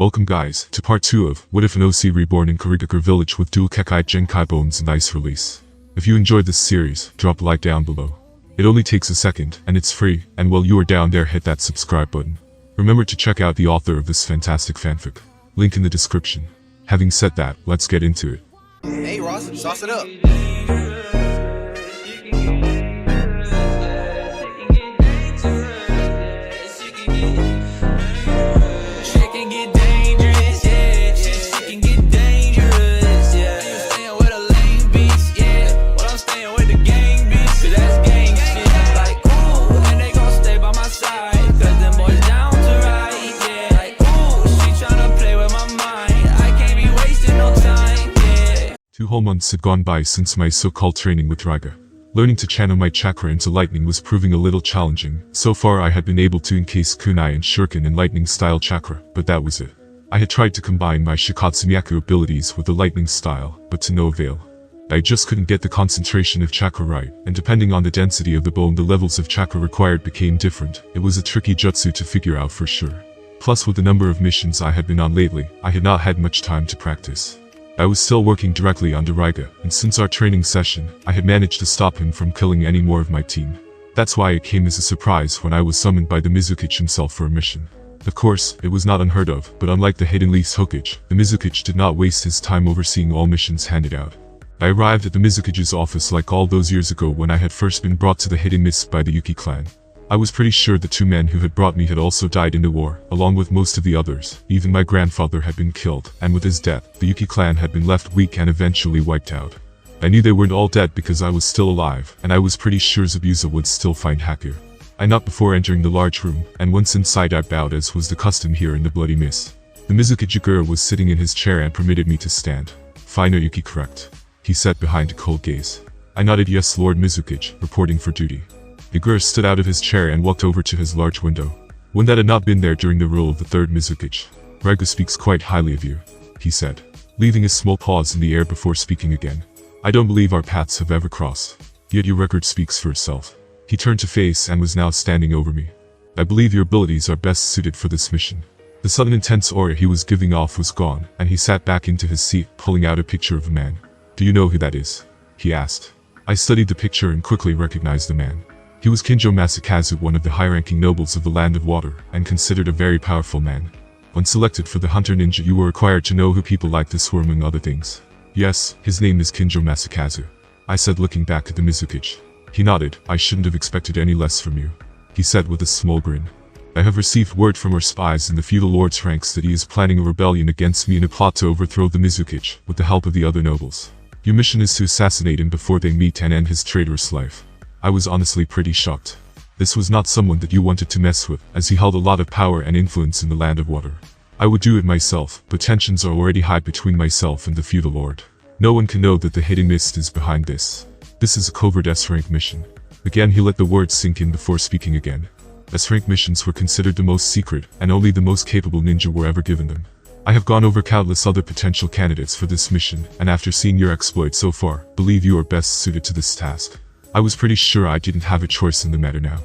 Welcome guys, to part 2 of What If an OC Reborn in KIRIGAKURE village with dual KekkaiGenkai bones and ice release. If you enjoyed this series, drop a like down below. It only takes a second, and it's free, and while you are down there hit that subscribe button. Remember to check out the author of this fantastic fanfic. Link in the description. Having said that, let's get into it. Hey Ross, sauce it up. Two whole months had gone by since my so-called training with Raiga. Learning to channel my chakra into lightning was proving a little challenging. So far I had been able to encase kunai and shuriken in lightning-style chakra, but that was it. I had tried to combine my Shikatsumiyaku abilities with the lightning style, but to no avail. I just couldn't get the concentration of chakra right, and depending on the density of the bone the levels of chakra required became different. It was a tricky jutsu to figure out for sure. Plus with the number of missions I had been on lately, I had not had much time to practice. I was still working directly under Raiga, and since our training session, I had managed to stop him from killing any more of my team. That's why it came as a surprise when I was summoned by the Mizukichi himself for a mission. Of course, it was not unheard of, but unlike the Hidden Leaf's Hokage, the Mizukichi did not waste his time overseeing all missions handed out. I arrived at the Mizukichi's office like all those years ago when I had first been brought to the Hidden Mist by the Yuki clan. I was pretty sure the two men who had brought me had also died in the war, along with most of the others. Even my grandfather had been killed, and with his death, the Yuki clan had been left weak and eventually wiped out. I knew they weren't all dead because I was still alive, and I was pretty sure Zabuza would still find Haku. I knocked before entering the large room, and once inside I bowed as was the custom here in the Bloody Mist. The Mizukichi was sitting in his chair and permitted me to stand. "Fine, Yuki, correct?" he said behind a cold gaze. I nodded yes, Lord Mizukichi, reporting for duty. Igor stood out of his chair and walked over to his large window. One that had not been there during the rule of the third Mizukichi. "Raiga speaks quite highly of you," he said, leaving a small pause in the air before speaking again. "I don't believe our paths have ever crossed. Yet your record speaks for itself." He turned to face and was now standing over me. "I believe your abilities are best suited for this mission." The sudden intense aura he was giving off was gone, and he sat back into his seat, pulling out a picture of a man. "Do you know who that is?" he asked. I studied the picture and quickly recognized the man. He was Kinjo Masakazu, one of the high-ranking nobles of the Land of Water, and considered a very powerful man. When selected for the Hunter Ninja you were required to know who people like this were among other things. "Yes, his name is Kinjo Masakazu," I said looking back at the Mizukichi. He nodded. "I shouldn't have expected any less from you," he said with a small grin. "I have received word from our spies in the feudal lord's ranks that he is planning a rebellion against me in a plot to overthrow the Mizukichi, with the help of the other nobles. Your mission is to assassinate him before they meet and end his traitorous life." I was honestly pretty shocked. This was not someone that you wanted to mess with, as he held a lot of power and influence in the Land of Water. I would do it myself, but tensions are already high between myself and the feudal lord. No one can know that the Hidden Mist is behind this. This is a covert S-rank mission. Again he let the words sink in before speaking again. S-rank missions were considered the most secret, and only the most capable ninja were ever given them. I have gone over countless other potential candidates for this mission, and after seeing your exploit so far, believe you are best suited to this task. I was pretty sure I didn't have a choice in the matter now.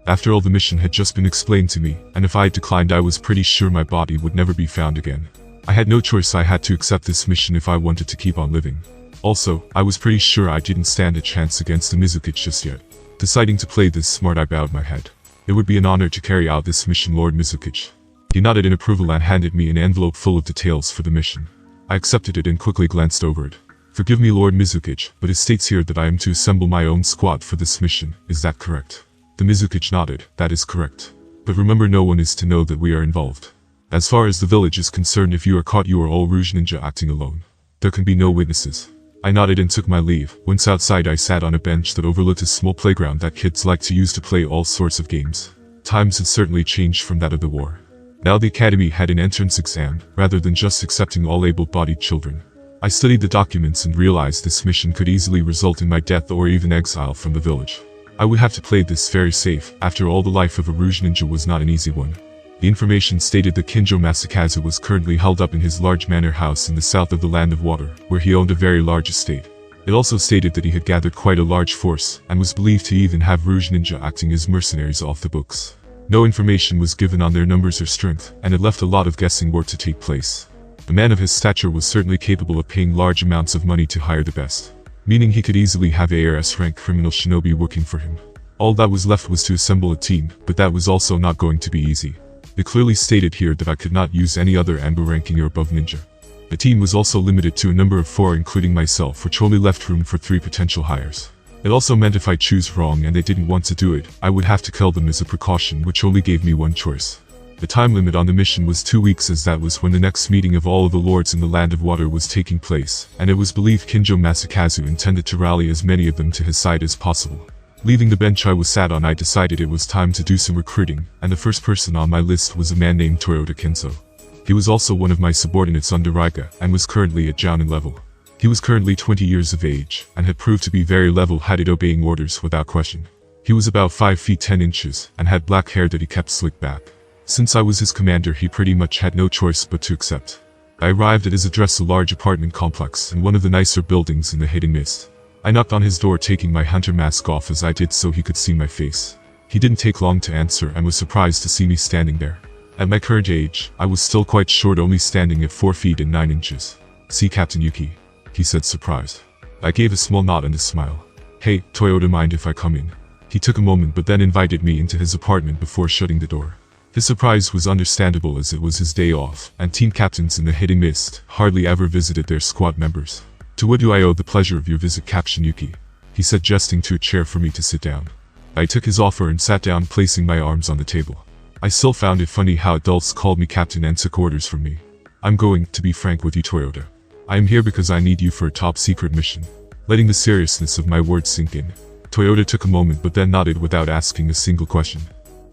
After all, the mission had just been explained to me, and if I had declined I was pretty sure my body would never be found again. I had no choice, I had to accept this mission if I wanted to keep on living. Also, I was pretty sure I didn't stand a chance against the Mizukichi just yet. Deciding to play this smart, I bowed my head. "It would be an honor to carry out this mission, Lord Mizukichi." He nodded in approval and handed me an envelope full of details for the mission. I accepted it and quickly glanced over it. "Forgive me, Lord Mizukichi, but it states here that I am to assemble my own squad for this mission, is that correct?" The Mizukichi nodded. "That is correct. But remember, no one is to know that we are involved. As far as the village is concerned, if you are caught you are all Rouge Ninja acting alone. There can be no witnesses." I nodded and took my leave. Once outside I sat on a bench that overlooked a small playground that kids like to use to play all sorts of games. Times had certainly changed from that of the war. Now the academy had an entrance exam, rather than just accepting all able-bodied children. I studied the documents and realized this mission could easily result in my death or even exile from the village. I would have to play this very safe. After all, the life of a Rouge Ninja was not an easy one. The information stated that Kinjo Masakazu was currently held up in his large manor house in the south of the Land of Water, where he owned a very large estate. It also stated that he had gathered quite a large force, and was believed to even have Rouge Ninja acting as mercenaries off the books. No information was given on their numbers or strength, and it left a lot of guessing work to take place. A man of his stature was certainly capable of paying large amounts of money to hire the best, meaning he could easily have ARS rank criminal shinobi working for him. All that was left was to assemble a team, but that was also not going to be easy. It clearly stated here that I could not use any other Anbu ranking or above ninja. The team was also limited to a number of 4 including myself, which only left room for 3 potential hires. It also meant if I choose wrong and they didn't want to do it, I would have to kill them as a precaution, which only gave me one choice. The time limit on the mission was 2 weeks, as that was when the next meeting of all of the lords in the Land of Water was taking place, and it was believed Kinjo Masakazu intended to rally as many of them to his side as possible. Leaving the bench I was sat on, I decided it was time to do some recruiting, and the first person on my list was a man named Toyota Kenzo. He was also one of my subordinates under Raiga, and was currently at Jounin level. He was currently 20 years of age, and had proved to be very level-headed, obeying orders without question. He was about 5 feet 10 inches, and had black hair that he kept slicked back. Since I was his commander, he pretty much had no choice but to accept. I arrived at his address, a large apartment complex in one of the nicer buildings in the hidden mist. I knocked on his door, taking my hunter mask off as I did so he could see my face. He didn't take long to answer and was surprised to see me standing there. At my current age, I was still quite short, only standing at 4 feet and 9 inches. "See, Captain Yuki," he said, surprised. I gave a small nod and a smile. "Hey, Toyota, mind if I come in?" He took a moment but then invited me into his apartment before shutting the door. His surprise was understandable, as it was his day off, and team captains in the hidden mist hardly ever visited their squad members. "To what do I owe the pleasure of your visit, Captain Yuki?" he said, gesturing to a chair for me to sit down. I took his offer and sat down, placing my arms on the table. I still found it funny how adults called me captain and took orders from me. "I'm going to be frank with you, Toyota. I am here because I need you for a top secret mission." Letting the seriousness of my words sink in, Toyota took a moment but then nodded without asking a single question.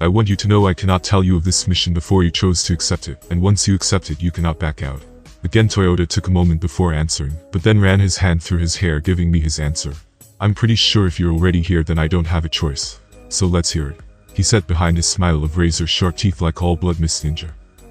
"I want you to know I cannot tell you of this mission before you chose to accept it, and once you accept it, you cannot back out." Again, Toyota took a moment before answering, but then ran his hand through his hair, giving me his answer. "I'm pretty sure if you're already here, then I don't have a choice. So let's hear it," he said behind his smile of razor-sharp teeth like all blood mist ninja.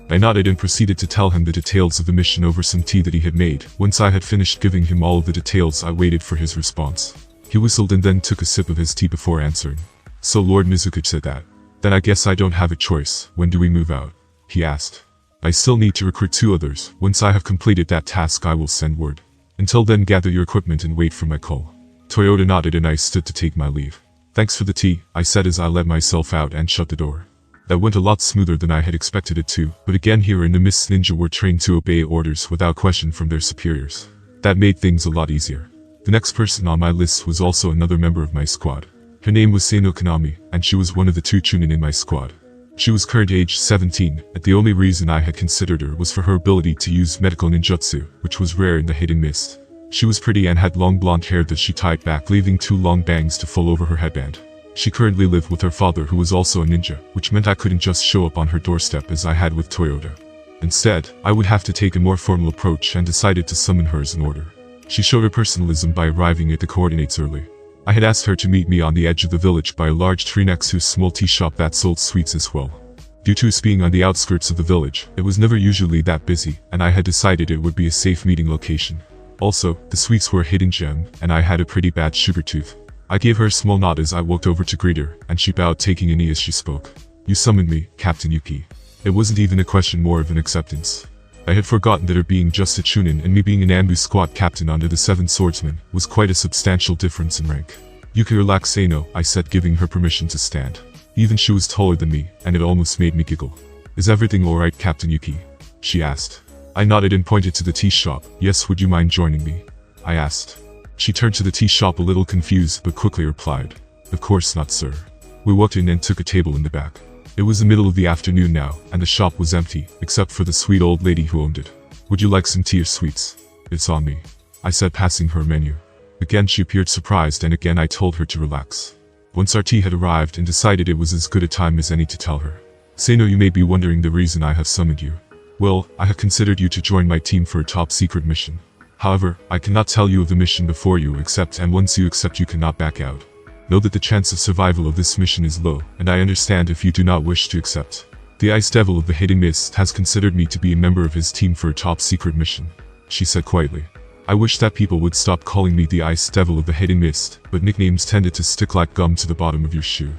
I nodded and proceeded to tell him the details of the mission over some tea that he had made. Once I had finished giving him all of the details, I waited for his response. He whistled and then took a sip of his tea before answering. "So Lord Mizuki said that. Then I guess I don't have a choice. When do we move out?" he asked. "I still need to recruit 2 others. Once I have completed that task, I will send word. Until then, gather your equipment and wait for my call." Toyota nodded and I stood to take my leave. "Thanks for the tea," I said as I let myself out and shut the door. That went a lot smoother than I had expected it to, but again, here in the Mist, ninja were trained to obey orders without question from their superiors. That made things a lot easier. The next person on my list was also another member of my squad. Her name was Seino Konami, and she was one of the 2 chunin in my squad. She was current age 17, and the only reason I had considered her was for her ability to use medical ninjutsu, which was rare in the hidden mist. She was pretty and had long blonde hair that she tied back, leaving 2 long bangs to fall over her headband. She currently lived with her father, who was also a ninja, which meant I couldn't just show up on her doorstep as I had with Toyota. Instead, I would have to take a more formal approach and decided to summon her as an order. She showed her personalism by arriving at the coordinates early. I had asked her to meet me on the edge of the village by a large tree next to a small tea shop that sold sweets as well. Due to us being on the outskirts of the village, it was never usually that busy, and I had decided it would be a safe meeting location. Also, the sweets were a hidden gem, and I had a pretty bad sugar tooth. I gave her a small nod as I walked over to greet her, and she bowed, taking a knee as she spoke. "You summoned me, Captain Yuki." It wasn't even a question, more of an acceptance. I had forgotten that her being just a chunin and me being an ambu squad captain under the 7 swordsmen was quite a substantial difference in rank. "You can relax, Seino," I said, giving her permission to stand. Even she was taller than me, and it almost made me giggle. "Is everything alright, Captain Yuki?" she asked. I nodded and pointed to the tea shop. "Yes, would you mind joining me?" I asked. She turned to the tea shop a little confused but quickly replied, "Of course not, sir." We walked in and took a table in the back. It was the middle of the afternoon now, and the shop was empty, except for the sweet old lady who owned it. "Would you like some tea or sweets?" "It's on me," I said, passing her a menu. Again she appeared surprised, and again I told her to relax. Once our tea had arrived and decided it was as good a time as any to tell her. "Seino, you may be wondering the reason I have summoned you. Well, I have considered you to join my team for a top secret mission. However, I cannot tell you of the mission before you accept, and once you accept, you cannot back out. Know that the chance of survival of this mission is low, and I understand if you do not wish to accept. The Ice Devil of the Hidden Mist has considered me to be a member of his team for a top secret mission," she said quietly. I wish that people would stop calling me the Ice Devil of the Hidden Mist, but nicknames tended to stick like gum to the bottom of your shoe.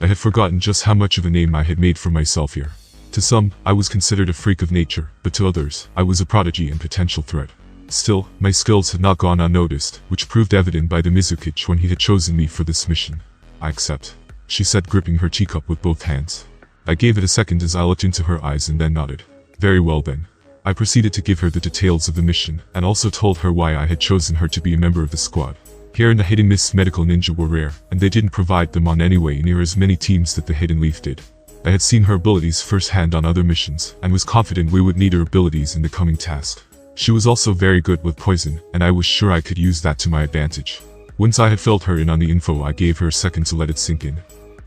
I had forgotten just how much of a name I had made for myself here. To some, I was considered a freak of nature, but to others, I was a prodigy and potential threat. Still, my skills had not gone unnoticed, which proved evident by the Mizukichi when he had chosen me for this mission. I accept, she said, gripping her teacup with both hands. I gave it a second as I looked into her eyes and then nodded. Very well then. I proceeded to give her the details of the mission, and also told her why I had chosen her to be a member of the squad. Here in the Hidden Mists, medical ninja were rare, and they didn't provide them on anyway near as many teams that the Hidden Leaf did. I had seen her abilities firsthand on other missions, and was confident we would need her abilities in the coming task. She was also very good with poison, and I was sure I could use that to my advantage. Once I had filled her in on the info, I gave her a second to let it sink in.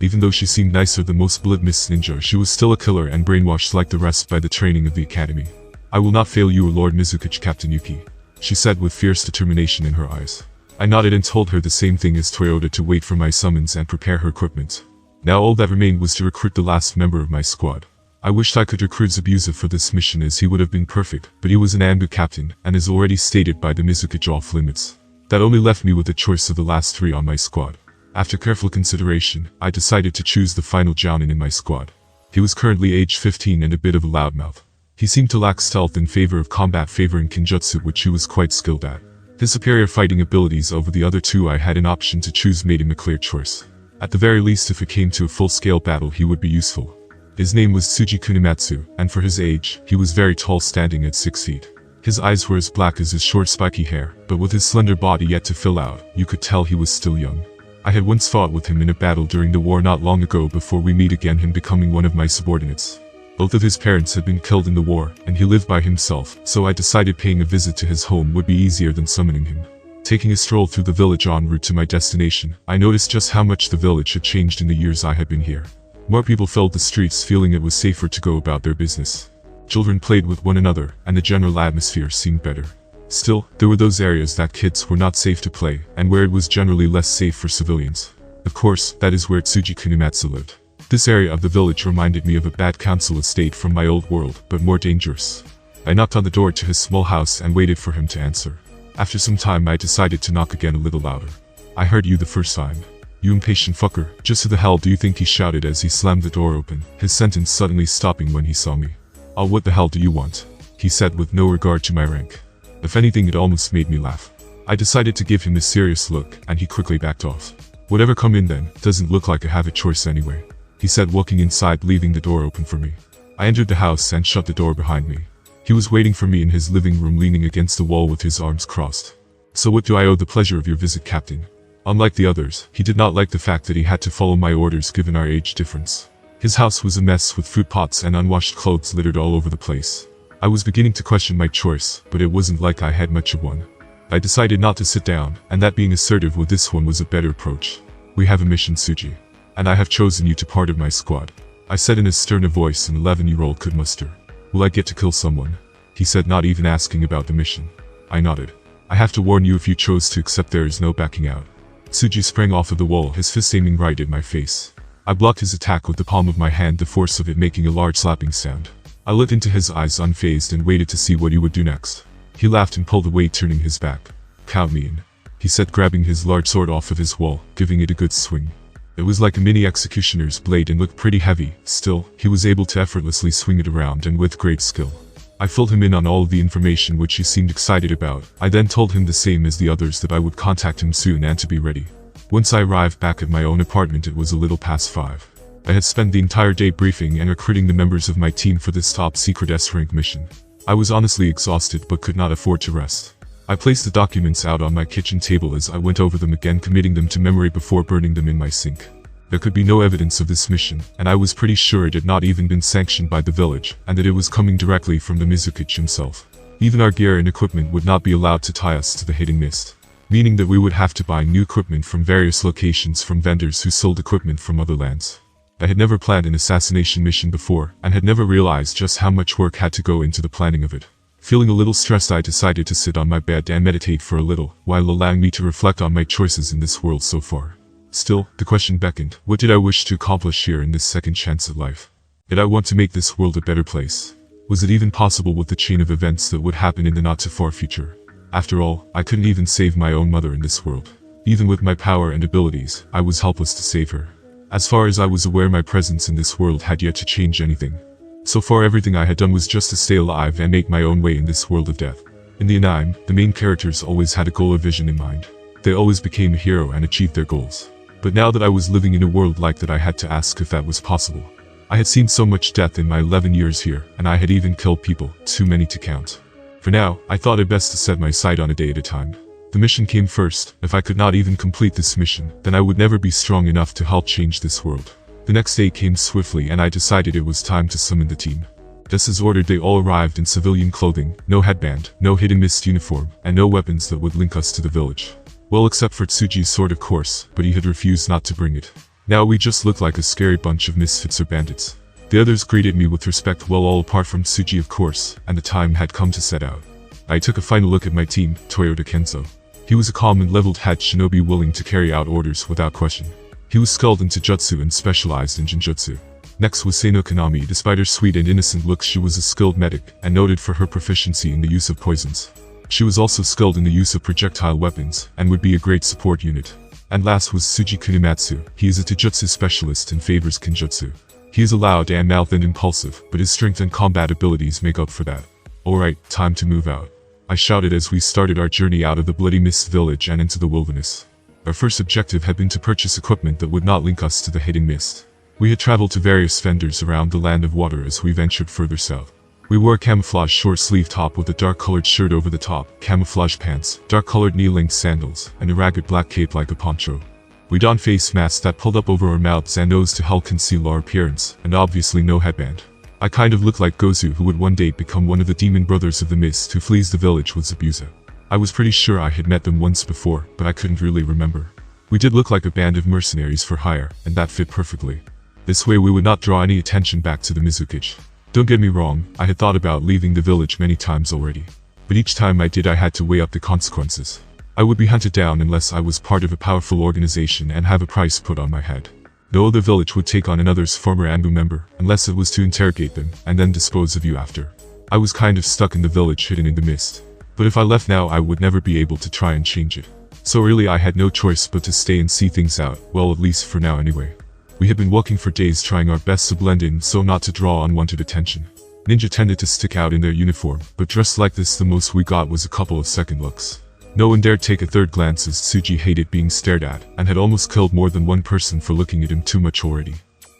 Even though she seemed nicer than most blood mist ninja, she was still a killer and brainwashed like the rest by the training of the academy. I will not fail you, Lord Mizukichi, Captain Yuki, she said with fierce determination in her eyes. I nodded and told her the same thing as Toyota to wait for my summons and prepare her equipment. Now all that remained was to recruit the last member of my squad. I wished I could recruit Zabuza for this mission, as he would have been perfect, but he was an Anbu captain, and as already stated by the Mizukichi, off limits. That only left me with the choice of the last 3 on my squad. After careful consideration, I decided to choose the final Jounin in my squad. He was currently age 15 and a bit of a loudmouth. He seemed to lack stealth in favor of combat, favoring Kenjutsu, which he was quite skilled at. His superior fighting abilities over the other 2 I had an option to choose made him a clear choice. At the very least, if it came to a full-scale battle, he would be useful. His name was Tsuji Kunimatsu, and for his age, he was very tall, standing at 6 feet. His eyes were as black as his short spiky hair, but with his slender body yet to fill out, you could tell he was still young. I had once fought with him in a battle during the war not long ago before we meet again, him becoming one of my subordinates. Both of his parents had been killed in the war, and he lived by himself, so I decided paying a visit to his home would be easier than summoning him. Taking a stroll through the village en route to my destination, I noticed just how much the village had changed in the years I had been here. More people filled the streets, feeling it was safer to go about their business. Children played with one another, and the general atmosphere seemed better. Still, there were those areas that kids were not safe to play, and where it was generally less safe for civilians. Of course, that is where Tsuji Kunimatsu lived. This area of the village reminded me of a bad council estate from my old world, but more dangerous. I knocked on the door to his small house and waited for him to answer. After some time, I decided to knock again a little louder. I heard you the first time. You impatient fucker, just who the hell do you think, he shouted as he slammed the door open, his sentence suddenly stopping when he saw me. Oh, what the hell do you want? He said with no regard to my rank. If anything, it almost made me laugh. I decided to give him a serious look, and he quickly backed off. Whatever, come in then, doesn't look like I have a choice anyway, he said, walking inside, leaving the door open for me. I entered the house and shut the door behind me. He was waiting for me in his living room, leaning against the wall with his arms crossed. So what do I owe the pleasure of your visit, Captain? Unlike the others, he did not like the fact that he had to follow my orders given our age difference. His house was a mess with food pots and unwashed clothes littered all over the place. I was beginning to question my choice, but it wasn't like I had much of one. I decided not to sit down, and that being assertive with this one was a better approach. We have a mission, Tsuji, and I have chosen you to part of my squad, I said in as stern a voice an 11-year-old could muster. Will I get to kill someone? He said, not even asking about the mission. I nodded. I have to warn you, if you chose to accept, there is no backing out. Tsuji sprang off of the wall, his fist aiming right at my face. I blocked his attack with the palm of my hand, the force of it making a large slapping sound. I looked into his eyes unfazed and waited to see what he would do next. He laughed and pulled away, turning his back. Count me in, he said, grabbing his large sword off of his wall, giving it a good swing. It was like a mini executioner's blade and looked pretty heavy. Still, he was able to effortlessly swing it around, and with great skill. I filled him in on all of the information which he seemed excited about. I then told him the same as the others, that I would contact him soon and to be ready. Once I arrived back at my own apartment, it was a little past 5. I had spent the entire day briefing and recruiting the members of my team for this top secret S-rank mission. I was honestly exhausted but could not afford to rest. I placed the documents out on my kitchen table as I went over them again, committing them to memory before burning them in my sink. There could be no evidence of this mission, and I was pretty sure it had not even been sanctioned by the village, and that it was coming directly from the Mizukichi himself. Even our gear and equipment would not be allowed to tie us to the Hidden Mist, meaning that we would have to buy new equipment from various locations from vendors who sold equipment from other lands. I had never planned an assassination mission before, and had never realized just how much work had to go into the planning of it. Feeling a little stressed, I decided to sit on my bed and meditate for a little, while allowing me to reflect on my choices in this world so far. Still, the question beckoned. What did I wish to accomplish here in this second chance at life? Did I want to make this world a better place? Was it even possible with the chain of events that would happen in the not-too-far future? After all, I couldn't even save my own mother in this world. Even with my power and abilities, I was helpless to save her. As far as I was aware, my presence in this world had yet to change anything. So far everything I had done was just to stay alive and make my own way in this world of death. In the anime, the main characters always had a goal or vision in mind. They always became a hero and achieved their goals. But now that I was living in a world like that, I had to ask if that was possible. I had seen so much death in my 11 years here, and I had even killed people, too many to count. For now, I thought it best to set my sight on a day at a time. The mission came first. If I could not even complete this mission, then I would never be strong enough to help change this world. The next day came swiftly and I decided it was time to summon the team. Just as ordered, they all arrived in civilian clothing, no headband, no hidden mist uniform, and no weapons that would link us to the village. Well, except for Tsuji's sword, of course, but he had refused not to bring it. Now we just looked like a scary bunch of misfits or bandits. The others greeted me with respect, well, all apart from Tsuji, of course, and the time had come to set out. I took a final look at my team, Toyota Kenzo. He was a calm and leveled-headed shinobi willing to carry out orders without question. He was skilled in Taijutsu and specialized in Jinjutsu. Next was Seino Konami. Despite her sweet and innocent looks, she was a skilled medic, and noted for her proficiency in the use of poisons. She was also skilled in the use of projectile weapons, and would be a great support unit. And last was Tsuji Kunimatsu. He is a Taijutsu specialist and favors Kinjutsu. He is a loud and mouthed and impulsive, but his strength and combat abilities make up for that. Alright, time to move out. I shouted as we started our journey out of the Bloody Mist village and into the wilderness. Our first objective had been to purchase equipment that would not link us to the hidden mist. We had traveled to various vendors around the Land of Water as we ventured further south. We wore a camouflage short-sleeve top with a dark-colored shirt over the top, camouflage pants, dark-colored knee-length sandals, and a ragged black cape like a poncho. We donned face masks that pulled up over our mouths and nose to help conceal our appearance, and obviously no headband. I kind of looked like Gozu, who would one day become one of the demon brothers of the mist who flees the village with Zabuza. I was pretty sure I had met them once before, but I couldn't really remember. We did look like a band of mercenaries for hire, and that fit perfectly. This way we would not draw any attention back to the Mizukichi. Don't get me wrong, I had thought about leaving the village many times already. But each time I did, I had to weigh up the consequences. I would be hunted down unless I was part of a powerful organization and have a price put on my head. No other village would take on another's former Anbu member, unless it was to interrogate them, and then dispose of you after. I was kind of stuck in the village hidden in the mist. But if I left now, I would never be able to try and change it. So really I had no choice but to stay and see things out, well, at least for now anyway. We had been walking for days trying our best to blend in so not to draw unwanted attention. Ninja tended to stick out in their uniform, but dressed like this the most we got was a couple of second looks. No one dared take a third glance as Tsuji hated being stared at, and had almost killed more than one person for looking at him too much already.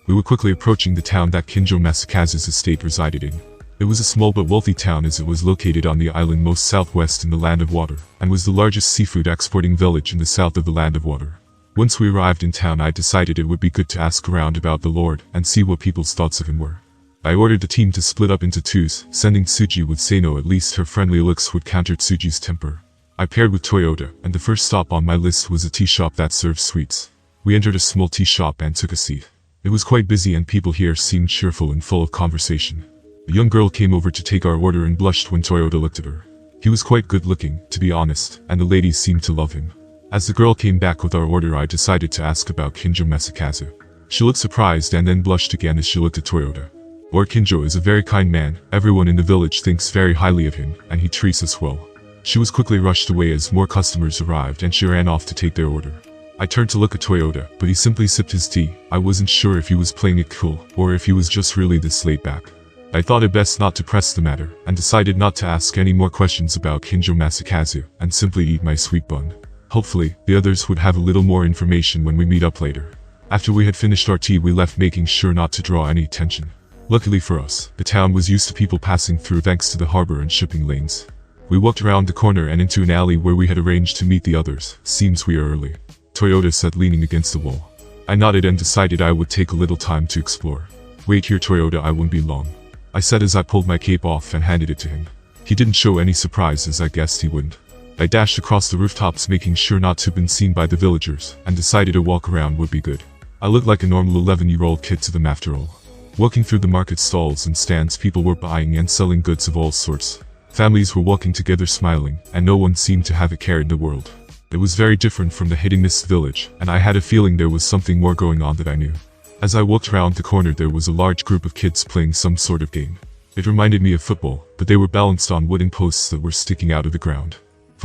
We were quickly approaching the town that Kinjo Masakazu's estate resided in. It was a small but wealthy town as it was located on the island most southwest in the Land of Water, and was the largest seafood exporting village in the south of the Land of Water. Once we arrived in town, I decided it would be good to ask around about the Lord and see what people's thoughts of him were. I ordered the team to split up into twos, sending Tsuji with Seino. At least her friendly looks would counter Tsuji's temper. I paired with Toyota, and the first stop on my list was a tea shop that served sweets. We entered a small tea shop and took a seat. It was quite busy and people here seemed cheerful and full of conversation. A young girl came over to take our order and blushed when Toyota looked at her. He was quite good looking, to be honest, and the ladies seemed to love him. As the girl came back with our order, I decided to ask about Kinjo Masakazu. She looked surprised and then blushed again as she looked at Toyota. Lord Kinjo is a very kind man, everyone in the village thinks very highly of him, and he treats us well. She was quickly rushed away as more customers arrived and she ran off to take their order. I turned to look at Toyota, but he simply sipped his tea. I wasn't sure if he was playing it cool, or if he was just really this laid back. I thought it best not to press the matter, and decided not to ask any more questions about Kinjo Masakazu, and simply eat my sweet bun. Hopefully, the others would have a little more information when we meet up later. After we had finished our tea, we left, making sure not to draw any attention. Luckily for us, the town was used to people passing through thanks to the harbor and shipping lanes. We walked around the corner and into an alley where we had arranged to meet the others. Seems we are early. Toyota said, leaning against the wall. I nodded and decided I would take a little time to explore. Wait here, Toyota, I won't be long. I said as I pulled my cape off and handed it to him. He didn't show any surprise, as I guessed he wouldn't. I dashed across the rooftops, making sure not to have been seen by the villagers, and decided a walk around would be good. I looked like a normal 11-year-old kid to them after all. Walking through the market stalls and stands, people were buying and selling goods of all sorts. Families were walking together smiling, and no one seemed to have a care in the world. It was very different from the hidden mist village, and I had a feeling there was something more going on that I knew. As I walked around the corner, there was a large group of kids playing some sort of game. It reminded me of football, but they were balanced on wooden posts that were sticking out of the ground.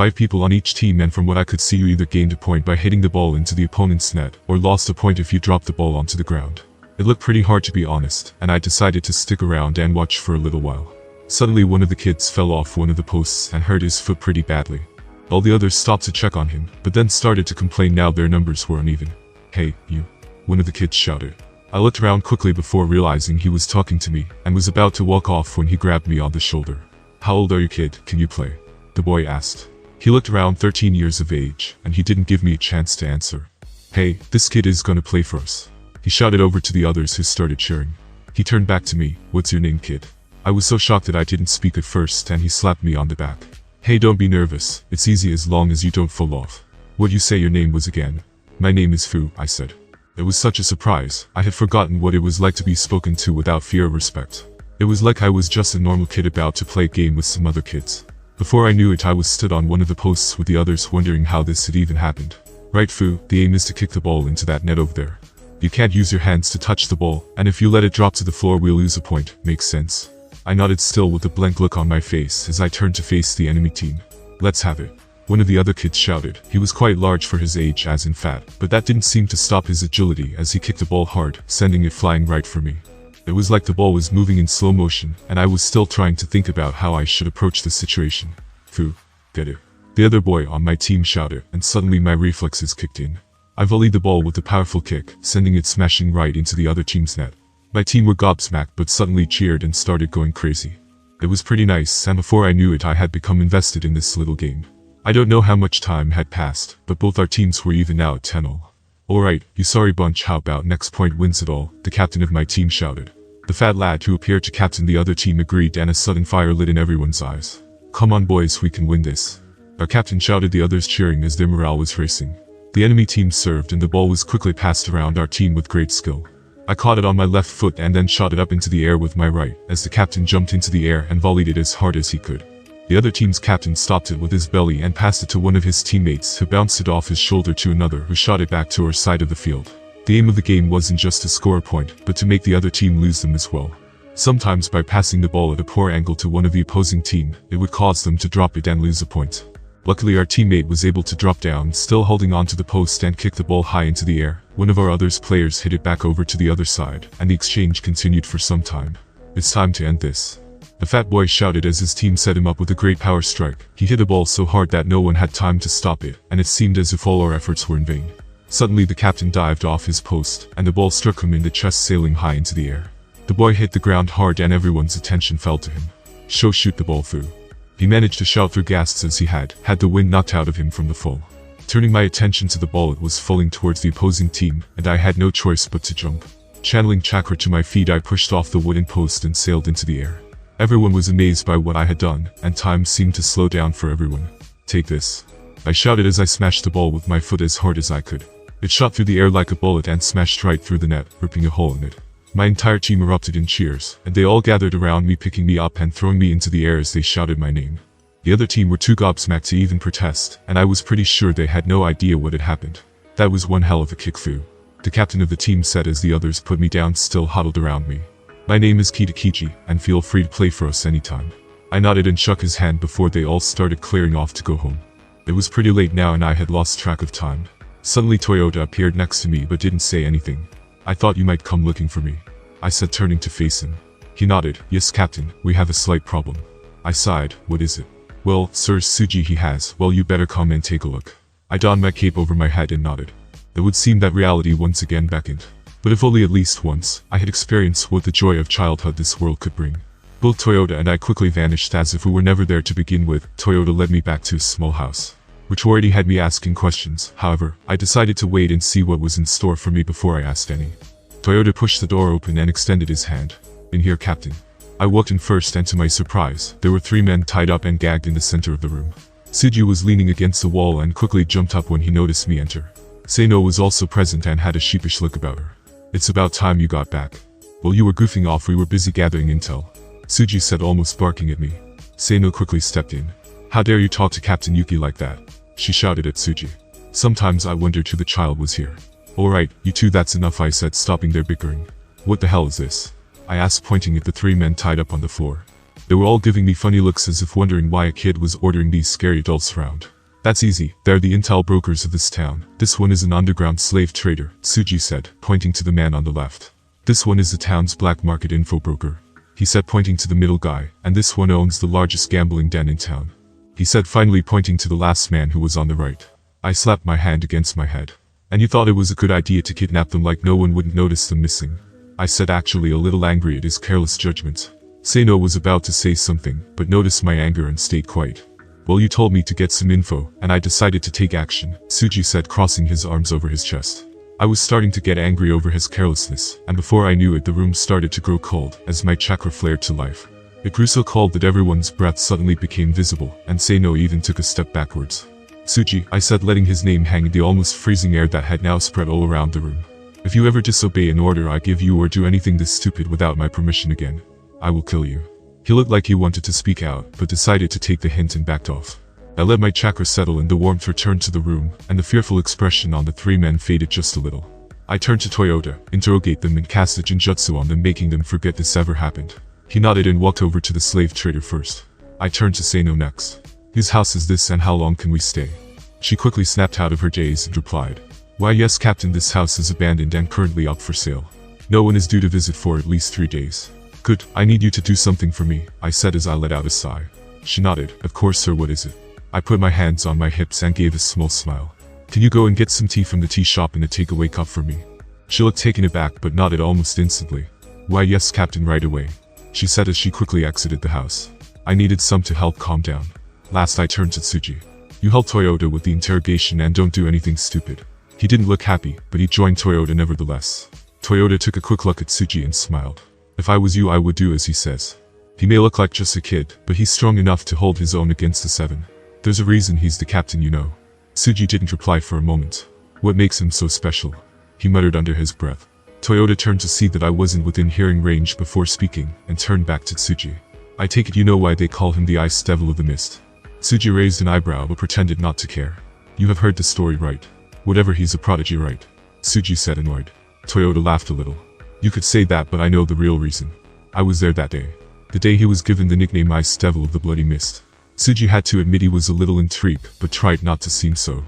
5 people on each team, and from what I could see, you either gained a point by hitting the ball into the opponent's net, or lost a point if you dropped the ball onto the ground. It looked pretty hard, to be honest, and I decided to stick around and watch for a little while. Suddenly one of the kids fell off one of the posts and hurt his foot pretty badly. All the others stopped to check on him, but then started to complain now their numbers were uneven. "Hey, you," one of the kids shouted. I looked around quickly before realizing he was talking to me, and was about to walk off when he grabbed me on the shoulder. "How old are you, kid? Can you play?" the boy asked. He looked around 13 years of age, and he didn't give me a chance to answer. "Hey, this kid is gonna play for us," he shouted over to the others, who started cheering. He turned back to me. "What's your name, kid?" I was so shocked that I didn't speak at first, and he slapped me on the back. "Hey, don't be nervous, it's easy as long as you don't fall off. What'd you say your name was again?" "My name is Fu," I said. It was such a surprise. I had forgotten what it was like to be spoken to without fear or respect. It was like I was just a normal kid about to play a game with some other kids. Before I knew it, I was stood on one of the posts with the others, wondering how this had even happened. "Right, Fu, the aim is to kick the ball into that net over there. You can't use your hands to touch the ball, and if you let it drop to the floor, we'll lose a point. Makes sense?" I nodded, still with a blank look on my face, as I turned to face the enemy team. "Let's have it," one of the other kids shouted. He was quite large for his age, as in fat, but that didn't seem to stop his agility as he kicked the ball hard, sending it flying right for me. It was like the ball was moving in slow motion, and I was still trying to think about how I should approach the situation. "Fu, get it," the other boy on my team shouted, and suddenly my reflexes kicked in. I volleyed the ball with a powerful kick, sending it smashing right into the other team's net. My team were gobsmacked, but suddenly cheered and started going crazy. It was pretty nice, and before I knew it, I had become invested in this little game. I don't know how much time had passed, but both our teams were even now at 10-all. "Alright, you sorry bunch, how about next point wins it all?" the captain of my team shouted. The fat lad who appeared to captain the other team agreed, and a sudden fire lit in everyone's eyes. "Come on boys, we can win this," our captain shouted, the others cheering as their morale was racing. The enemy team served, and the ball was quickly passed around our team with great skill. I caught it on my left foot and then shot it up into the air with my right, as the captain jumped into the air and volleyed it as hard as he could. The other team's captain stopped it with his belly and passed it to one of his teammates, who bounced it off his shoulder to another, who shot it back to our side of the field. The aim of the game wasn't just to score a point, but to make the other team lose them as well. Sometimes by passing the ball at a poor angle to one of the opposing team, it would cause them to drop it and lose a point. Luckily our teammate was able to drop down, still holding onto the post, and kick the ball high into the air. One of our other's players hit it back over to the other side, and the exchange continued for some time. "It's time to end this," the fat boy shouted as his team set him up with a great power strike. He hit the ball so hard that no one had time to stop it, and it seemed as if all our efforts were in vain. Suddenly the captain dived off his post, and the ball struck him in the chest, sailing high into the air. The boy hit the ground hard, and everyone's attention fell to him. Shoot the ball through," he managed to shout through gasps as he had the wind knocked out of him from the fall. Turning my attention to the ball, it was falling towards the opposing team, and I had no choice but to jump. Channeling chakra to my feet, I pushed off the wooden post and sailed into the air. Everyone was amazed by what I had done, and time seemed to slow down for everyone. "Take this," I shouted as I smashed the ball with my foot as hard as I could. It shot through the air like a bullet and smashed right through the net, ripping a hole in it. My entire team erupted in cheers, and they all gathered around me, picking me up and throwing me into the air as they shouted my name. The other team were too gobsmacked to even protest, and I was pretty sure they had no idea what had happened. "That was one hell of a kick, Fu," the captain of the team said as the others put me down, still huddled around me. "My name is KiRIGAKURE, and feel free to play for us anytime." I nodded and shook his hand before they all started clearing off to go home. It was pretty late now, and I had lost track of time. Suddenly Toyota appeared next to me but didn't say anything. "I thought you might come looking for me," I said, turning to face him. He nodded. "Yes, Captain, we have a slight problem." I sighed. "What is it?" "Well, Sir Suji, he has. Well, you better come and take a look." I donned my cape over my head and nodded. It would seem that reality once again beckoned. But if only at least once, I had experienced what the joy of childhood this world could bring. Both Toyota and I quickly vanished as if we were never there to begin with. Toyota led me back to his small house, which already had me asking questions. However, I decided to wait and see what was in store for me before I asked any. Toyota pushed the door open and extended his hand. "In here, Captain." I walked in first, and to my surprise, there were 3 men tied up and gagged in the center of the room. Suji was leaning against the wall and quickly jumped up when he noticed me enter. Seino was also present and had a sheepish look about her. "It's about time you got back. While you were goofing off, we were busy gathering intel," Suji said, almost barking at me. Seino quickly stepped in. "How dare you talk to Captain Yuki like that?" she shouted at Suji. Sometimes I wondered who the child was here. "Alright, you two, that's enough," I said, stopping their bickering. "What the hell is this?" I asked, pointing at the 3 men tied up on the floor. They were all giving me funny looks as if wondering why a kid was ordering these scary adults around. That's easy, they're the intel brokers of this town. This one is an underground slave trader, Tsuji said, pointing to the man on the left. This one is the town's black market info broker, he said, pointing to the middle guy, and this one owns the largest gambling den in town, he said, finally pointing to the last man who was on the right. I slapped my hand against my head. And you thought it was a good idea to kidnap them like no one wouldn't notice them missing? I said, actually a little angry at his careless judgment. Seino was about to say something, but noticed my anger and stayed quiet. Well, you told me to get some info, and I decided to take action, Tsuji said, crossing his arms over his chest. I was starting to get angry over his carelessness, and before I knew it the room started to grow cold as my chakra flared to life. It grew so cold that everyone's breath suddenly became visible, and Seino even took a step backwards. Tsuji, I said, letting his name hang in the almost freezing air that had now spread all around the room. If you ever disobey an order I give you or do anything this stupid without my permission again, I will kill you. He looked like he wanted to speak out, but decided to take the hint and backed off. I let my chakra settle and the warmth returned to the room, and the fearful expression on the three men faded just a little. I turned to Toyota, interrogate them and cast a jinjutsu on them, making them forget this ever happened. He nodded and walked over to the slave trader first. I turned to Seino next. Whose house is this and how long can we stay? She quickly snapped out of her daze and replied, why yes captain, this house is abandoned and currently up for sale. No one is due to visit for at least 3 days. Good, I need you to do something for me, I said as I let out a sigh. She nodded, of course sir, what is it? I put my hands on my hips and gave a small smile. Can you go and get some tea from the tea shop in a takeaway cup for me? She looked taken aback but nodded almost instantly. Why yes captain, right away, she said as she quickly exited the house. I needed some to help calm down. Last I turned to Tsuji. You help Toyota with the interrogation and don't do anything stupid. He didn't look happy, but he joined Toyota nevertheless. Toyota took a quick look at Tsuji and smiled. If I was you I would do as he says. He may look like just a kid, but he's strong enough to hold his own against the 7. There's a reason he's the captain, you know. Tsuji didn't reply for a moment. What makes him so special? He muttered under his breath. Toyota turned to see that I wasn't within hearing range before speaking, and turned back to Tsuji. I take it you know why they call him the Ice Devil of the Mist. Tsuji raised an eyebrow but pretended not to care. You have heard the story right. Whatever, he's a prodigy, right? Tsuji said, annoyed. Toyota laughed a little. You could say that, but I know the real reason. I was there that day. The day he was given the nickname Ice Devil of the Bloody Mist. Tsuji had to admit he was a little intrigued, but tried not to seem so.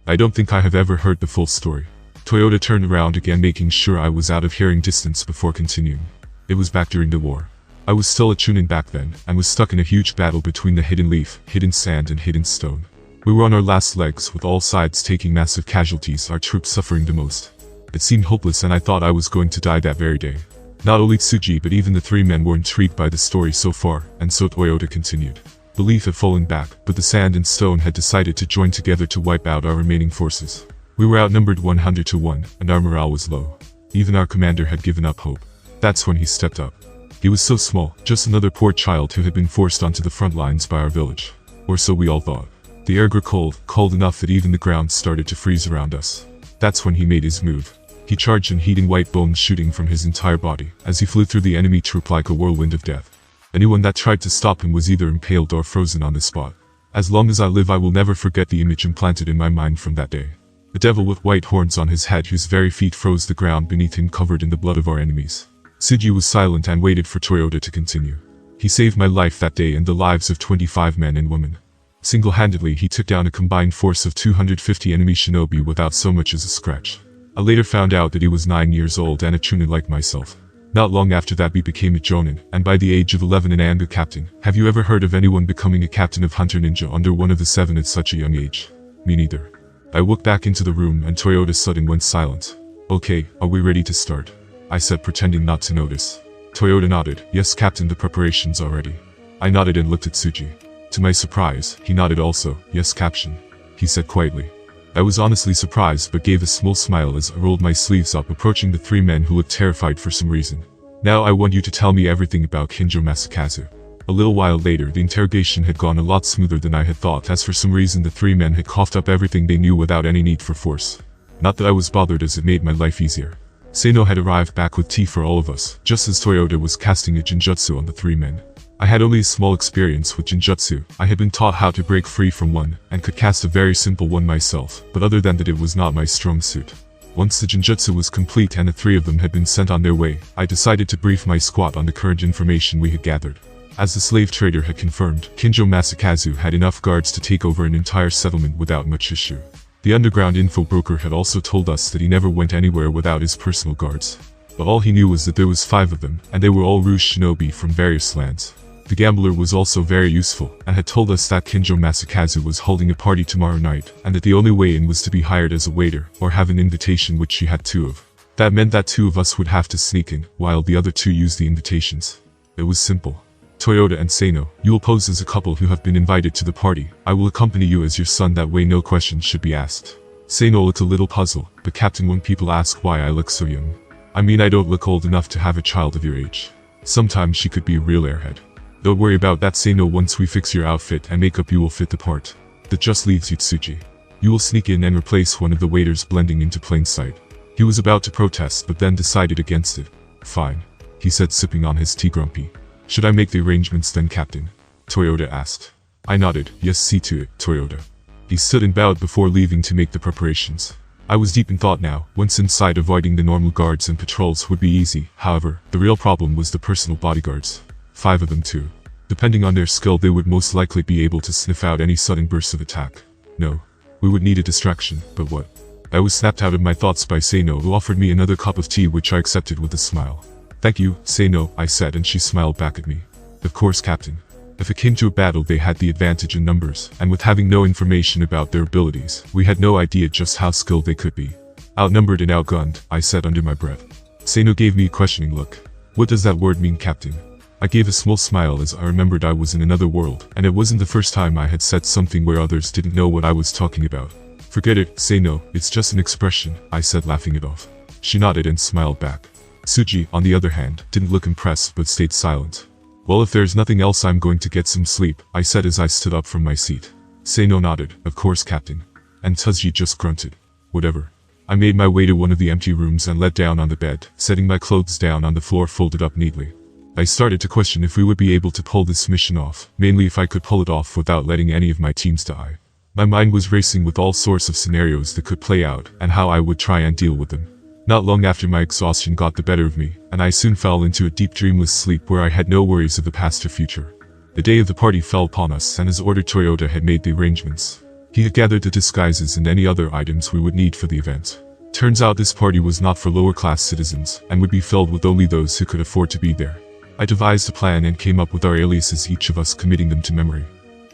I don't think I have ever heard the full story. Toyota turned around again, making sure I was out of hearing distance before continuing. It was back during the war. I was still a chunin back then, and was stuck in a huge battle between the Hidden Leaf, Hidden Sand and Hidden Stone. We were on our last legs, with all sides taking massive casualties, our troops suffering the most. It seemed hopeless and I thought I was going to die that very day. Not only Tsuji but even the 3 men were intrigued by the story so far, and so Toyota continued. The leaf had fallen back, but the sand and stone had decided to join together to wipe out our remaining forces. We were outnumbered 100 to 1, and our morale was low. Even our commander had given up hope. That's when he stepped up. He was so small, just another poor child who had been forced onto the front lines by our village. Or so we all thought. The air grew cold, cold enough that even the ground started to freeze around us. That's when he made his move. He charged in heating white bones shooting from his entire body, as he flew through the enemy troop like a whirlwind of death. Anyone that tried to stop him was either impaled or frozen on the spot. As long as I live I will never forget the image implanted in my mind from that day. The devil with white horns on his head whose very feet froze the ground beneath him covered in the blood of our enemies. Tsuji was silent and waited for Toyota to continue. He saved my life that day and the lives of 25 men and women. Single-handedly he took down a combined force of 250 enemy shinobi without so much as a scratch. I later found out that he was 9 years old and a chunin like myself. Not long after that we became a jonin, and by the age of 11 an Anbu captain. Have you ever heard of anyone becoming a captain of Hunter Ninja under one of the 7 at such a young age? Me neither. I walked back into the room and Toyota suddenly went silent. Okay, are we ready to start? I said, pretending not to notice. Toyota nodded. Yes captain, the preparations are ready. I nodded and looked at Tsuji. To my surprise, he nodded also. Yes captain, he said quietly. I was honestly surprised but gave a small smile as I rolled my sleeves up, approaching the 3 men who looked terrified for some reason. Now I want you to tell me everything about Kinjo Masakazu. A little while later the interrogation had gone a lot smoother than I had thought, as for some reason the 3 men had coughed up everything they knew without any need for force. Not that I was bothered, as it made my life easier. Seino had arrived back with tea for all of us, just as Toyota was casting a jinjutsu on the 3 men. I had only a small experience with jinjutsu. I had been taught how to break free from one, and could cast a very simple one myself, but other than that it was not my strong suit. Once the jinjutsu was complete and the 3 of them had been sent on their way, I decided to brief my squad on the current information we had gathered. As the slave trader had confirmed, Kinjo Masakazu had enough guards to take over an entire settlement without much issue. The underground info broker had also told us that he never went anywhere without his personal guards. But all he knew was that there was 5 of them, and they were all Rouge shinobi from various lands. The gambler was also very useful, and had told us that Kinjo Masakazu was holding a party tomorrow night, and that the only way in was to be hired as a waiter, or have an invitation which she had 2 of. That meant that 2 of us would have to sneak in, while the other 2 used the invitations. It was simple. Toyota and Seino, you will pose as a couple who have been invited to the party. I will accompany you as your son, that way no questions should be asked. Seino looked a little puzzled, but Captain, when people ask why I look so young. I mean, I don't look old enough to have a child of your age. Sometimes she could be a real airhead. Don't worry about that, Seino. Once we fix your outfit and makeup, you will fit the part. That just leaves you, Tsuji. You will sneak in and replace one of the waiters, blending into plain sight. He was about to protest, but then decided against it. Fine, he said, sipping on his tea. Grumpy. Should I make the arrangements then, Captain? Toyota asked. I nodded. Yes, see to it, Toyota. He stood and bowed before leaving to make the preparations. I was deep in thought now. Once inside, avoiding the normal guards and patrols would be easy. However, the real problem was the personal bodyguards. 5 of them too. Depending on their skill, they would most likely be able to sniff out any sudden bursts of attack. No. We would need a distraction, but what? I was snapped out of my thoughts by Seino, who offered me another cup of tea, which I accepted with a smile. Thank you, Seino, I said, and she smiled back at me. Of course, Captain. If it came to a battle, they had the advantage in numbers, and with having no information about their abilities, we had no idea just how skilled they could be. Outnumbered and outgunned, I said under my breath. Seino gave me a questioning look. What does that word mean, Captain? I gave a small smile as I remembered I was in another world, and it wasn't the first time I had said something where others didn't know what I was talking about. Forget it, Seino, it's just an expression, I said, laughing it off. She nodded and smiled back. Tsuji, on the other hand, didn't look impressed but stayed silent. Well, if there's nothing else, I'm going to get some sleep, I said as I stood up from my seat. Seino nodded. Of course, Captain. And Tsuji just grunted. Whatever. I made my way to one of the empty rooms and let down on the bed, setting my clothes down on the floor folded up neatly. I started to question if we would be able to pull this mission off, mainly if I could pull it off without letting any of my teams die. My mind was racing with all sorts of scenarios that could play out, and how I would try and deal with them. Not long after, my exhaustion got the better of me, and I soon fell into a deep dreamless sleep where I had no worries of the past or future. The day of the party fell upon us, and as ordered, Toyota had made the arrangements. He had gathered the disguises and any other items we would need for the event. Turns out this party was not for lower-class citizens, and would be filled with only those who could afford to be there. I devised a plan and came up with our aliases, each of us committing them to memory.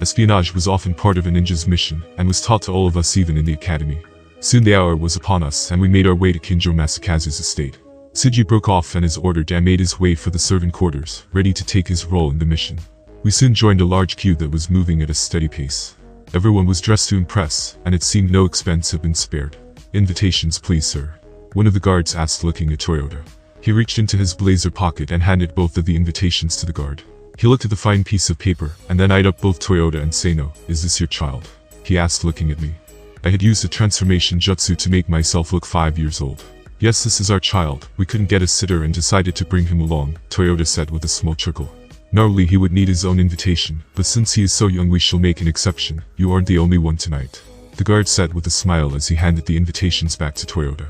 Espionage was often part of a ninja's mission, and was taught to all of us even in the academy. Soon the hour was upon us, and we made our way to Kinjo Masakazu's estate. Tsuji broke off and as ordered and made his way for the servant quarters, ready to take his role in the mission. We soon joined a large queue that was moving at a steady pace. Everyone was dressed to impress, and it seemed no expense had been spared. Invitations, please, sir. One of the guards asked, looking at Toyota. He reached into his blazer pocket and handed both of the invitations to the guard. He looked at the fine piece of paper, and then eyed up both Toyota and Seino. Is this your child? He asked, looking at me. I had used a transformation jutsu to make myself look 5 years old. Yes, this is our child. We couldn't get a sitter and decided to bring him along, Toyota said with a small chuckle. Normally he would need his own invitation, but since he is so young we shall make an exception. You aren't the only one tonight, the guard said with a smile as he handed the invitations back to Toyota.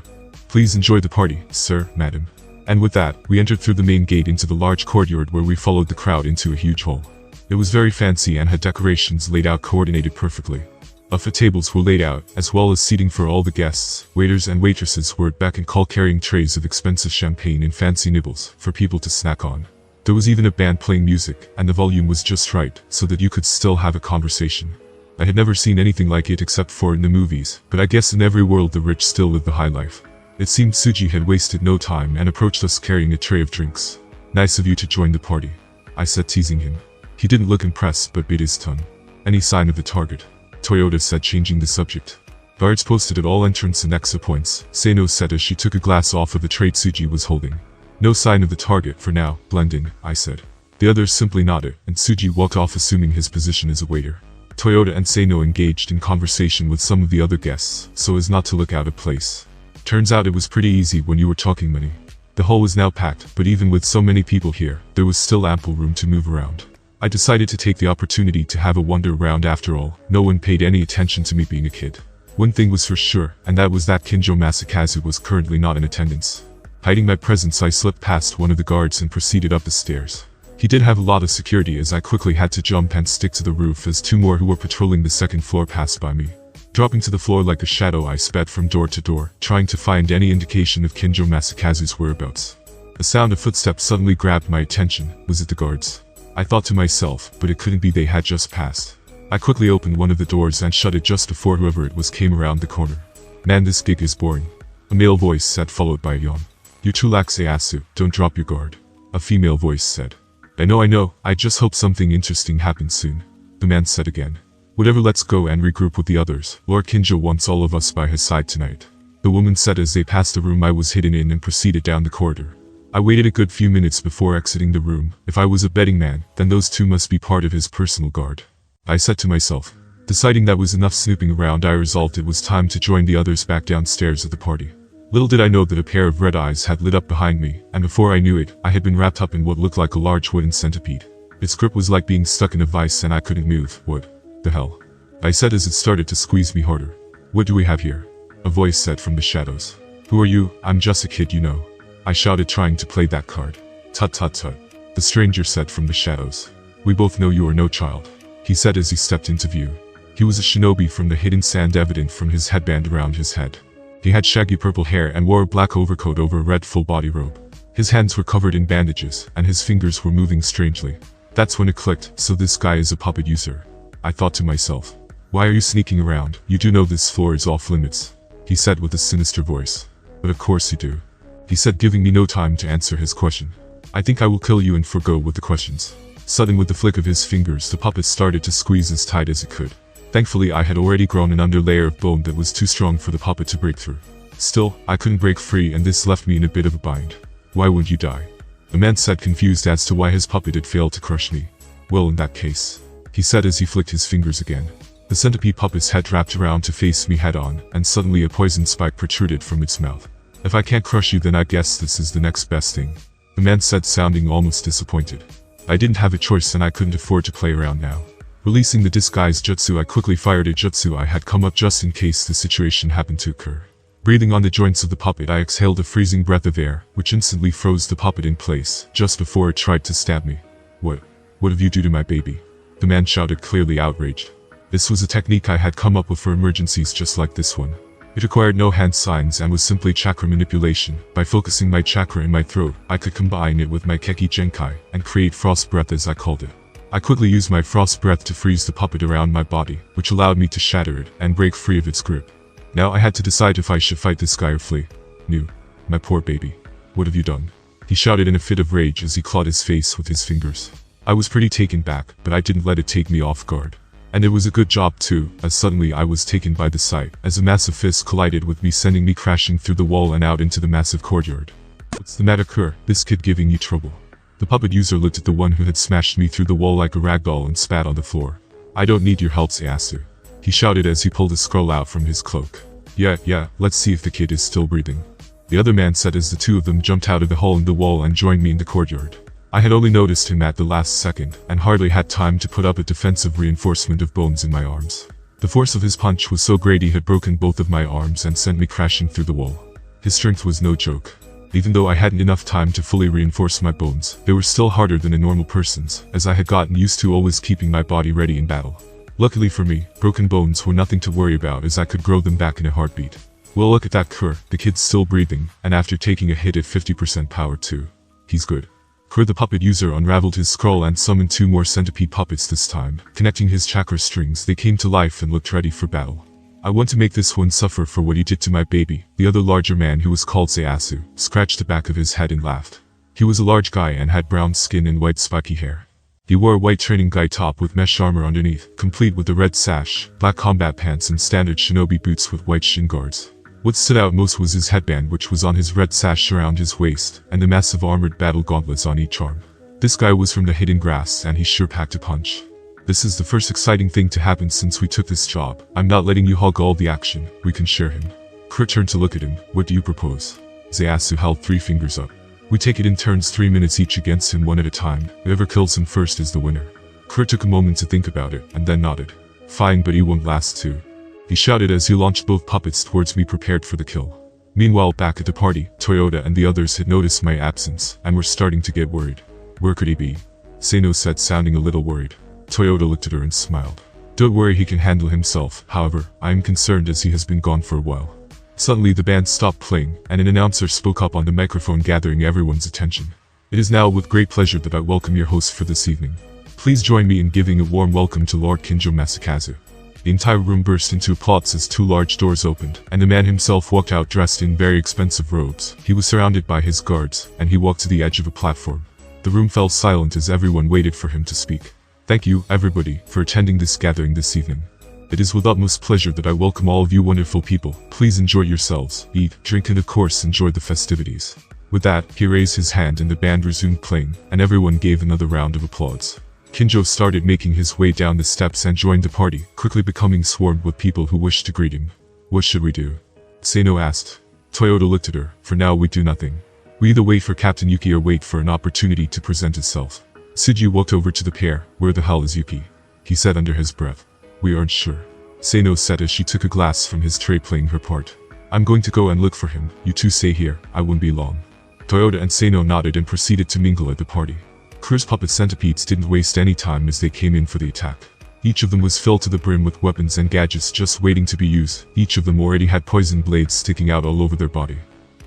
Please enjoy the party, sir, madam. And with that, we entered through the main gate into the large courtyard where we followed the crowd into a huge hall. It was very fancy and had decorations laid out coordinated perfectly. Buffet tables were laid out, as well as seating for all the guests. Waiters and waitresses were at beck and call, carrying trays of expensive champagne and fancy nibbles for people to snack on. There was even a band playing music, and the volume was just right, so that you could still have a conversation. I had never seen anything like it except for in the movies, but I guess in every world the rich still live the high life. It seemed Tsuji had wasted no time and approached us carrying a tray of drinks. Nice of you to join the party, I said, teasing him. He didn't look impressed but bit his tongue. Any sign of the target? Toyota said, changing the subject. Guards posted at all entrance and exit points, Seino said as she took a glass off of the tray Tsuji was holding. No sign of the target for now, blend in, I said. The others simply nodded, and Tsuji walked off assuming his position as a waiter. Toyota and Seino engaged in conversation with some of the other guests, so as not to look out of place. Turns out it was pretty easy when you were talking money. The hall was now packed, but even with so many people here, there was still ample room to move around. I decided to take the opportunity to have a wander around. After all, no one paid any attention to me being a kid. One thing was for sure, and that was that Kinjo Masakazu was currently not in attendance. Hiding my presence, I slipped past one of the guards and proceeded up the stairs. He did have a lot of security as I quickly had to jump and stick to the roof as 2 more who were patrolling the 2nd floor passed by me. Dropping to the floor like a shadow, I sped from door to door, trying to find any indication of Kinjo Masakazu's whereabouts. The sound of footsteps suddenly grabbed my attention. Was it the guards? I thought to myself, but it couldn't be, they had just passed. I quickly opened one of the doors and shut it just before whoever it was came around the corner. Man, this gig is boring. A male voice said, followed by a yawn. You're too lax, Ieyasu, don't drop your guard. A female voice said. I know, I just hope something interesting happens soon. The man said again. Whatever, let's go and regroup with the others. Lord Kinjo wants all of us by his side tonight. The woman said as they passed the room I was hidden in and proceeded down the corridor. I waited a good few minutes before exiting the room. If I was a betting man, then those 2 must be part of his personal guard. I said to myself. Deciding that was enough snooping around, I resolved it was time to join the others back downstairs at the party. Little did I know that a pair of red eyes had lit up behind me, and before I knew it, I had been wrapped up in what looked like a large wooden centipede. Its grip was like being stuck in a vice and I couldn't move. What the hell? I said as it started to squeeze me harder. What do we have here? A voice said from the shadows. Who are you? I'm just a kid, you know. I shouted, trying to play that card. Tut tut tut. The stranger said from the shadows. We both know you are no child, he said as he stepped into view. He was a shinobi from the hidden sand, evident from his headband around his head. He had shaggy purple hair and wore a black overcoat over a red full body robe. His hands were covered in bandages, and his fingers were moving strangely. That's when it clicked, so this guy is a puppet user. I thought to myself. Why are you sneaking around? You do know this floor is off limits, he said with a sinister voice. But of course you do, he said, giving me no time to answer his question. I think I will kill you and forgo with the questions. Sudden, with the flick of his fingers, the puppet started to squeeze as tight as it could. Thankfully, I had already grown an underlayer of bone that was too strong for the puppet to break through. Still, I couldn't break free, and this left me in a bit of a bind. Why wouldn't you die? The man said, confused as to why his puppet had failed to crush me. Well, in that case, he said as he flicked his fingers again. The centipede puppet's head wrapped around to face me head on, and suddenly a poison spike protruded from its mouth. If I can't crush you, then I guess this is the next best thing, the man said, sounding almost disappointed. I didn't have a choice and I couldn't afford to play around now. Releasing the disguise jutsu, I quickly fired a jutsu I had come up just in case the situation happened to occur. Breathing on the joints of the puppet, I exhaled a freezing breath of air, which instantly froze the puppet in place, just before it tried to stab me. What have you done to my baby? The man shouted, clearly outraged. This was a technique I had come up with for emergencies just like this one. It required no hand signs and was simply chakra manipulation. By focusing my chakra in my throat, I could combine it with my KekkaiGenkai and create frost breath, as I called it. I quickly used my frost breath to freeze the puppet around my body, which allowed me to shatter it and break free of its grip. Now I had to decide if I should fight this guy or flee. No, my poor baby. What have you done? He shouted in a fit of rage as he clawed his face with his fingers. I was pretty taken back, but I didn't let it take me off guard. And it was a good job too, as suddenly I was taken by the sight, as a massive fist collided with me, sending me crashing through the wall and out into the massive courtyard. What's the matter, Kur? This kid giving you trouble? The puppet user looked at the one who had smashed me through the wall like a ragdoll and spat on the floor. I don't need your help, Ieyasu, he shouted as he pulled a scroll out from his cloak. Yeah, let's see if the kid is still breathing, the other man said as the two of them jumped out of the hole in the wall and joined me in the courtyard. I had only noticed him at the last second, and hardly had time to put up a defensive reinforcement of bones in my arms. The force of his punch was so great he had broken both of my arms and sent me crashing through the wall. His strength was no joke. Even though I hadn't enough time to fully reinforce my bones, they were still harder than a normal person's, as I had gotten used to always keeping my body ready in battle. Luckily for me, broken bones were nothing to worry about, as I could grow them back in a heartbeat. Well, look at that Kur, the kid's still breathing, and after taking a hit at 50% power too. He's good. Kur, the puppet user, unraveled his scroll and summoned 2 more centipede puppets this time. Connecting his chakra strings, they came to life and looked ready for battle. I want to make this one suffer for what he did to my baby. The other larger man, who was called Ieyasu, scratched the back of his head and laughed. He was a large guy and had brown skin and white spiky hair. He wore a white training guy top with mesh armor underneath, complete with a red sash, black combat pants and standard shinobi boots with white shin guards. What stood out most was his headband, which was on his red sash around his waist, and the massive armored battle gauntlets on each arm. This guy was from the hidden grass and he sure packed a punch. This is the first exciting thing to happen since we took this job. I'm not letting you hog all the action, we can share him. Kur turned to look at him. What do you propose? Ieyasu held 3 fingers up. We take it in turns, 3 minutes each against him, one at a time. Whoever kills him first is the winner. Kur took a moment to think about it, and then nodded. Fine, but he won't last too, he shouted as he launched both puppets towards me, prepared for the kill. Meanwhile, back at the party, Toyota and the others had noticed my absence, and were starting to get worried. Where could he be? Sano said, sounding a little worried. Toyota looked at her and smiled. Don't worry, he can handle himself. However, I am concerned as he has been gone for a while. Suddenly the band stopped playing, and an announcer spoke up on the microphone, gathering everyone's attention. It is now with great pleasure that I welcome your host for this evening. Please join me in giving a warm welcome to Lord Kinjo Masakazu. The entire room burst into applause as two large doors opened, and the man himself walked out dressed in very expensive robes. He was surrounded by his guards, and he walked to the edge of a platform. The room fell silent as everyone waited for him to speak. Thank you, everybody, for attending this gathering this evening. It is with utmost pleasure that I welcome all of you wonderful people. Please enjoy yourselves, eat, drink, and of course enjoy the festivities. With that, he raised his hand and the band resumed playing, and everyone gave another round of applause. Kinjo started making his way down the steps and joined the party, quickly becoming swarmed with people who wished to greet him. What should we do? Sano asked. Toyota looked at her. For now we do nothing. We either wait for Captain Yuki or wait for an opportunity to present itself. Suju walked over to the pair. Where the hell is Yuki? He said under his breath. We aren't sure. Sano said as she took a glass from his tray, playing her part. I'm going to go and look for him. You two stay here. I won't be long. Toyota and Sano nodded and proceeded to mingle at the party. Kure's puppet centipedes didn't waste any time as they came in for the attack. Each of them was filled to the brim with weapons and gadgets just waiting to be used. Each of them already had poison blades sticking out all over their body.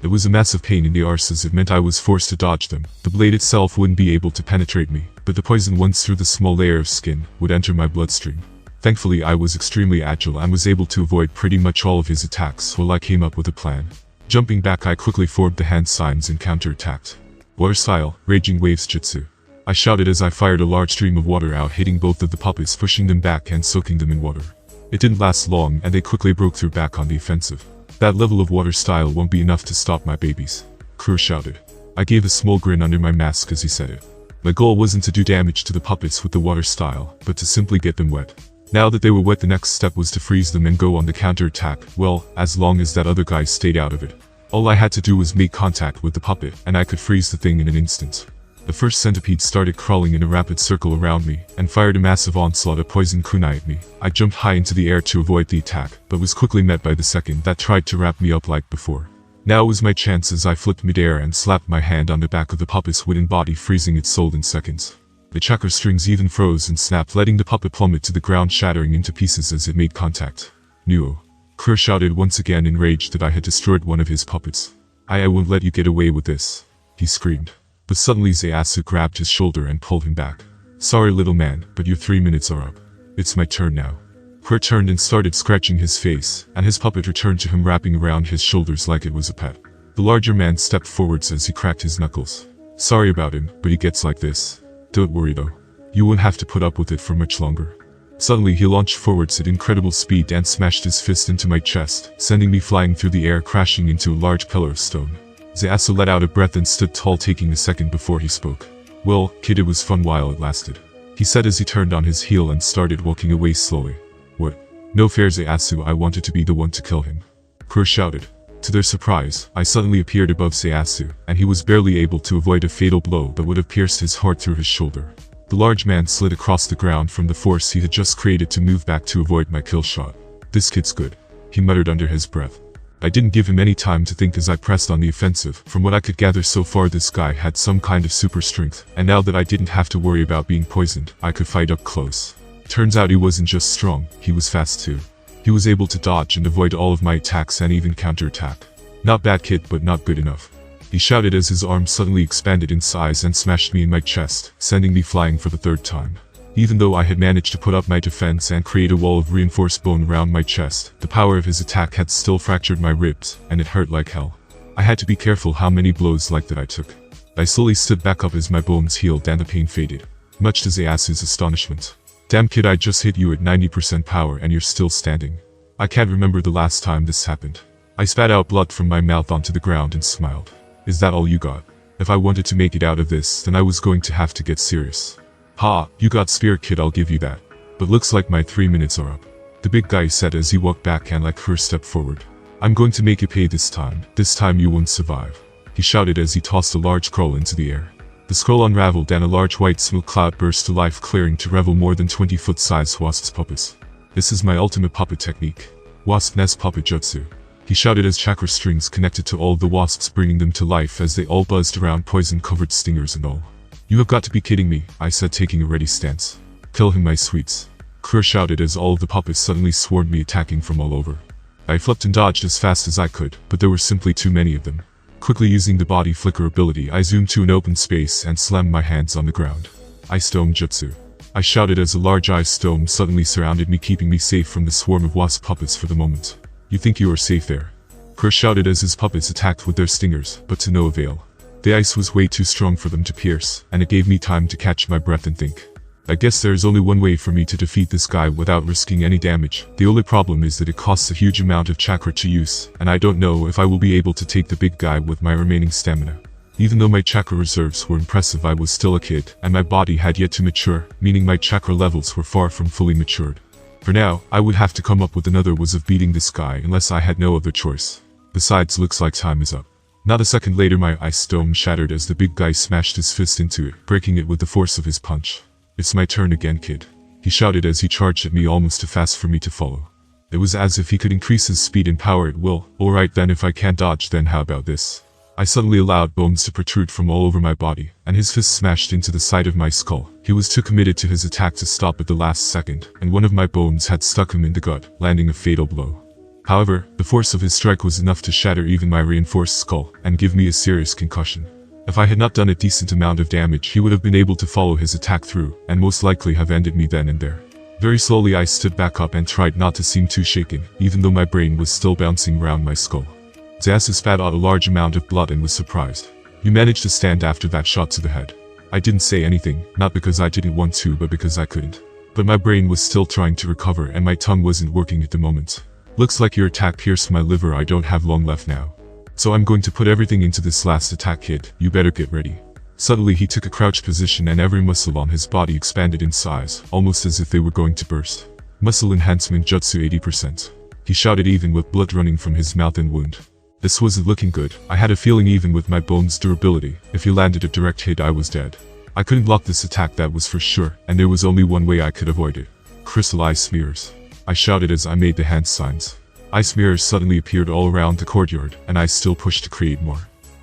It was a massive pain in the arse as it meant I was forced to dodge them. The blade itself wouldn't be able to penetrate me, but the poison, once through the small layer of skin, would enter my bloodstream. Thankfully I was extremely agile and was able to avoid pretty much all of his attacks while I came up with a plan. Jumping back, I quickly formed the hand signs and counterattacked. Water style, Raging Waves Jutsu. I shouted as I fired a large stream of water out, hitting both of the puppets, pushing them back and soaking them in water. It didn't last long and they quickly broke through back on the offensive. That level of water style won't be enough to stop my babies, Kure shouted. I gave a small grin under my mask as he said it. My goal wasn't to do damage to the puppets with the water style, but to simply get them wet. Now that they were wet, the next step was to freeze them and go on the counterattack, well, as long as that other guy stayed out of it. All I had to do was make contact with the puppet, and I could freeze the thing in an instant. The first centipede started crawling in a rapid circle around me, and fired a massive onslaught of poison kunai at me. I jumped high into the air to avoid the attack, but was quickly met by the second that tried to wrap me up like before. Now was my chance as I flipped midair and slapped my hand on the back of the puppet's wooden body, freezing its soul in seconds. The chakra strings even froze and snapped, letting the puppet plummet to the ground, shattering into pieces as it made contact. Nuo. Kure shouted once again, enraged that I had destroyed one of his puppets. I won't let you get away with this, he screamed. But suddenly Ieyasu grabbed his shoulder and pulled him back. Sorry little man, but your 3 minutes are up. It's my turn now. Kure turned and started scratching his face, and his puppet returned to him, wrapping around his shoulders like it was a pet. The larger man stepped forwards as he cracked his knuckles. Sorry about him, but he gets like this. Don't worry though. You won't have to put up with it for much longer. Suddenly he launched forwards at incredible speed and smashed his fist into my chest, sending me flying through the air, crashing into a large pillar of stone. Ieyasu let out a breath and stood tall, taking a second before he spoke. Well, kid, it was fun while it lasted, he said as he turned on his heel and started walking away slowly. What? No fair, Ieyasu, I wanted to be the one to kill him, Kure shouted. To their surprise, I suddenly appeared above Ieyasu, and he was barely able to avoid a fatal blow that would have pierced his heart through his shoulder. The large man slid across the ground from the force he had just created to move back to avoid my kill shot. This kid's good, he muttered under his breath. I didn't give him any time to think as I pressed on the offensive. From what I could gather so far, this guy had some kind of super strength, and now that I didn't have to worry about being poisoned, I could fight up close. Turns out he wasn't just strong, he was fast too. He was able to dodge and avoid all of my attacks and even counterattack. Not bad kid, but not good enough, he shouted as his arm suddenly expanded in size and smashed me in my chest, sending me flying for the third time. Even though I had managed to put up my defense and create a wall of reinforced bone around my chest, the power of his attack had still fractured my ribs, and it hurt like hell. I had to be careful how many blows like that I took. I slowly stood back up as my bones healed and the pain faded, much to Ieyasu's astonishment. Damn kid, I just hit you at 90% power and you're still standing. I can't remember the last time this happened. I spat out blood from my mouth onto the ground and smiled. Is that all you got? If I wanted to make it out of this, then I was going to have to get serious. Ha, you got spirit kid, I'll give you that. But looks like my 3 minutes are up, the big guy said as he walked back and like her step forward. I'm going to make you pay this time you won't survive, he shouted as he tossed a large scroll into the air. The scroll unraveled and a large white smoke cloud burst to life, clearing to revel more than 20-foot-sized wasp's puppets. This is my ultimate puppet technique, Wasp Nest Puppet Jutsu, he shouted as chakra strings connected to all of the wasps, bringing them to life as they all buzzed around, poison-covered stingers and all. You have got to be kidding me, I said, taking a ready stance. Kill him, my sweets. Kure shouted as all of the puppets suddenly swarmed me, attacking from all over. I flipped and dodged as fast as I could, but there were simply too many of them. Quickly using the body flicker ability, I zoomed to an open space and slammed my hands on the ground. Ice Dome Jutsu. I shouted as a large ice dome suddenly surrounded me, keeping me safe from the swarm of wasp puppets for the moment. You think you are safe there? Kure shouted as his puppets attacked with their stingers, but to no avail. The ice was way too strong for them to pierce, and it gave me time to catch my breath and think. I guess there is only one way for me to defeat this guy without risking any damage. The only problem is that it costs a huge amount of chakra to use, and I don't know if I will be able to take the big guy with my remaining stamina. Even though my chakra reserves were impressive, I was still a kid, and my body had yet to mature, meaning my chakra levels were far from fully matured. For now, I would have to come up with another ways of beating this guy unless I had no other choice. Besides, looks like time is up. Not a second later, my ice dome shattered as the big guy smashed his fist into it, breaking it with the force of his punch. It's my turn again, kid. He shouted as he charged at me almost too fast for me to follow. It was as if he could increase his speed and power at will. Alright then, if I can't dodge, then how about this? I suddenly allowed bones to protrude from all over my body, and his fist smashed into the side of my skull. He was too committed to his attack to stop at the last second, and one of my bones had stuck him in the gut, landing a fatal blow. However, the force of his strike was enough to shatter even my reinforced skull, and give me a serious concussion. If I had not done a decent amount of damage, he would have been able to follow his attack through, and most likely have ended me then and there. Very slowly I stood back up and tried not to seem too shaken, even though my brain was still bouncing around my skull. Zayasu spat out a large amount of blood and was surprised. You managed to stand after that shot to the head. I didn't say anything, not because I didn't want to, but because I couldn't. But my brain was still trying to recover and my tongue wasn't working at the moment. Looks like your attack pierced my liver. I don't have long left now. So I'm going to put everything into this last attack, kid. You better get ready. Suddenly he took a crouched position and every muscle on his body expanded in size, almost as if they were going to burst. Muscle enhancement jutsu 80%. He shouted, even with blood running from his mouth and wound. This wasn't looking good. I had a feeling even with my bones' durability, if he landed a direct hit I was dead. I couldn't block this attack, that was for sure, and there was only one way I could avoid it. Crystal ice mirrors. I shouted as I made the hand signs. Ice mirrors suddenly appeared all around the courtyard, and I still pushed to create more.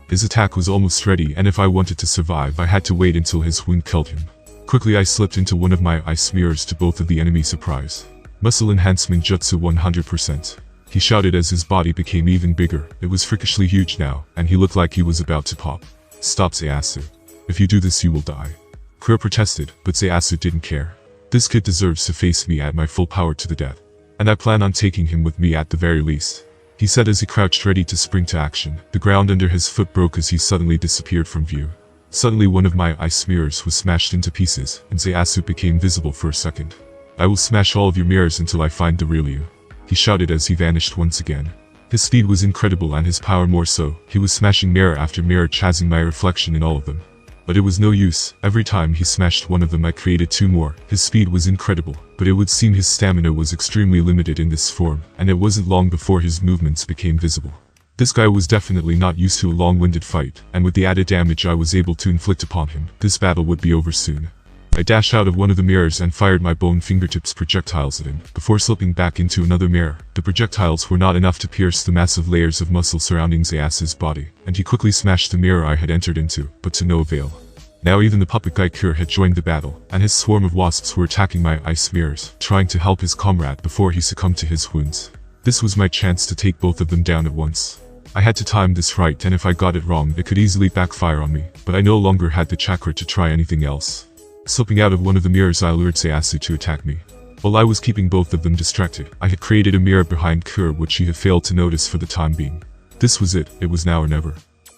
His attack was almost ready, and if I wanted to survive I had to wait until his wound killed him. Quickly I slipped into one of my ice mirrors to both of the enemy surprise. Muscle enhancement jutsu 100%. He shouted as his body became even bigger. It was freakishly huge now, and he looked like he was about to pop. Stop, Zayasu. If you do this you will die. Kure protested, but Zayasu didn't care. This kid deserves to face me at my full power to the death. And I plan on taking him with me at the very least. He said as he crouched ready to spring to action. The ground under his foot broke as he suddenly disappeared from view. Suddenly one of my ice mirrors was smashed into pieces, and Zayasu became visible for a second. I will smash all of your mirrors until I find the real you. He shouted as he vanished once again. His speed was incredible and his power more so. He was smashing mirror after mirror, chasing my reflection in all of them. But it was no use. Every time he smashed one of them I created two more. His speed was incredible, but it would seem his stamina was extremely limited in this form, and it wasn't long before his movements became visible. This guy was definitely not used to a long-winded fight, and with the added damage I was able to inflict upon him, this battle would be over soon. I dashed out of one of the mirrors and fired my bone fingertips projectiles at him, before slipping back into another mirror. The projectiles were not enough to pierce the massive layers of muscle surrounding Zayasu's body, and he quickly smashed the mirror I had entered into, but to no avail. Now even the puppet guy Kure had joined the battle, and his swarm of wasps were attacking my ice mirrors, trying to help his comrade before he succumbed to his wounds. This was my chance to take both of them down at once. I had to time this right, and if I got it wrong it could easily backfire on me, but I no longer had the chakra to try anything else. Slipping out of one of the mirrors I lured Zayasu to attack me. While I was keeping both of them distracted, I had created a mirror behind Kure which he had failed to notice for the time being. This was it was now or never.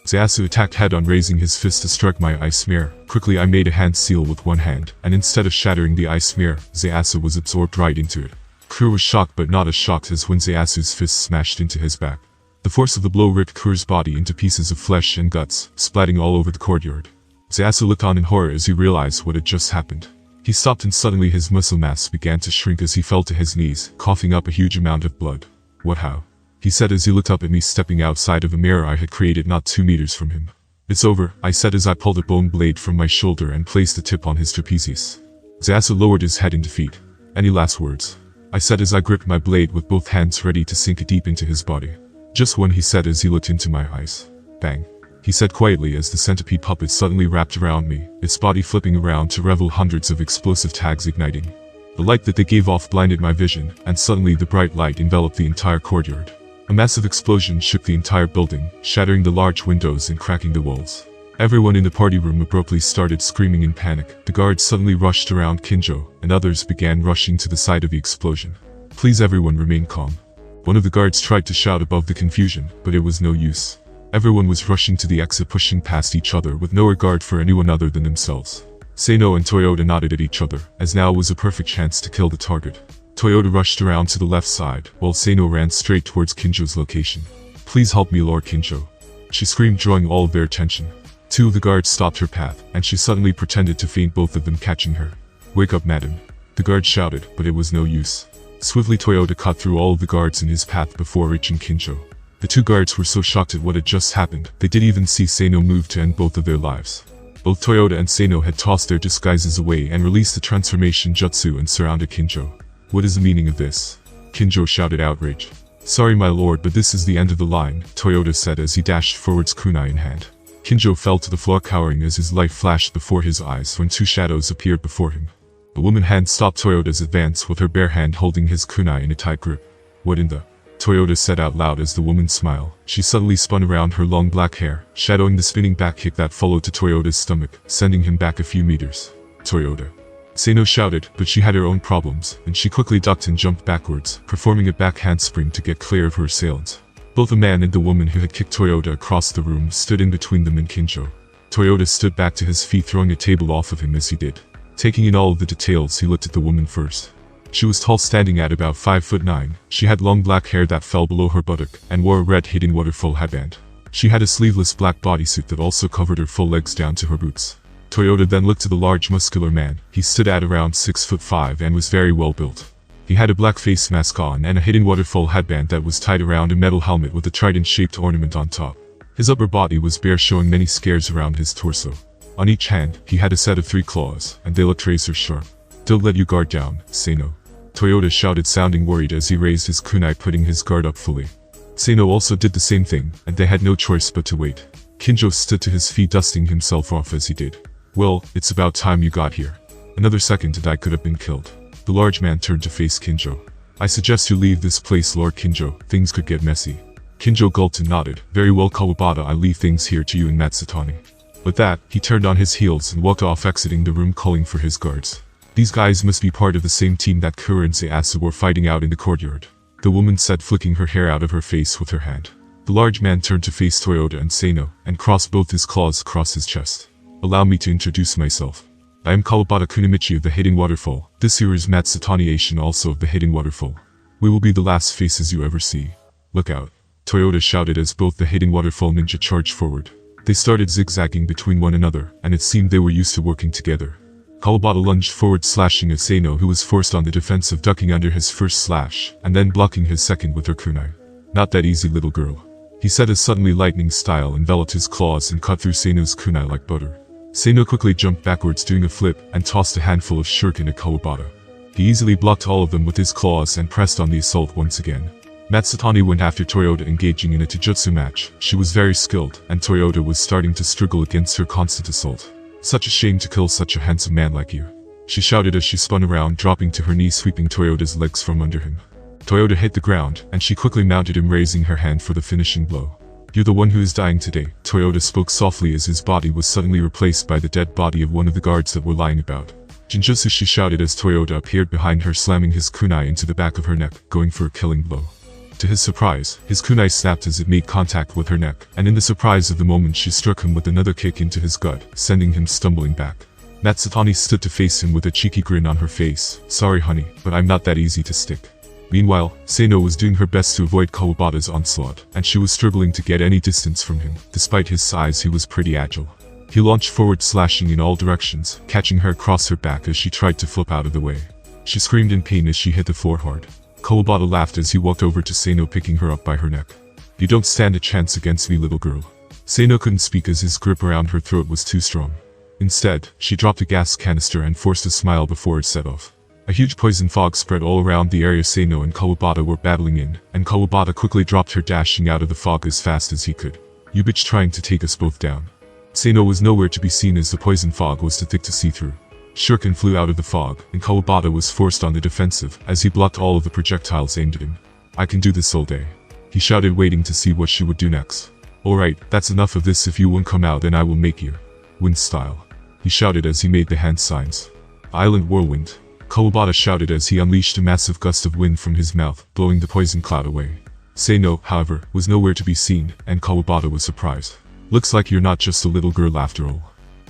Zayasu attacked head-on, raising his fist to strike my ice mirror. Quickly I made a hand seal with one hand, and instead of shattering the ice mirror, Zayasu was absorbed right into it. Kure was shocked, but not as shocked as when Zayasu's fist smashed into his back. The force of the blow ripped Kure's body into pieces of flesh and guts, splatting all over the courtyard. Zayasu looked on in horror as he realized what had just happened. He stopped and suddenly his muscle mass began to shrink as he fell to his knees, coughing up a huge amount of blood. What, how? He said as he looked up at me, stepping outside of a mirror I had created not 2 meters from him. It's over, I said as I pulled a bone blade from my shoulder and placed the tip on his trapezius. Zayasu lowered his head in defeat. Any last words? I said as I gripped my blade with both hands ready to sink it deep into his body. Just one, he said as he looked into my eyes. Bang. he said quietly as the centipede puppet suddenly wrapped around me, its body flipping around to reveal hundreds of explosive tags igniting. The light that they gave off blinded my vision, and suddenly the bright light enveloped the entire courtyard. A massive explosion shook the entire building, shattering the large windows and cracking the walls. Everyone in the party room abruptly started screaming in panic. The guards suddenly rushed around Kinjo, and others began rushing to the side of the explosion. Please everyone remain calm. One of the guards tried to shout above the confusion, but it was no use. Everyone was rushing to the exit, pushing past each other with no regard for anyone other than themselves. Seino and Toyota nodded at each other, as now was a perfect chance to kill the target. Toyota rushed around to the left side, while Seino ran straight towards Kinjo's location. Please help me, Lord Kinjo, she screamed, drawing all of their attention. Two of the guards stopped her path, and she suddenly pretended to faint, both of them catching her. Wake up, madam, the guard shouted, but it was no use. Swiftly Toyota cut through all of the guards in his path before reaching Kinjo. The two guards were so shocked at what had just happened, they didn't even see Seino move to end both of their lives. Both Toyota and Seino had tossed their disguises away and released the transformation jutsu and surrounded Kinjo. What is the meaning of this? Kinjo shouted, outraged. Sorry my lord, but this is the end of the line, Toyota said as he dashed forwards, kunai in hand. Kinjo fell to the floor, cowering as his life flashed before his eyes when two shadows appeared before him. A woman hand stopped Toyota's advance with her bare hand holding his kunai in a tight grip. What in the? Toyota said out loud as the woman smiled. She suddenly spun around, her long black hair shadowing the spinning back kick that followed to Toyota's stomach, sending him back a few meters. Toyota, Seino shouted, but she had her own problems, and she quickly ducked and jumped backwards, performing a back handspring to get clear of her assailants. Both the man and the woman who had kicked Toyota across the room stood in between them and Kinjo. Toyota stood back to his feet, throwing a table off of him as he did. Taking in all of the details, he looked at the woman first. She was tall, standing at about 5'9". She had long black hair that fell below her buttock, and wore a red hidden waterfall headband. She had a sleeveless black bodysuit that also covered her full legs down to her boots. Toyota then looked to the large muscular man. He stood at around 6'5" and was very well built. He had a black face mask on and a hidden waterfall headband that was tied around a metal helmet with a trident-shaped ornament on top. His upper body was bare, showing many scars around his torso. On each hand, he had a set of 3 claws, and they looked razor sharp. Don't let your guard down, Seino, Toyota shouted, sounding worried as he raised his kunai, putting his guard up fully. Seino also did the same thing, and they had no choice but to wait. Kinjo stood to his feet, dusting himself off as he did. Well, it's about time you got here. Another second and I could have been killed. The large man turned to face Kinjo. I suggest you leave this place, Lord Kinjo, things could get messy. Kinjo gulped and nodded. Very well, Kawabata, I leave things here to you and Matsutani. With that, he turned on his heels and walked off, exiting the room, calling for his guards. These guys must be part of the same team that Kura and Seasu were fighting out in the courtyard, the woman said, flicking her hair out of her face with her hand. The large man turned to face Toyota and Seino, and crossed both his claws across his chest. Allow me to introduce myself. I am Kawabata Kunimichi of the Hidden Waterfall. This here is Matsutani Asian, also of the Hidden Waterfall. We will be the last faces you ever see. Look out, Toyota shouted as both the Hidden Waterfall ninja charged forward. They started zigzagging between one another, and it seemed they were used to working together. Kawabata lunged forward, slashing at Seino, who was forced on the defensive, ducking under his first slash, and then blocking his second with her kunai. Not that easy, little girl, he said as suddenly lightning style enveloped his claws and cut through Seino's kunai like butter. Seino quickly jumped backwards, doing a flip, and tossed a handful of shuriken at Kawabata. He easily blocked all of them with his claws and pressed on the assault once again. Matsutani went after Toyota, engaging in a taijutsu match. She was very skilled, and Toyota was starting to struggle against her constant assault. Such a shame to kill such a handsome man like you, she shouted as she spun around, dropping to her knees, sweeping Toyota's legs from under him. Toyota hit the ground, and she quickly mounted him, raising her hand for the finishing blow. You're the one who is dying today, Toyota spoke softly as his body was suddenly replaced by the dead body of one of the guards that were lying about. Jinjutsu, she shouted as Toyota appeared behind her, slamming his kunai into the back of her neck, going for a killing blow. To his surprise, his kunai snapped as it made contact with her neck, and in the surprise of the moment she struck him with another kick into his gut, sending him stumbling back. Matsutani stood to face him with a cheeky grin on her face. Sorry honey, but I'm not that easy to stick. Meanwhile, Seino was doing her best to avoid Kawabata's onslaught, and she was struggling to get any distance from him. Despite his size, he was pretty agile. He launched forward, slashing in all directions, catching her across her back as she tried to flip out of the way. She screamed in pain as she hit the floor hard. Kawabata laughed as he walked over to Seino, picking her up by her neck. You don't stand a chance against me, little girl. Seino couldn't speak as his grip around her throat was too strong. Instead, she dropped a gas canister and forced a smile before it set off. A huge poison fog spread all around the area Seino and Kawabata were battling in, and Kawabata quickly dropped her, dashing out of the fog as fast as he could. You bitch trying to take us both down. Seino was nowhere to be seen as the poison fog was too thick to see through. Shuriken flew out of the fog, and Kawabata was forced on the defensive as he blocked all of the projectiles aimed at him. I can do this all day. He shouted, waiting to see what she would do next. Alright, that's enough of this. If you won't come out, then I will make you. Wind style. He shouted as he made the hand signs. Island whirlwind. Kawabata shouted as he unleashed a massive gust of wind from his mouth, blowing the poison cloud away. Seino, however, was nowhere to be seen, and Kawabata was surprised. Looks like you're not just a little girl after all.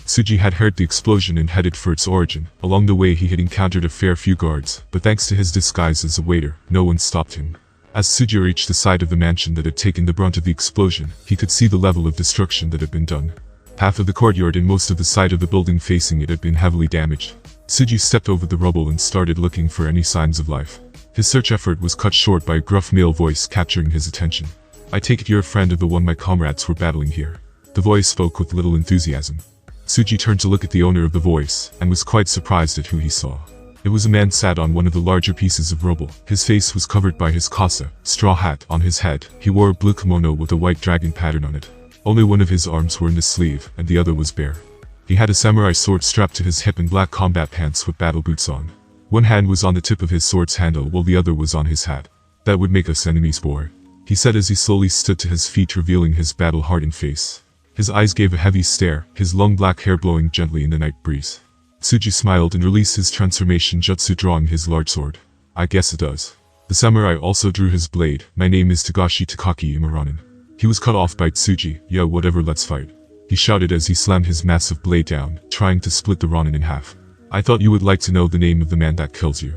Tsuji had heard the explosion and headed for its origin. Along the way he had encountered a fair few guards, but thanks to his disguise as a waiter, no one stopped him. As Tsuji reached the side of the mansion that had taken the brunt of the explosion, he could see the level of destruction that had been done. Half of the courtyard and most of the side of the building facing it had been heavily damaged. Tsuji stepped over the rubble and started looking for any signs of life. His search effort was cut short by a gruff male voice capturing his attention. I take it you're a friend of the one my comrades were battling here. The voice spoke with little enthusiasm. Tsuji turned to look at the owner of the voice, and was quite surprised at who he saw. It was a man sat on one of the larger pieces of rubble. His face was covered by his kasa, straw hat on his head. He wore a blue kimono with a white dragon pattern on it. Only one of his arms were in the sleeve, and the other was bare. He had a samurai sword strapped to his hip and black combat pants with battle boots on. One hand was on the tip of his sword's handle while the other was on his hat. That would make us enemies, boy, he said as he slowly stood to his feet, revealing his battle-hardened face. His eyes gave a heavy stare, his long black hair blowing gently in the night breeze. Tsuji smiled and released his transformation jutsu, drawing his large sword. I guess it does. The samurai also drew his blade. My name is Tagashi Takaki Imaranen. He was cut off by Tsuji. Yeah, whatever, let's fight. He shouted as he slammed his massive blade down, trying to split the Ronin in half. I thought you would like to know the name of the man that kills you,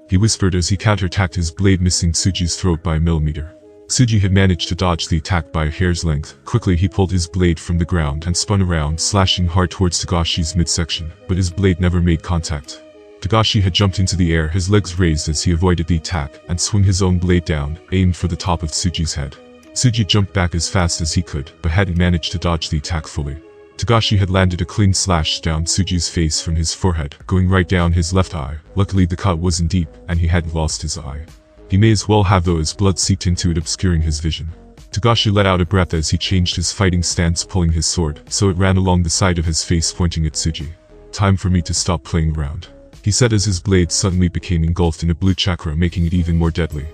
he whispered as he counterattacked his blade, missing Tsuji's throat by a millimeter. Tsuji had managed to dodge the attack by a hair's length. Quickly he pulled his blade from the ground and spun around, slashing hard towards Tagashi's midsection, but his blade never made contact. Tagashi had jumped into the air, his legs raised as he avoided the attack, and swung his own blade down, aimed for the top of Tsuji's head. Tsuji jumped back as fast as he could, but hadn't managed to dodge the attack fully. Tagashi had landed a clean slash down Tsuji's face from his forehead, going right down his left eye. Luckily the cut wasn't deep, and he hadn't lost his eye. He may as well have, though, as blood seeped into it, obscuring his vision. Tagashi let out a breath as he changed his fighting stance, pulling his sword, so it ran along the side of his face, pointing at Tsuji. Time for me to stop playing around, he said as his blade suddenly became engulfed in a blue chakra, making it even more deadly.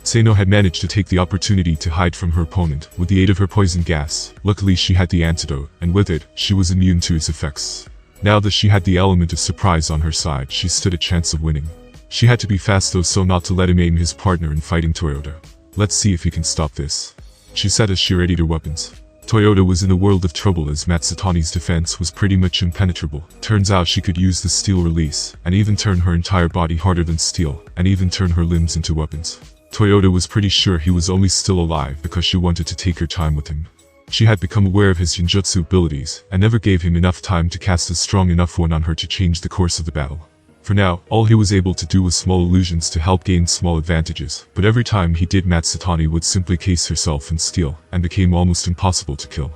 Seino had managed to take the opportunity to hide from her opponent with the aid of her poison gas. Luckily she had the antidote, and with it, she was immune to its effects. Now that she had the element of surprise on her side, she stood a chance of winning. She had to be fast though, so not to let him aim his partner in fighting Toyota. Let's see if he can stop this, she said as she readied her weapons. Toyota was in a world of trouble as Matsutani's defense was pretty much impenetrable. Turns out she could use the steel release, and even turn her entire body harder than steel, and even turn her limbs into weapons. Toyota was pretty sure he was only still alive because she wanted to take her time with him. She had become aware of his genjutsu abilities, and never gave him enough time to cast a strong enough one on her to change the course of the battle. For now, all he was able to do was small illusions to help gain small advantages, but every time he did, Matsutani would simply case herself in steel, and became almost impossible to kill.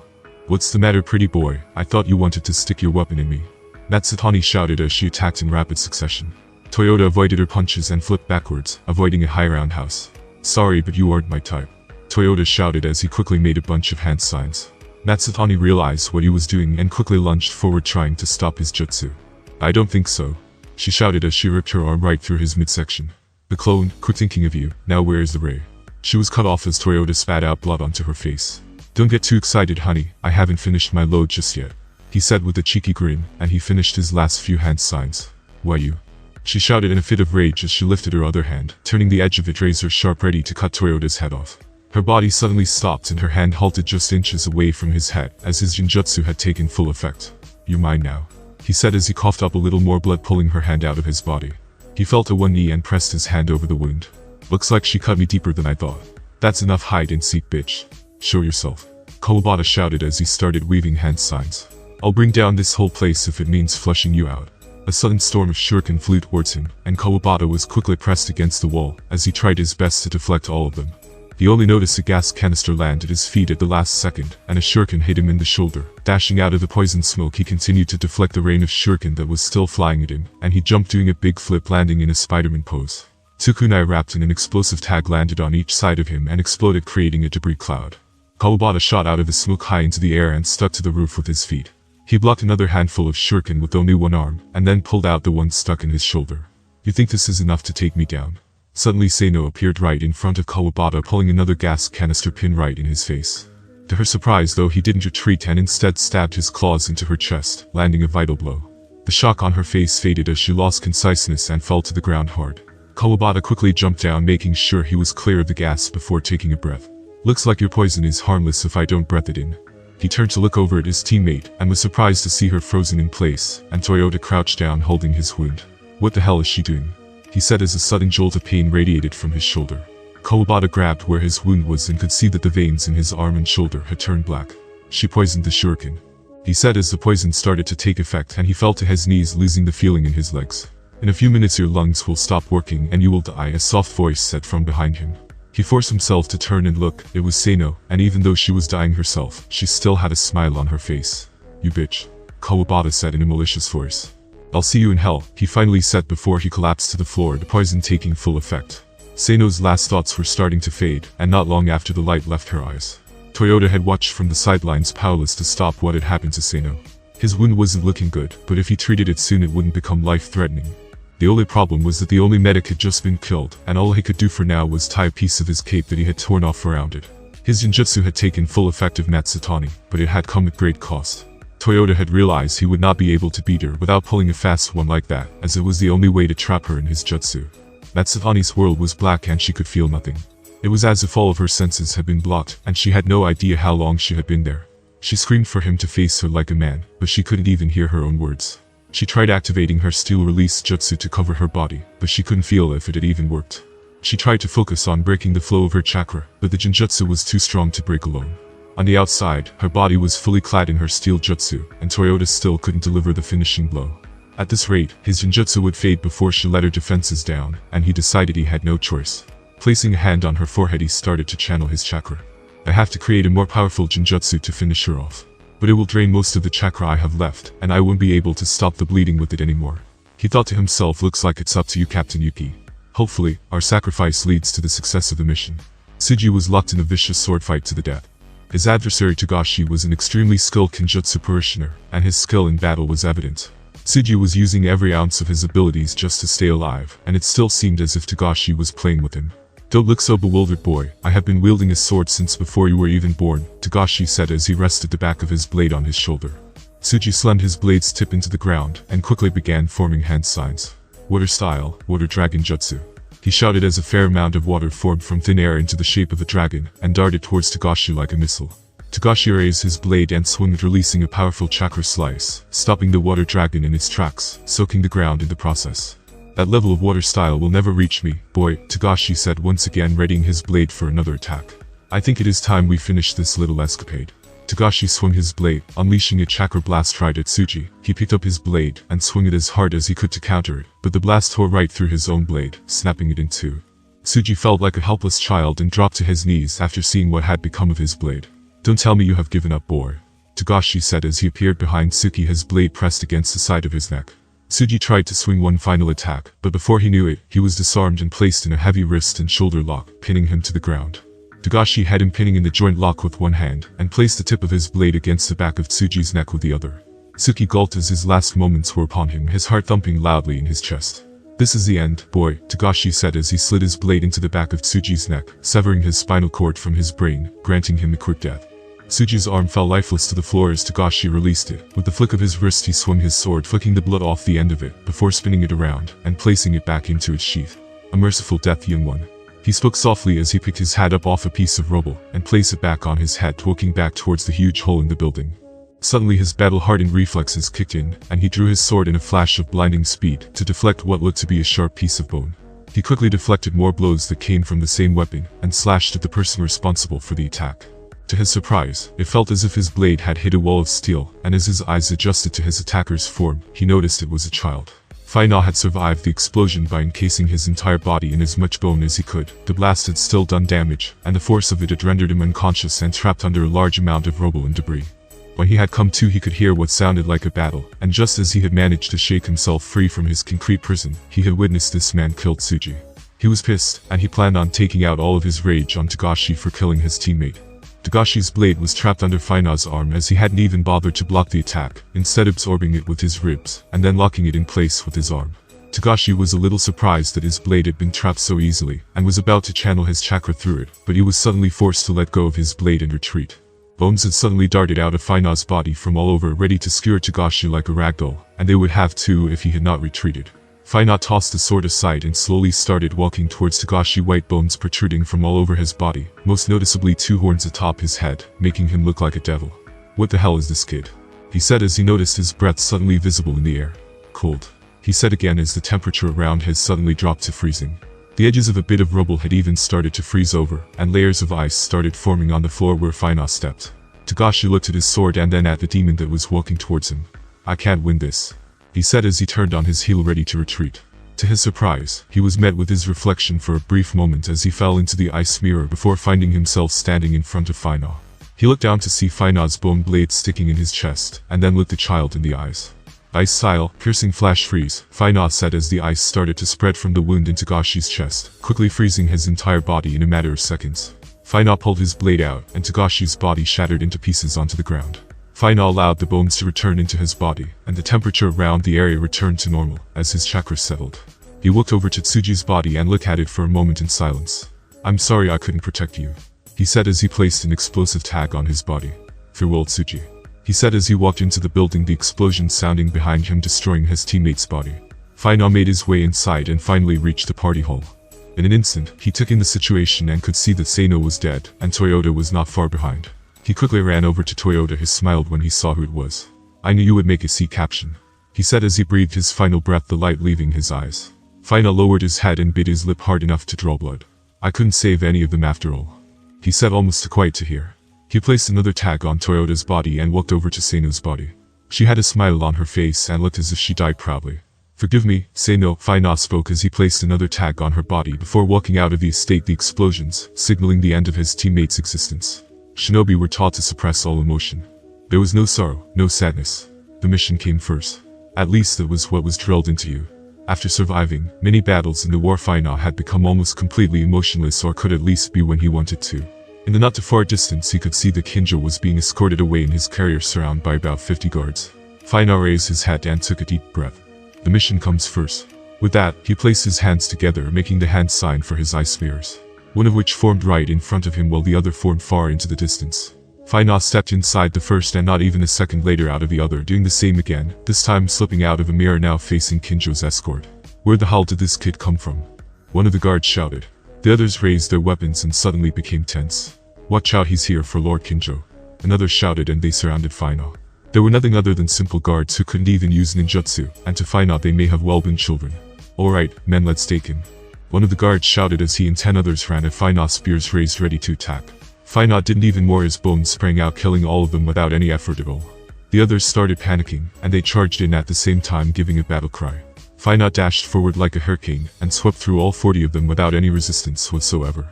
What's the matter, pretty boy? I thought you wanted to stick your weapon in me, Matsutani shouted as she attacked in rapid succession. Toyota avoided her punches and flipped backwards, avoiding a high roundhouse. Sorry, but you aren't my type, Toyota shouted as he quickly made a bunch of hand signs. Matsutani realized what he was doing and quickly lunged forward, trying to stop his jutsu. I don't think so, she shouted as she ripped her arm right through his midsection. The clone, quit thinking of you, now where is the ray? She was cut off as Toyota spat out blood onto her face. Don't get too excited, honey, I haven't finished my load just yet, he said with a cheeky grin, and he finished his last few hand signs. Why you? She shouted in a fit of rage as she lifted her other hand, turning the edge of it razor sharp, ready to cut Toyota's head off. Her body suddenly stopped and her hand halted just inches away from his head, as his genjutsu had taken full effect. You're mine now, he said as he coughed up a little more blood, pulling her hand out of his body. He fell to one knee and pressed his hand over the wound. Looks like she cut me deeper than I thought. That's enough hide and seek, bitch. Show yourself, Kawabata shouted as he started weaving hand signs. I'll bring down this whole place if it means flushing you out. A sudden storm of shuriken flew towards him, and Kawabata was quickly pressed against the wall as he tried his best to deflect all of them. He only noticed a gas canister land at his feet at the last second, and a shuriken hit him in the shoulder. Dashing out of the poison smoke, he continued to deflect the rain of shuriken that was still flying at him, and he jumped, doing a big flip, landing in a Spider-Man pose. Two kunai wrapped in an explosive tag landed on each side of him and exploded, creating a debris cloud. Kawabata shot out of the smoke high into the air and stuck to the roof with his feet. He blocked another handful of shuriken with only one arm, and then pulled out the one stuck in his shoulder. You think this is enough to take me down? Suddenly Seino appeared right in front of Kawabata, pulling another gas canister pin right in his face. To her surprise though, he didn't retreat and instead stabbed his claws into her chest, landing a vital blow. The shock on her face faded as she lost conciseness and fell to the ground hard. Kawabata quickly jumped down, making sure he was clear of the gas before taking a breath. Looks like your poison is harmless if I don't breath it in. He turned to look over at his teammate and was surprised to see her frozen in place, and Toyota crouched down holding his wound. What the hell is she doing? He said as a sudden jolt of pain radiated from his shoulder. Kawabata grabbed where his wound was and could see that the veins in his arm and shoulder had turned black. She poisoned the shuriken. He said as the poison started to take effect and he fell to his knees, losing the feeling in his legs. In a few minutes your lungs will stop working and you will die, a soft voice said from behind him. He forced himself to turn and look. It was Seino, and even though she was dying herself, she still had a smile on her face. You bitch, Kawabata said in a malicious voice. I'll see you in hell, he finally said before he collapsed to the floor, the poison taking full effect. Seino's last thoughts were starting to fade, and not long after the light left her eyes. Toyota had watched from the sidelines, powerless to stop what had happened to Seino. His wound wasn't looking good, but if he treated it soon it wouldn't become life-threatening. The only problem was that the only medic had just been killed, and all he could do for now was tie a piece of his cape that he had torn off around it. His genjutsu had taken full effect of Matsutani, but it had come at great cost. Toyota had realized he would not be able to beat her without pulling a fast one like that, as it was the only way to trap her in his jutsu. Matsutani's world was black and she could feel nothing. It was as if all of her senses had been blocked, and she had no idea how long she had been there. She screamed for him to face her like a man, but she couldn't even hear her own words. She tried activating her steel-release jutsu to cover her body, but she couldn't feel if it had even worked. She tried to focus on breaking the flow of her chakra, but the genjutsu was too strong to break alone. On the outside, her body was fully clad in her steel jutsu, and Toyota still couldn't deliver the finishing blow. At this rate, his genjutsu would fade before she let her defenses down, and he decided he had no choice. Placing a hand on her forehead, he started to channel his chakra. I have to create a more powerful genjutsu to finish her off. But it will drain most of the chakra I have left, and I won't be able to stop the bleeding with it anymore. He thought to himself, looks like it's up to you, Captain Yuki. Hopefully, our sacrifice leads to the success of the mission. Tsuji was locked in a vicious sword fight to the death. His adversary Togashi was an extremely skilled Kenjutsu parishioner, and his skill in battle was evident. Tsuji was using every ounce of his abilities just to stay alive, and it still seemed as if Togashi was playing with him. Don't look so bewildered, boy. I have been wielding a sword since before you were even born, Togashi said as he rested the back of his blade on his shoulder. Tsuji slammed his blade's tip into the ground and quickly began forming hand signs. Water style, water dragon jutsu. He shouted as a fair amount of water formed from thin air into the shape of a dragon and darted towards Togashi like a missile. Togashi raised his blade and swung it, releasing a powerful chakra slice, stopping the water dragon in its tracks, soaking the ground in the process. That level of water style will never reach me, boy, Togashi said, once again readying his blade for another attack. I think it is time we finish this little escapade. Togashi swung his blade, unleashing a chakra blast right at Tsuji. He picked up his blade and swung it as hard as he could to counter it, but the blast tore right through his own blade, snapping it in two. Tsuji felt like a helpless child and dropped to his knees after seeing what had become of his blade. Don't tell me you have given up, boy, Togashi said as he appeared behind Tsuki, his blade pressed against the side of his neck. Tsuji tried to swing one final attack, but before he knew it, he was disarmed and placed in a heavy wrist and shoulder lock, pinning him to the ground. Togashi had him pinning in the joint lock with one hand, and placed the tip of his blade against the back of Tsuji's neck with the other. Tsuki gulped as his last moments were upon him, his heart thumping loudly in his chest. This is the end, boy, Togashi said as he slid his blade into the back of Tsuji's neck, severing his spinal cord from his brain, granting him a quick death. Tsuji's arm fell lifeless to the floor as Togashi released it. With the flick of his wrist he swung his sword, flicking the blood off the end of it, before spinning it around, and placing it back into its sheath. A merciful death, young one. He spoke softly as he picked his hat up off a piece of rubble, and placed it back on his head, looking back towards the huge hole in the building. Suddenly his battle-hardened reflexes kicked in, and he drew his sword in a flash of blinding speed, to deflect what looked to be a sharp piece of bone. He quickly deflected more blows that came from the same weapon, and slashed at the person responsible for the attack. To his surprise, it felt as if his blade had hit a wall of steel, and as his eyes adjusted to his attacker's form, he noticed it was a child. Faina had survived the explosion by encasing his entire body in as much bone as he could. The blast had still done damage, and the force of it had rendered him unconscious and trapped under a large amount of rubble and debris. When he had come to, he could hear what sounded like a battle, and just as he had managed to shake himself free from his concrete prison, he had witnessed this man kill Tsuji. He was pissed, and he planned on taking out all of his rage on Togashi for killing his teammate. Togashi's blade was trapped under Fina's arm as he hadn't even bothered to block the attack, instead absorbing it with his ribs, and then locking it in place with his arm. Togashi was a little surprised that his blade had been trapped so easily, and was about to channel his chakra through it, but he was suddenly forced to let go of his blade and retreat. Bones had suddenly darted out of Fina's body from all over, ready to skewer Togashi like a ragdoll, and they would have too if he had not retreated. Fina tossed the sword aside and slowly started walking towards Togashi, white bones protruding from all over his body, most noticeably 2 horns atop his head, making him look like a devil. "What the hell is this kid?" he said as he noticed his breath suddenly visible in the air. "Cold," he said again as the temperature around had suddenly dropped to freezing. The edges of a bit of rubble had even started to freeze over, and layers of ice started forming on the floor where Fina stepped. Togashi looked at his sword and then at the demon that was walking towards him. "I can't win this," he said as he turned on his heel ready to retreat. To his surprise, he was met with his reflection for a brief moment as he fell into the ice mirror before finding himself standing in front of Fina. He looked down to see Fina's bone blade sticking in his chest, and then looked the child in the eyes. "Ice style, piercing flash freeze," Fina said as the ice started to spread from the wound in Togashi's chest, quickly freezing his entire body in a matter of seconds. Fina pulled his blade out, and Togashi's body shattered into pieces onto the ground. Fina allowed the bones to return into his body, and the temperature around the area returned to normal, as his chakra settled. He walked over to Tsuji's body and looked at it for a moment in silence. "I'm sorry I couldn't protect you," he said as he placed an explosive tag on his body. "Farewell, Tsuji," he said as he walked into the building, the explosion sounding behind him, destroying his teammate's body. Fina made his way inside and finally reached the party hall. In an instant, he took in the situation and could see that Seino was dead, and Toyota was not far behind. He quickly ran over to Toyota. He smiled when he saw who it was. "I knew you would make a C caption," he said as he breathed his final breath, the light leaving his eyes. Fina lowered his head and bit his lip hard enough to draw blood. "I couldn't save any of them after all," he said almost too quiet to hear. He placed another tag on Toyota's body and walked over to Seino's body. She had a smile on her face and looked as if she died proudly. "Forgive me, Seino," Fina spoke as he placed another tag on her body before walking out of the estate, the explosions signaling the end of his teammate's existence. Shinobi were taught to suppress all emotion. There was no sorrow, no sadness. The mission came first. At least that was what was drilled into you. After surviving many battles in the war, Fina had become almost completely emotionless, or could at least be when he wanted to. In the not too far distance, he could see that Kinjo was being escorted away in his carrier surrounded by about 50 guards. Fina raised his head and took a deep breath. The mission comes first. With that, he placed his hands together, making the hand sign for his ice spheres, one of which formed right in front of him while the other formed far into the distance. Fina stepped inside the first and not even a second later out of the other, doing the same again, this time slipping out of a mirror now facing Kinjo's escort. "Where the hell did this kid come from?" one of the guards shouted. The others raised their weapons and suddenly became tense. "Watch out, he's here for Lord Kinjo," another shouted, and they surrounded Fina. There were nothing other than simple guards who couldn't even use ninjutsu, and to Fina they may have well been children. "Alright, men, let's take him," one of the guards shouted as he and 10 others ran at Fina, spears raised ready to attack. Fina didn't even more, his bones sprang out, killing all of them without any effort at all. The others started panicking, and they charged in at the same time, giving a battle cry. Fina dashed forward like a hurricane, and swept through all 40 of them without any resistance whatsoever.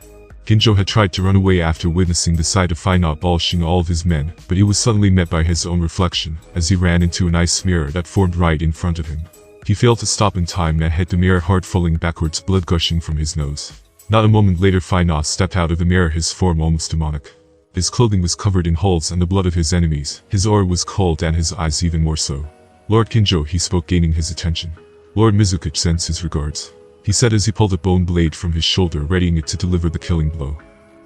Kinjo had tried to run away after witnessing the sight of Fina abolishing all of his men, but he was suddenly met by his own reflection, as he ran into an ice mirror that formed right in front of him. He failed to stop in time and hit the mirror hard, falling backwards, blood gushing from his nose. Not a moment later, Fina stepped out of the mirror, his form almost demonic. His clothing was covered in holes and the blood of his enemies, his aura was cold and his eyes even more so. "Lord Kinjo," he spoke, gaining his attention. "Lord Mizuki sends his regards," he said as he pulled a bone blade from his shoulder, readying it to deliver the killing blow.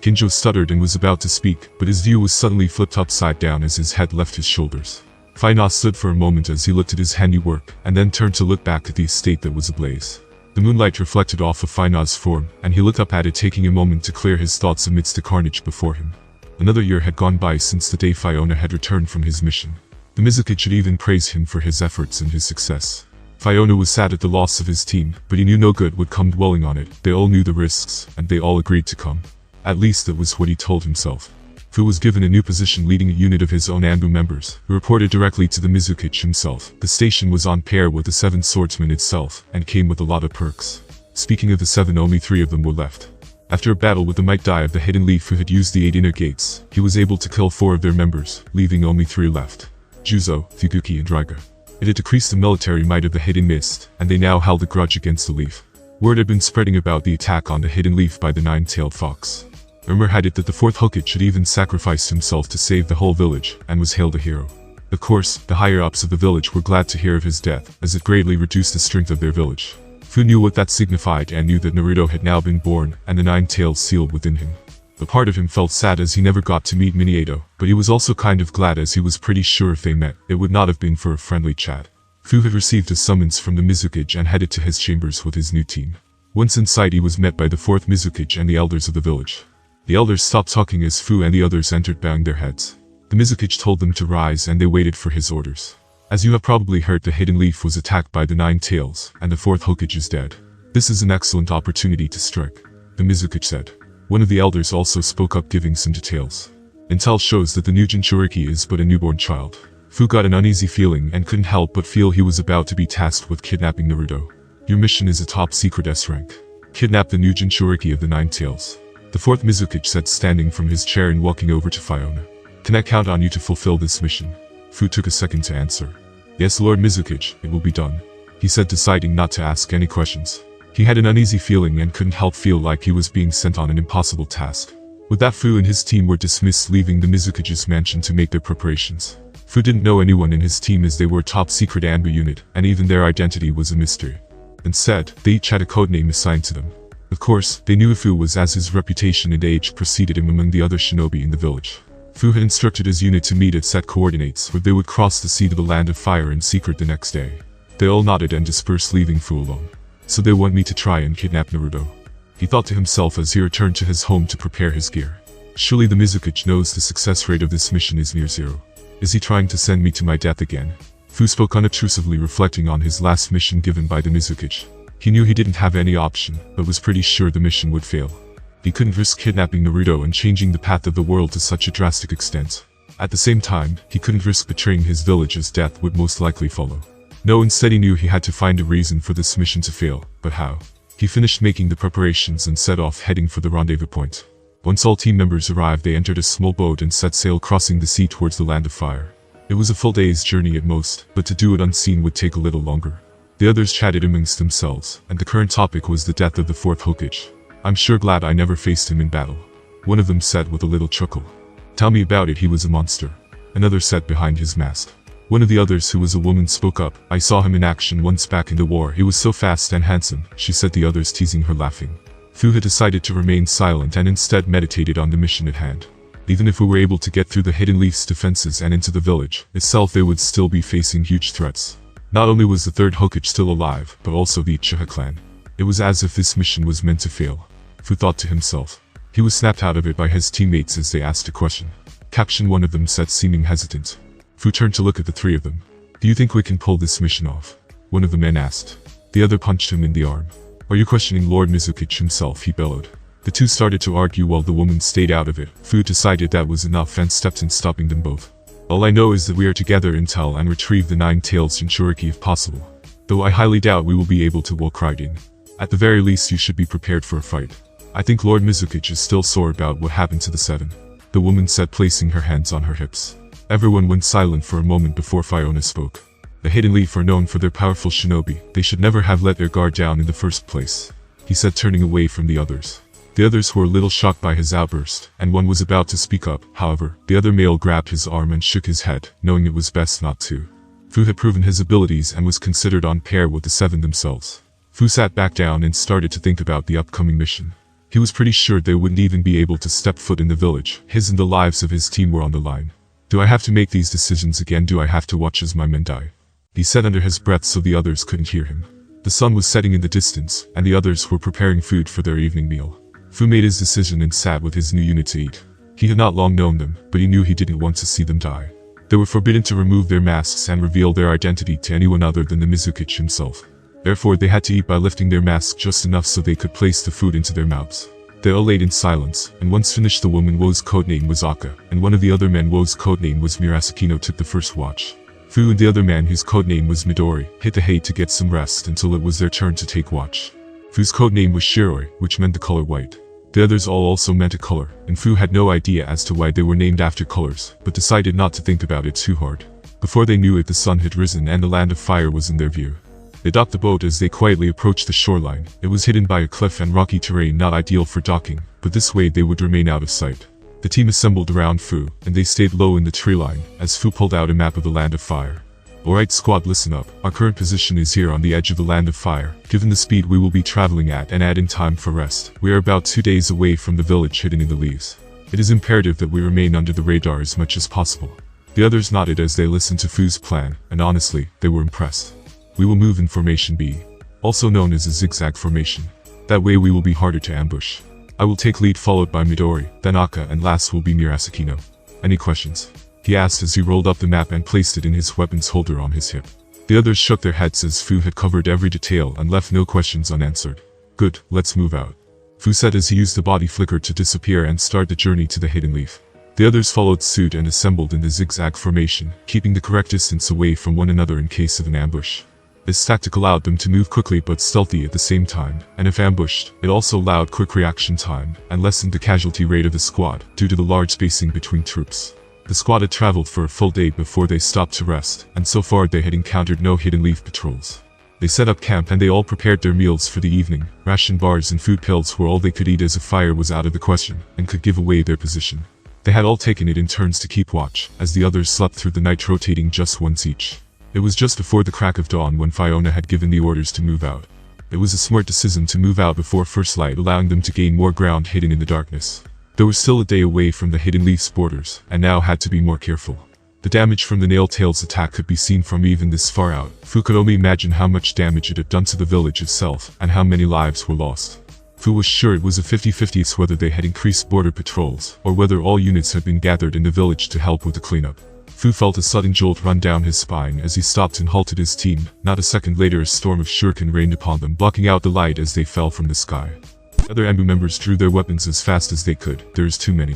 Kinjo stuttered and was about to speak, but his view was suddenly flipped upside down as his head left his shoulders. Fina stood for a moment as he looked at his handiwork, and then turned to look back at the estate that was ablaze. The moonlight reflected off of Fina's form, and he looked up at it, taking a moment to clear his thoughts amidst the carnage before him. Another year had gone by since the day Fiona had returned from his mission. The Mizuki should even praise him for his efforts and his success. Fiona was sad at the loss of his team, but he knew no good would come dwelling on it. They all knew the risks, and they all agreed to come. At least that was what he told himself. Fu was given a new position, leading a unit of his own Anbu members, who reported directly to the Mizuki himself. The station was on par with the 7 swordsmen itself, and came with a lot of perks. Speaking of the 7, only 3 of them were left. After a battle with the Might Die of the Hidden Leaf, who had used the 8 inner gates, he was able to kill 4 of their members, leaving only 3 left. Juzo, Fuguki and Raiga. It had decreased the military might of the Hidden Mist, and they now held a grudge against the Leaf. Word had been spreading about the attack on the Hidden Leaf by the 9-tailed fox. Rumor had it that the fourth Hokage should even sacrifice himself to save the whole village, and was hailed a hero. Of course, the higher-ups of the village were glad to hear of his death, as it greatly reduced the strength of their village. Fu knew what that signified and knew that Naruto had now been born, and the 9 tails sealed within him. A part of him felt sad as he never got to meet Minato, but he was also kind of glad as he was pretty sure if they met, it would not have been for a friendly chat. Fu had received a summons from the Mizukage and headed to his chambers with his new team. Once inside he was met by the 4th Mizukage and the elders of the village. The elders stopped talking as Fu and the others entered bowing their heads. The Mizukage told them to rise and they waited for his orders. As you have probably heard, the Hidden Leaf was attacked by the 9 tails, and the 4th Hokage is dead. This is an excellent opportunity to strike, the Mizukage said. One of the elders also spoke up, giving some details. Intel shows that the new Jinchuriki is but a newborn child. Fu got an uneasy feeling and couldn't help but feel he was about to be tasked with kidnapping Naruto. Your mission is a top secret S rank. Kidnap the new Jinchuriki of the 9 tails. The 4th Mizukage said, standing from his chair and walking over to Fiona. Can I count on you to fulfill this mission? Fu took a second to answer. Yes, Lord Mizukage, it will be done. He said, deciding not to ask any questions. He had an uneasy feeling and couldn't help feel like he was being sent on an impossible task. With that, Fu and his team were dismissed, leaving the Mizukage's mansion to make their preparations. Fu didn't know anyone in his team as they were a top secret Anbu unit, and even their identity was a mystery. Instead, they each had a codename assigned to them. Of course, they knew Fu was as his reputation and age preceded him among the other shinobi in the village. Fu had instructed his unit to meet at set coordinates where they would cross the sea to the land of fire in secret the next day. They all nodded and dispersed, leaving Fu alone. So they want me to try and kidnap Naruto. He thought to himself as he returned to his home to prepare his gear. Surely the Mizukage knows the success rate of this mission is near 0. Is he trying to send me to my death again? Fu spoke unobtrusively, reflecting on his last mission given by the Mizukage. He knew he didn't have any option, but was pretty sure the mission would fail. He couldn't risk kidnapping Naruto and changing the path of the world to such a drastic extent. At the same time, he couldn't risk betraying his village as death would most likely follow. No, instead he knew he had to find a reason for this mission to fail, but how? He finished making the preparations and set off, heading for the rendezvous point. Once all team members arrived, they entered a small boat and set sail, crossing the sea towards the land of fire. It was a full day's journey at most, but to do it unseen would take a little longer. The others chatted amongst themselves, and the current topic was the death of the 4th Hokage. I'm sure glad I never faced him in battle, one of them said with a little chuckle. Tell me about it, he was a monster, another said behind his mask. One of the others, who was a woman, spoke up. I saw him in action once back in the war. He was so fast and handsome, she said, the others teasing her, laughing. Fu had decided to remain silent and instead meditated on the mission at hand. Even if we were able to get through the Hidden Leaf's defenses and into the village itself, they would still be facing huge threats. Not only was the 3rd Hokage still alive, but also the Uchiha clan. It was as if this mission was meant to fail. Fu thought to himself. He was snapped out of it by his teammates as they asked a question. Caption, one of them said, seeming hesitant. Fu turned to look at the 3 of them. Do you think we can pull this mission off? One of the men asked. The other punched him in the arm. Are you questioning Lord Mizukage himself? He bellowed. The 2 started to argue while the woman stayed out of it. Fu decided that was enough and stepped in, stopping them both. All I know is that we are to gather intel and retrieve the 9 tails Jinchuriki if possible. Though I highly doubt we will be able to walk right in. At the very least, you should be prepared for a fight. I think Lord Mizukage is still sore about what happened to the 7. The woman said, placing her hands on her hips. Everyone went silent for a moment before Fiona spoke. The Hidden Leaf are known for their powerful shinobi. They should never have let their guard down in the first place, he said, turning away from the others. The others were a little shocked by his outburst, and one was about to speak up. However, the other male grabbed his arm and shook his head, knowing it was best not to. Fu had proven his abilities and was considered on par with the 7 themselves. Fu sat back down and started to think about the upcoming mission. He was pretty sure they wouldn't even be able to step foot in the village. His and the lives of his team were on the line. Do I have to make these decisions again? Do I have to watch as my men die? He said under his breath so the others couldn't hear him. The sun was setting in the distance, and the others were preparing food for their evening meal. Fu made his decision and sat with his new unit to eat. He had not long known them, but he knew he didn't want to see them die. They were forbidden to remove their masks and reveal their identity to anyone other than the Mizukage himself. Therefore, they had to eat by lifting their masks just enough so they could place the food into their mouths. They all ate in silence, and once finished, the woman Wo's codename was Aka, and one of the other men Wo's codename was Murasakino took the first watch. Fu and the other man, whose codename was Midori, hit the hay to get some rest until it was their turn to take watch. Fu's codename was Shiroi, which meant the color white. The others all also meant a color, and Fu had no idea as to why they were named after colors, but decided not to think about it too hard. Before they knew it, the sun had risen and the land of fire was in their view. They docked the boat as they quietly approached the shoreline. It was hidden by a cliff and rocky terrain not ideal for docking, but this way they would remain out of sight. The team assembled around Fu, and they stayed low in the tree line, as Fu pulled out a map of the Land of Fire. Alright squad, listen up. Our current position is here on the edge of the Land of Fire. Given the speed we will be traveling at and adding time for rest, we are about 2 days away from the village hidden in the leaves. It is imperative that we remain under the radar as much as possible. The others nodded as they listened to Fu's plan, and honestly, they were impressed. We will move in Formation B, also known as a zigzag formation. That way we will be harder to ambush. I will take lead followed by Midori, then Aka, and last will be Murasakino. Any questions? He asked as he rolled up the map and placed it in his weapons holder on his hip. The others shook their heads as Fu had covered every detail and left no questions unanswered. Good, let's move out, Fu said as he used the body flicker to disappear and start the journey to the hidden leaf. The others followed suit and assembled in the zigzag formation, keeping the correct distance away from one another in case of an ambush. This tactic allowed them to move quickly but stealthy at the same time, and if ambushed, it also allowed quick reaction time and lessened the casualty rate of the squad due to the large spacing between troops. The squad had traveled for a full day before they stopped to rest, and so far they had encountered no hidden leaf patrols. They set up camp and they all prepared their meals for the evening. Ration bars and food pills were all they could eat as a fire was out of the question, and could give away their position. They had all taken it in turns to keep watch, as the others slept through the night rotating just once each. It was just before the crack of dawn when Fiona had given the orders to move out. It was a smart decision to move out before first light, allowing them to gain more ground hidden in the darkness. They were still a day away from the hidden leaf's borders, and now had to be more careful. The damage from the Nail-Tail's attack could be seen from even this far out. Fu could only imagine how much damage it had done to the village itself, and how many lives were lost. Fu was sure it was a 50-50 whether they had increased border patrols, or whether all units had been gathered in the village to help with the cleanup. Fu felt a sudden jolt run down his spine as he stopped and halted his team. Not a second later a storm of shuriken rained upon them, blocking out the light as they fell from the sky. The other Ambu members drew their weapons as fast as they could. There's too many,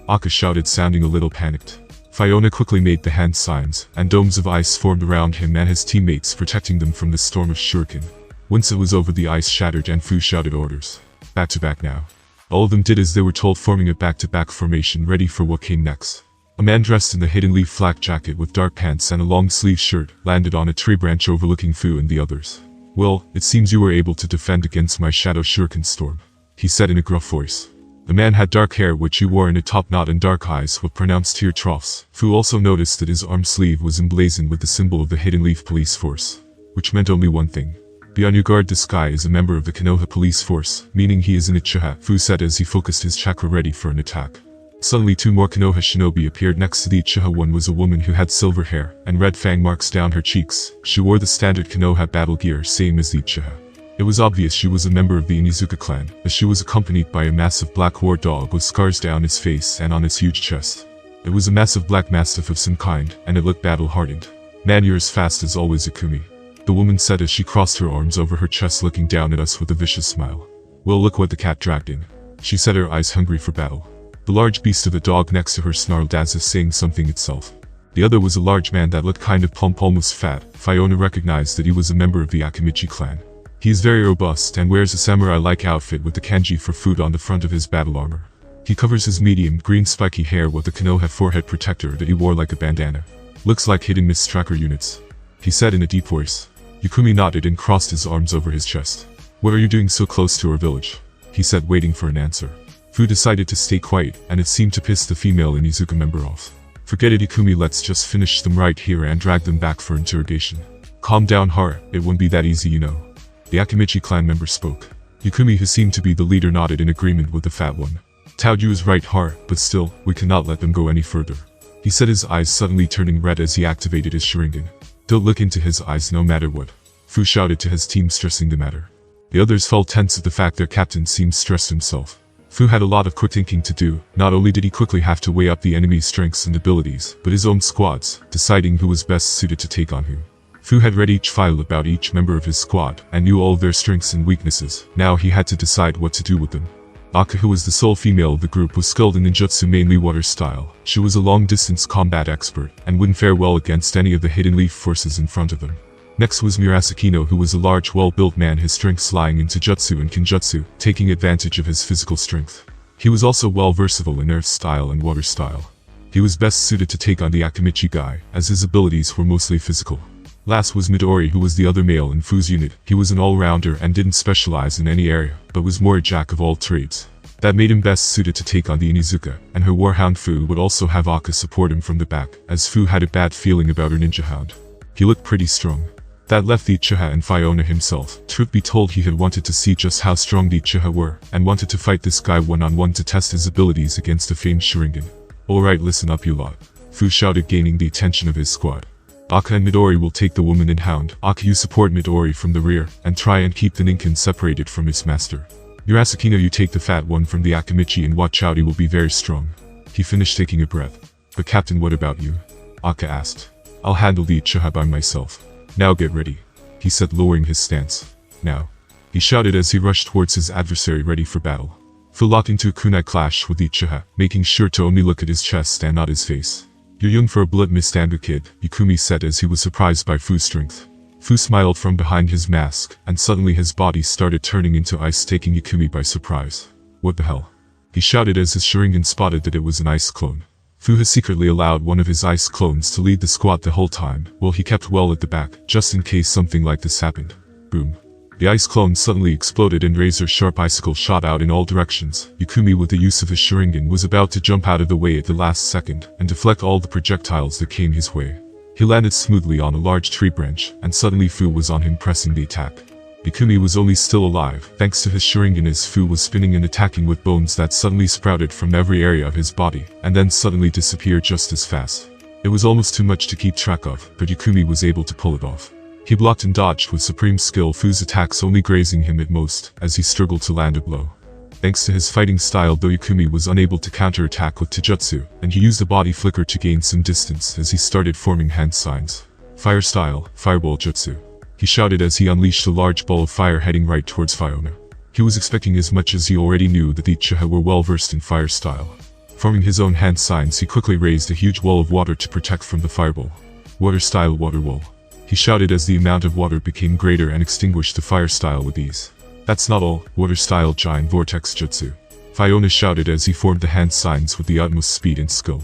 Aka shouted, sounding a little panicked. Fiona quickly made the hand signs, and domes of ice formed around him and his teammates, protecting them from the storm of shuriken. Once it was over, the ice shattered and Fu shouted orders. Back to back now. All of them did as they were told, forming a back-to-back formation ready for what came next. A man dressed in the hidden leaf flak jacket with dark pants and a long-sleeved shirt landed on a tree branch overlooking Fu and the others. Well, it seems you were able to defend against my shadow shuriken storm, he said in a gruff voice. The man had dark hair which he wore in a top knot and dark eyes with pronounced tear troughs. Fu also noticed that his arm sleeve was emblazoned with the symbol of the Hidden Leaf Police Force, which meant only one thing. Be on your guard, this guy is a member of the Konoha Police Force, meaning he is an Uchiha, Fu said as he focused his chakra ready for an attack. Suddenly 2 more Konoha shinobi appeared next to the Uchiha. One was a woman who had silver hair and red fang marks down her cheeks. She wore the standard Konoha battle gear, same as the Uchiha. It was obvious she was a member of the Inizuka clan, as she was accompanied by a massive black war dog with scars down his face and on his huge chest. It was a massive black mastiff of some kind, and it looked battle-hardened. Man, you're as fast as always, Ikumi, the woman said as she crossed her arms over her chest, looking down at us with a vicious smile. Well, look what the cat dragged in, she said, her eyes hungry for battle. The large beast of a dog next to her snarled as if saying something itself. The other was a large man that looked kind of plump, almost fat. Fiona recognized that he was a member of the Akimichi clan. He is very robust and wears a samurai-like outfit with the kanji for food on the front of his battle armor. He covers his medium green spiky hair with a Konoha forehead protector that he wore like a bandana. Looks like hidden mist tracker units, he said in a deep voice. Yukumi nodded and crossed his arms over his chest. What are you doing so close to our village? He said, waiting for an answer. Fu decided to stay quiet, and it seemed to piss the female Inizuka member off. Forget it, Ikumi, let's just finish them right here and drag them back for interrogation. Calm down, Hara, it won't be that easy, you know. The Akimichi clan member spoke. Yukumi, who seemed to be the leader, nodded in agreement with the fat one. Taoju is right, Hara, but still, we cannot let them go any further, he said, his eyes suddenly turning red as he activated his Sharingan. Don't look into his eyes no matter what, Fu shouted to his team, stressing the matter. The others felt tense at the fact their captain seemed stressed himself. Fu had a lot of quick thinking to do. Not only did he quickly have to weigh up the enemy's strengths and abilities, but his own squads, deciding who was best suited to take on who. Fu had read each file about each member of his squad, and knew all of their strengths and weaknesses. Now he had to decide what to do with them. Aka, who was the sole female of the group, was skilled in ninjutsu, mainly water style. She was a long-distance combat expert, and wouldn't fare well against any of the Hidden Leaf forces in front of them. Next was Murasakino, who was a large, well-built man, his strengths lying in Taijutsu and Kinjutsu, taking advantage of his physical strength. He was also well-versatile in earth style and water style. He was best suited to take on the Akimichi guy, as his abilities were mostly physical. Last was Midori, who was the other male in Fu's unit. He was an all-rounder and didn't specialize in any area, but was more a jack of all trades. That made him best suited to take on the Onizuka, and her warhound Fu would also have Aka support him from the back, as Fu had a bad feeling about her ninja hound. He looked pretty strong. That left the Uchiha and Fiona himself. Truth be told, he had wanted to see just how strong the Uchiha were, and wanted to fight this guy one-on-one to test his abilities against the famed Sharingan. Alright, listen up you lot, Fu shouted, gaining the attention of his squad. Aka and Midori will take the woman and hound. Aka, you support Midori from the rear, and try and keep the Ninken separated from its master. Your Asakino, you take the fat one from the Akamichi and watch out, he will be very strong. He finished taking a breath. But Captain, what about you? Aka asked. I'll handle the Uchiha by myself. Now get ready, he said, lowering his stance. Now, he shouted as he rushed towards his adversary ready for battle. Fu locked into a kunai clash with the Uchiha, making sure to only look at his chest and not his face. You're young for a blood misstandard kid, Yukumi said as he was surprised by Fu's strength. Fu smiled from behind his mask, and suddenly his body started turning into ice, taking Yukumi by surprise. What the hell? He shouted as his Sharingan spotted that it was an ice clone. Fu has secretly allowed one of his ice clones to lead the squad the whole time, while he kept well at the back, just in case something like this happened. Boom. The ice clone suddenly exploded and razor-sharp icicles shot out in all directions. Yukumi, with the use of his Sharingan, was about to jump out of the way at the last second, and deflect all the projectiles that came his way. He landed smoothly on a large tree branch, and suddenly Fu was on him, pressing the attack. Yukumi was only still alive, thanks to his Sharingan, as Fu was spinning and attacking with bones that suddenly sprouted from every area of his body, and then suddenly disappeared just as fast. It was almost too much to keep track of, but Yukumi was able to pull it off. He blocked and dodged with supreme skill, Fu's attacks only grazing him at most, as he struggled to land a blow. Thanks to his fighting style, though, Yukumi was unable to counterattack with Taijutsu, and he used a body flicker to gain some distance as he started forming hand signs. Fire style, Fireball Jutsu, he shouted as he unleashed a large ball of fire heading right towards Fiona. He was expecting as much, as he already knew that the Uchiha were well versed in fire style. Forming his own hand signs, he quickly raised a huge wall of water to protect from the fireball. Water style water wall, he shouted as the amount of water became greater and extinguished the fire style with ease. That's not all, water style giant vortex jutsu, Fiona shouted as he formed the hand signs with the utmost speed and skill.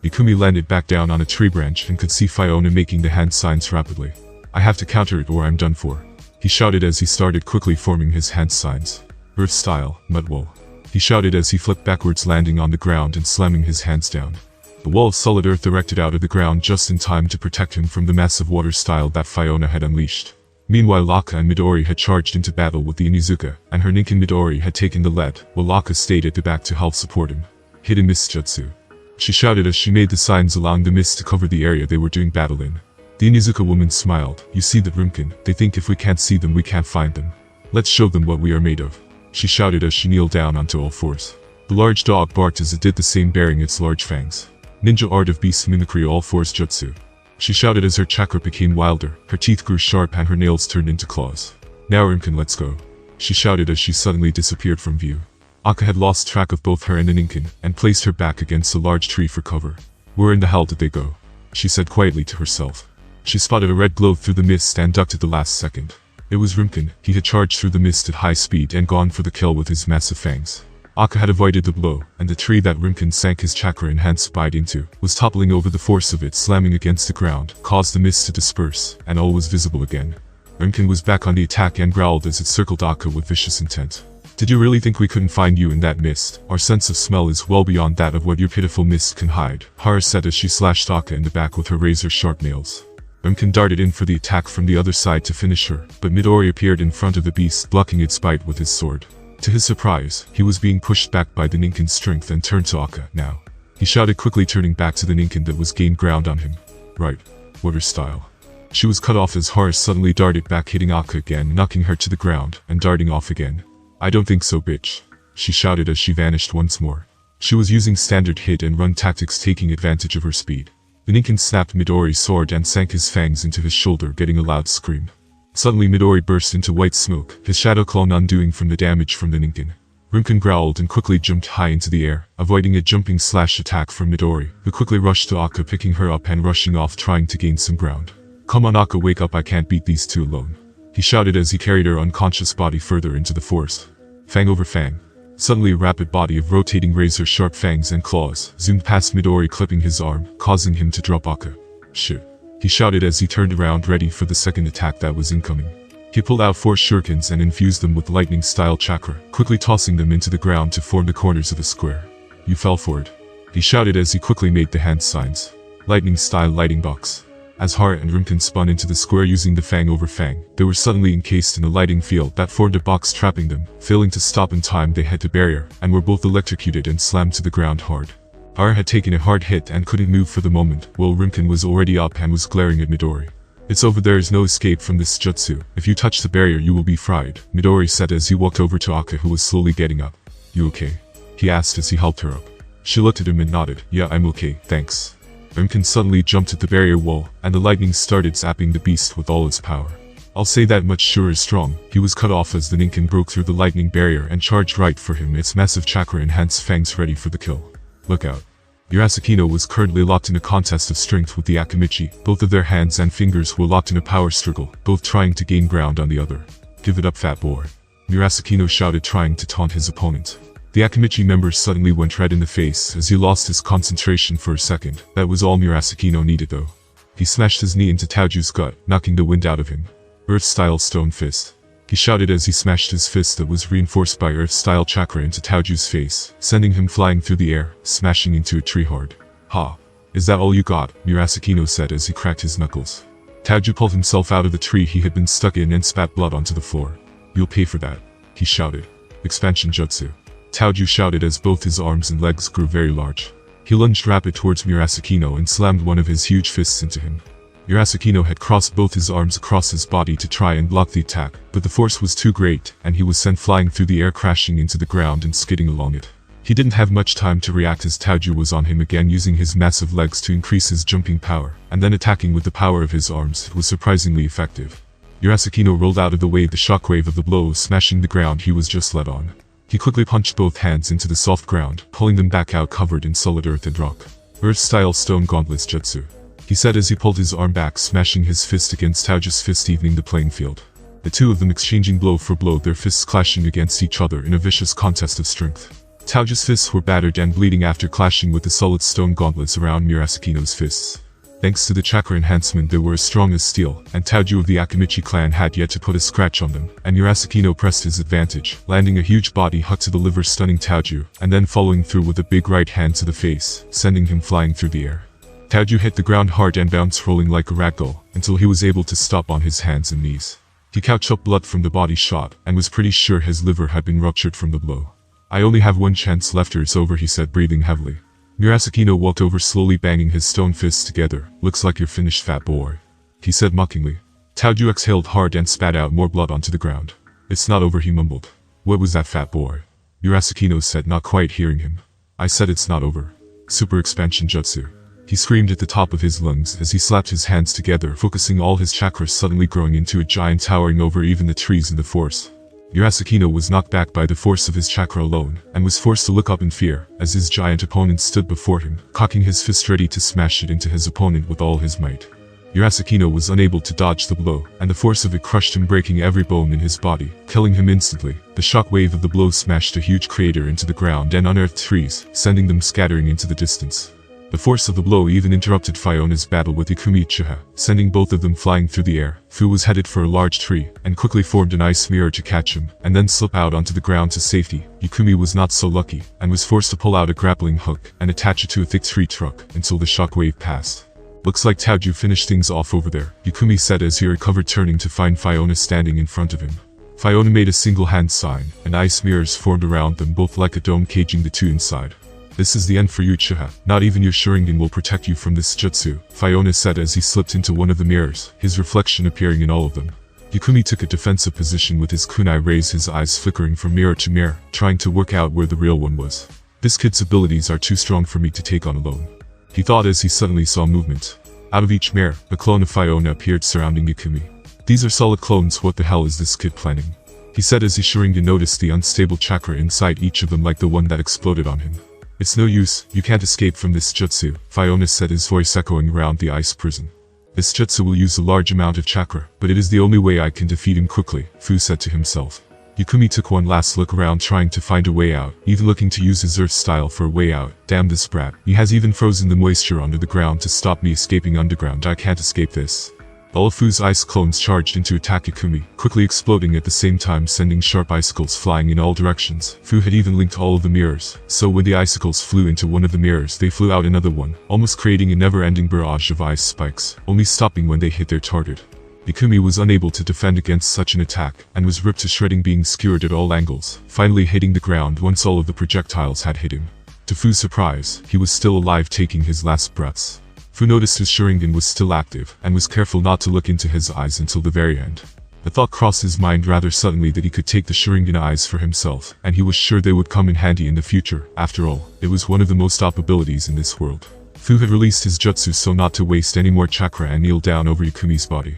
Yukumi landed back down on a tree branch and could see Fiona making the hand signs rapidly. I have to counter it or I'm done for, he shouted as he started quickly forming his hand signs. Earth style, mud wall, he shouted as he flipped backwards, landing on the ground and slamming his hands down. The wall of solid earth erected out of the ground just in time to protect him from the massive water style that Fiona had unleashed. Meanwhile, Aka and Midori had charged into battle with the Onizuka, and her Ninken Midori had taken the lead, while Aka stayed at the back to help support him. Hidden mist jutsu, she shouted as she made the signs, allowing the mist to cover the area they were doing battle in. The Onizuka woman smiled. You see that, Rimkin? They think if we can't see them, we can't find them. Let's show them what we are made of, she shouted as she kneeled down onto all fours. The large dog barked as it did the same, baring its large fangs. Ninja art of beast mimicry, all fours jutsu, she shouted as her chakra became wilder, her teeth grew sharp and her nails turned into claws. Now Rimkin, let's go, she shouted as she suddenly disappeared from view. Aka had lost track of both her and the Ninken, and placed her back against a large tree for cover. Where in the hell did they go? She said quietly to herself. She spotted a red glow through the mist and ducked at the last second. It was Rimkin. He had charged through the mist at high speed and gone for the kill with his massive fangs. Aka had avoided the blow, and the tree that Rimkin sank his chakra-enhanced bite into was toppling over. The force of it slamming against the ground caused the mist to disperse, and all was visible again. Rimkin was back on the attack and growled as it circled Aka with vicious intent. Did you really think we couldn't find you in that mist? Our sense of smell is well beyond that of what your pitiful mist can hide, Hara said as she slashed Aka in the back with her razor-sharp nails. Rimkin darted in for the attack from the other side to finish her, but Midori appeared in front of the beast, blocking its bite with his sword. To his surprise, he was being pushed back by the Ninken's strength and turned to Aka now. He shouted, quickly turning back to the Ninken that was gained ground on him. Right. Water style. She was cut off as Hara suddenly darted back, hitting Aka again, knocking her to the ground, and darting off again. I don't think so, bitch, she shouted as she vanished once more. She was using standard hit and run tactics, taking advantage of her speed. The Ninken snapped Midori's sword and sank his fangs into his shoulder, getting a loud scream. Suddenly Midori burst into white smoke, his shadow clone undoing from the damage from the Ninken. Rimkin growled and quickly jumped high into the air, avoiding a jumping slash attack from Midori, who quickly rushed to Aka, picking her up and rushing off, trying to gain some ground. Come on Aka, wake up, I can't beat these two alone, he shouted as he carried her unconscious body further into the forest. Fang over fang. Suddenly a rapid body of rotating razor-sharp fangs and claws zoomed past Midori, clipping his arm, causing him to drop Aka. Shit, he shouted as he turned around, ready for the second attack that was incoming. He pulled out 4 shurikens and infused them with lightning-style chakra, quickly tossing them into the ground to form the corners of a square. "You fell for it," he shouted as he quickly made the hand signs. Lightning-style lighting box. As Hara and Rimkin spun into the square using the fang over fang, they were suddenly encased in a lighting field that formed a box trapping them. Failing to stop in time, they hit the barrier, and were both electrocuted and slammed to the ground hard. Hara had taken a hard hit and couldn't move for the moment, while Rimkin was already up and was glaring at Midori. "It's over, there is no escape from this jutsu. If you touch the barrier you will be fried," Midori said as he walked over to Aka, who was slowly getting up. "You okay?" he asked as he helped her up. She looked at him and nodded. "Yeah, I'm okay, thanks." Rimkin suddenly jumped at the barrier wall, and the lightning started zapping the beast with all its power. "I'll say that much, sure is strong." He was cut off as the Ninken broke through the lightning barrier and charged right for him, its massive chakra-enhanced fangs ready for the kill. "Look out." Murasakino was currently locked in a contest of strength with the Akimichi. Both of their hands and fingers were locked in a power struggle, both trying to gain ground on the other. "Give it up, fat boy," Murasakino shouted, trying to taunt his opponent. The Akimichi member suddenly went red in the face as he lost his concentration for a second. That was all Murasakino needed though. He smashed his knee into Taoju's gut, knocking the wind out of him. "Earth-style stone fist," he shouted as he smashed his fist that was reinforced by earth-style chakra into Taoju's face, sending him flying through the air, smashing into a tree hard. "Ha! Is that all you got?" Murasakino said as he cracked his knuckles. Taoju pulled himself out of the tree he had been stuck in and spat blood onto the floor. "You'll pay for that," he shouted. "Expansion jutsu," Taoju shouted as both his arms and legs grew very large. He lunged rapid towards Murasakino and slammed one of his huge fists into him. Murasakino had crossed both his arms across his body to try and block the attack, but the force was too great, and he was sent flying through the air, crashing into the ground and skidding along it. He didn't have much time to react as Taoju was on him again, using his massive legs to increase his jumping power, and then attacking with the power of his arms. It was surprisingly effective. Murasakino rolled out of the way, the shockwave of the blow smashing the ground he was just let on. He quickly punched both hands into the soft ground, pulling them back out covered in solid earth and rock. "Earth-style stone gauntlets jutsu," he said as he pulled his arm back, smashing his fist against Taoju's fist, evening the playing field. The two of them exchanging blow for blow, their fists clashing against each other in a vicious contest of strength. Taoju's fists were battered and bleeding after clashing with the solid stone gauntlets around Murasakino's fists. Thanks to the chakra enhancement, they were as strong as steel, and Taoju of the Akimichi clan had yet to put a scratch on them, and Murasakino pressed his advantage, landing a huge body hook to the liver, stunning Taoju, and then following through with a big right hand to the face, sending him flying through the air. Taoju hit the ground hard and bounced, rolling like a ragdoll, until he was able to stop on his hands and knees. He couched up blood from the body shot, and was pretty sure his liver had been ruptured from the blow. "I only have one chance left or it's over," he said, breathing heavily. Murasakino walked over, slowly banging his stone fists together. "Looks like you're finished, fat boy," he said mockingly. Taoju exhaled hard and spat out more blood onto the ground. "It's not over," he mumbled. "What was that, fat boy?" Murasakino said, not quite hearing him. "I said it's not over. Super expansion jutsu," he screamed at the top of his lungs as he slapped his hands together, focusing all his chakra, suddenly growing into a giant towering over even the trees in the forest. Murasakino was knocked back by the force of his chakra alone, and was forced to look up in fear, as his giant opponent stood before him, cocking his fist ready to smash it into his opponent with all his might. Murasakino was unable to dodge the blow, and the force of it crushed him, breaking every bone in his body, killing him instantly. The shock wave of the blow smashed a huge crater into the ground and unearthed trees, sending them scattering into the distance. The force of the blow even interrupted Fiona's battle with Ikumi Uchiha, sending both of them flying through the air. Fu was headed for a large tree, and quickly formed an ice mirror to catch him, and then slip out onto the ground to safety. Ikumi was not so lucky, and was forced to pull out a grappling hook, and attach it to a thick tree trunk, until the shockwave passed. "Looks like Taoju finished things off over there," Ikumi said as he recovered, turning to find Fiona standing in front of him. Fiona made a single hand sign, and ice mirrors formed around them both like a dome, caging the two inside. "This is the end for you, Uchiha. Not even your Sharingan will protect you from this jutsu," Fiona said as he slipped into one of the mirrors, his reflection appearing in all of them. Ikumi took a defensive position with his kunai raised, his eyes flickering from mirror to mirror, trying to work out where the real one was. "This kid's abilities are too strong for me to take on alone," he thought as he suddenly saw movement. Out of each mirror, a clone of Fiona appeared surrounding Ikumi. "These are solid clones. What the hell is this kid planning?" he said as his Sharingan noticed the unstable chakra inside each of them, like the one that exploded on him. "It's no use, you can't escape from this jutsu," Fiona said, his voice echoing around the ice prison. "This jutsu will use a large amount of chakra, but it is the only way I can defeat him quickly," Fu said to himself. Ikumi took one last look around, trying to find a way out, even looking to use his earth style for a way out. "Damn this brat, he has even frozen the moisture under the ground to stop me escaping underground. I can't escape this." All of Fu's ice clones charged in to attack Ikumi, quickly exploding at the same time, sending sharp icicles flying in all directions. Fu had even linked all of the mirrors, so when the icicles flew into one of the mirrors, they flew out another one, almost creating a never-ending barrage of ice spikes, only stopping when they hit their target. Ikumi was unable to defend against such an attack, and was ripped to shredding, being skewered at all angles, finally hitting the ground once all of the projectiles had hit him. To Fu's surprise, he was still alive, taking his last breaths. Fu noticed his Sharingan was still active, and was careful not to look into his eyes until the very end. The thought crossed his mind rather suddenly that he could take the Sharingan eyes for himself, and he was sure they would come in handy in the future. After all, it was one of the most top abilities in this world. Fu had released his jutsu so not to waste any more chakra and kneeled down over Ikumi's body.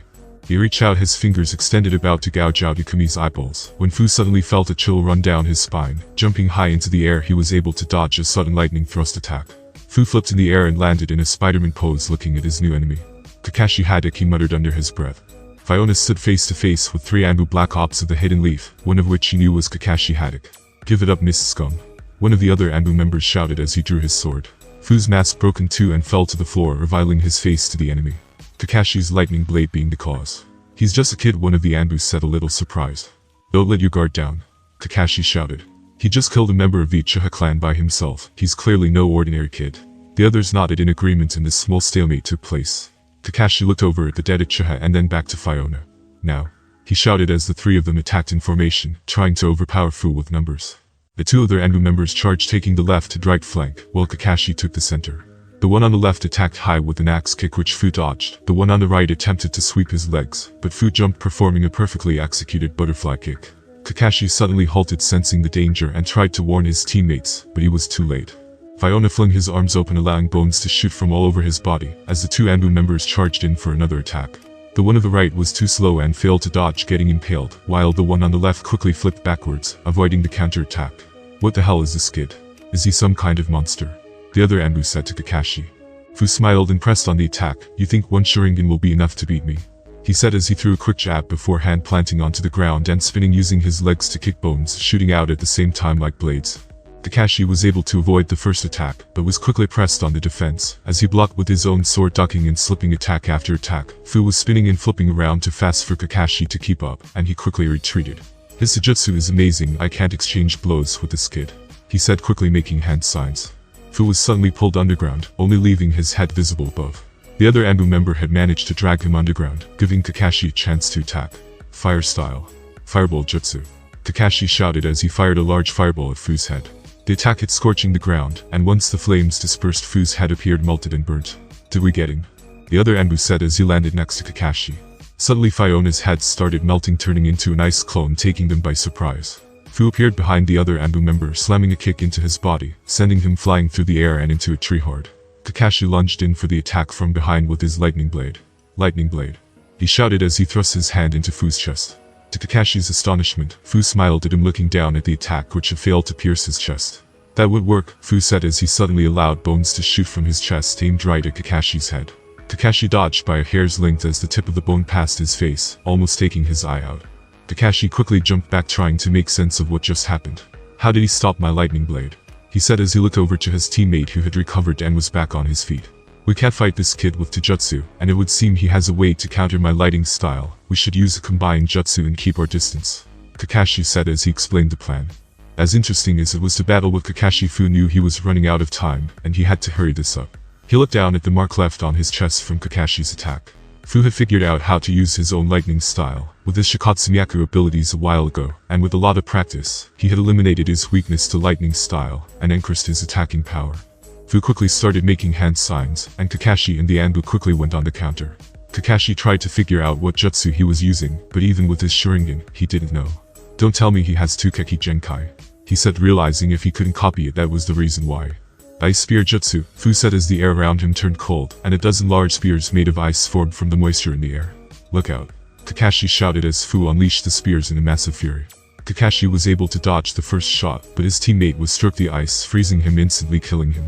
He reached out his fingers extended about to gouge out Ikumi's eyeballs, when Fu suddenly felt a chill run down his spine. Jumping high into the air, he was able to dodge a sudden lightning thrust attack. Fu flipped in the air and landed in a Spider-Man pose looking at his new enemy. Kakashi Haddock, he muttered under his breath. Fiona stood face to face with 3 Anbu Black Ops of the Hidden Leaf, one of which he knew was Kakashi Haddock. "Give it up, Miss Scum," one of the other Anbu members shouted as he drew his sword. Fu's mask broke in two and fell to the floor, revealing his face to the enemy. Kakashi's lightning blade being the cause. "He's just a kid," one of the Anbu said, a little surprised. "Don't let your guard down," Kakashi shouted. "He just killed a member of the Uchiha clan by himself. He's clearly no ordinary kid." The others nodded in agreement, and this small stalemate took place. Kakashi looked over at the dead Uchiha and then back to Fiona. "Now," he shouted as the 3 of them attacked in formation, trying to overpower Fu with numbers. The 2 other Anbu members charged, taking the left and right flank, while Kakashi took the center. The one on the left attacked high with an axe kick, which Fu dodged. The one on the right attempted to sweep his legs, but Fu jumped, performing a perfectly executed butterfly kick. Kakashi suddenly halted, sensing the danger, and tried to warn his teammates, but he was too late. Fiona flung his arms open, allowing bones to shoot from all over his body, as the 2 Anbu members charged in for another attack. The one on the right was too slow and failed to dodge, getting impaled, while the one on the left quickly flipped backwards, avoiding the counter-attack. "What the hell is this kid? Is he some kind of monster?" the other Anbu said to Kakashi. Fu smiled and pressed on the attack. "You think one Sharingan will be enough to beat me?" he said as he threw a quick jab before hand planting onto the ground and spinning, using his legs to kick, bones shooting out at the same time like blades. Kakashi was able to avoid the first attack, but was quickly pressed on the defense, as he blocked with his own sword, ducking and slipping attack after attack. Fu was spinning and flipping around too fast for Kakashi to keep up, and he quickly retreated. "His Sujutsu is amazing. I can't exchange blows with this kid," he said, quickly making hand signs. Fu was suddenly pulled underground, only leaving his head visible above. The other Anbu member had managed to drag him underground, giving Kakashi a chance to attack. "Fire style. Fireball jutsu," Kakashi shouted as he fired a large fireball at Fu's head. The attack hit, scorching the ground, and once the flames dispersed, Fu's head appeared melted and burnt. "Did we get him?" the other Anbu said as he landed next to Kakashi. Suddenly Fiona's head started melting, turning into an ice clone, taking them by surprise. Fu appeared behind the other Anbu member, slamming a kick into his body, sending him flying through the air and into a tree horde. Kakashi lunged in for the attack from behind with his lightning blade. "Lightning blade," he shouted as he thrust his hand into Fu's chest. To Kakashi's astonishment, Fu smiled at him, looking down at the attack, which had failed to pierce his chest. "That would work," Fu said as he suddenly allowed bones to shoot from his chest, aimed right at Kakashi's head. Kakashi dodged by a hair's length as the tip of the bone passed his face, almost taking his eye out. Kakashi quickly jumped back, trying to make sense of what just happened. "How did he stop my lightning blade?" he said as he looked over to his teammate, who had recovered and was back on his feet. "We can't fight this kid with Taijutsu, and it would seem he has a way to counter my lighting style. We should use a combined jutsu and keep our distance," Kakashi said as he explained the plan. As interesting as it was to battle with Kakashi, Fu knew he was running out of time, and he had to hurry this up. He looked down at the mark left on his chest from Kakashi's attack. Fu had figured out how to use his own lightning style with his Shikatsu abilities a while ago, and with a lot of practice, he had eliminated his weakness to lightning style and increased his attacking power. Fu quickly started making hand signs, and Kakashi and the Anbu quickly went on the counter. Kakashi tried to figure out what jutsu he was using, but even with his Sharingan, he didn't know. "Don't tell me he has 2 KekkaiGenkai," he said, realizing if he couldn't copy it, that was the reason why. "Ice spear jutsu," Fu said as the air around him turned cold, and a dozen large spears made of ice formed from the moisture in the air. "Look out," Kakashi shouted as Fu unleashed the spears in a massive fury. Kakashi was able to dodge the first shot, but his teammate was struck the ice, freezing him, instantly killing him.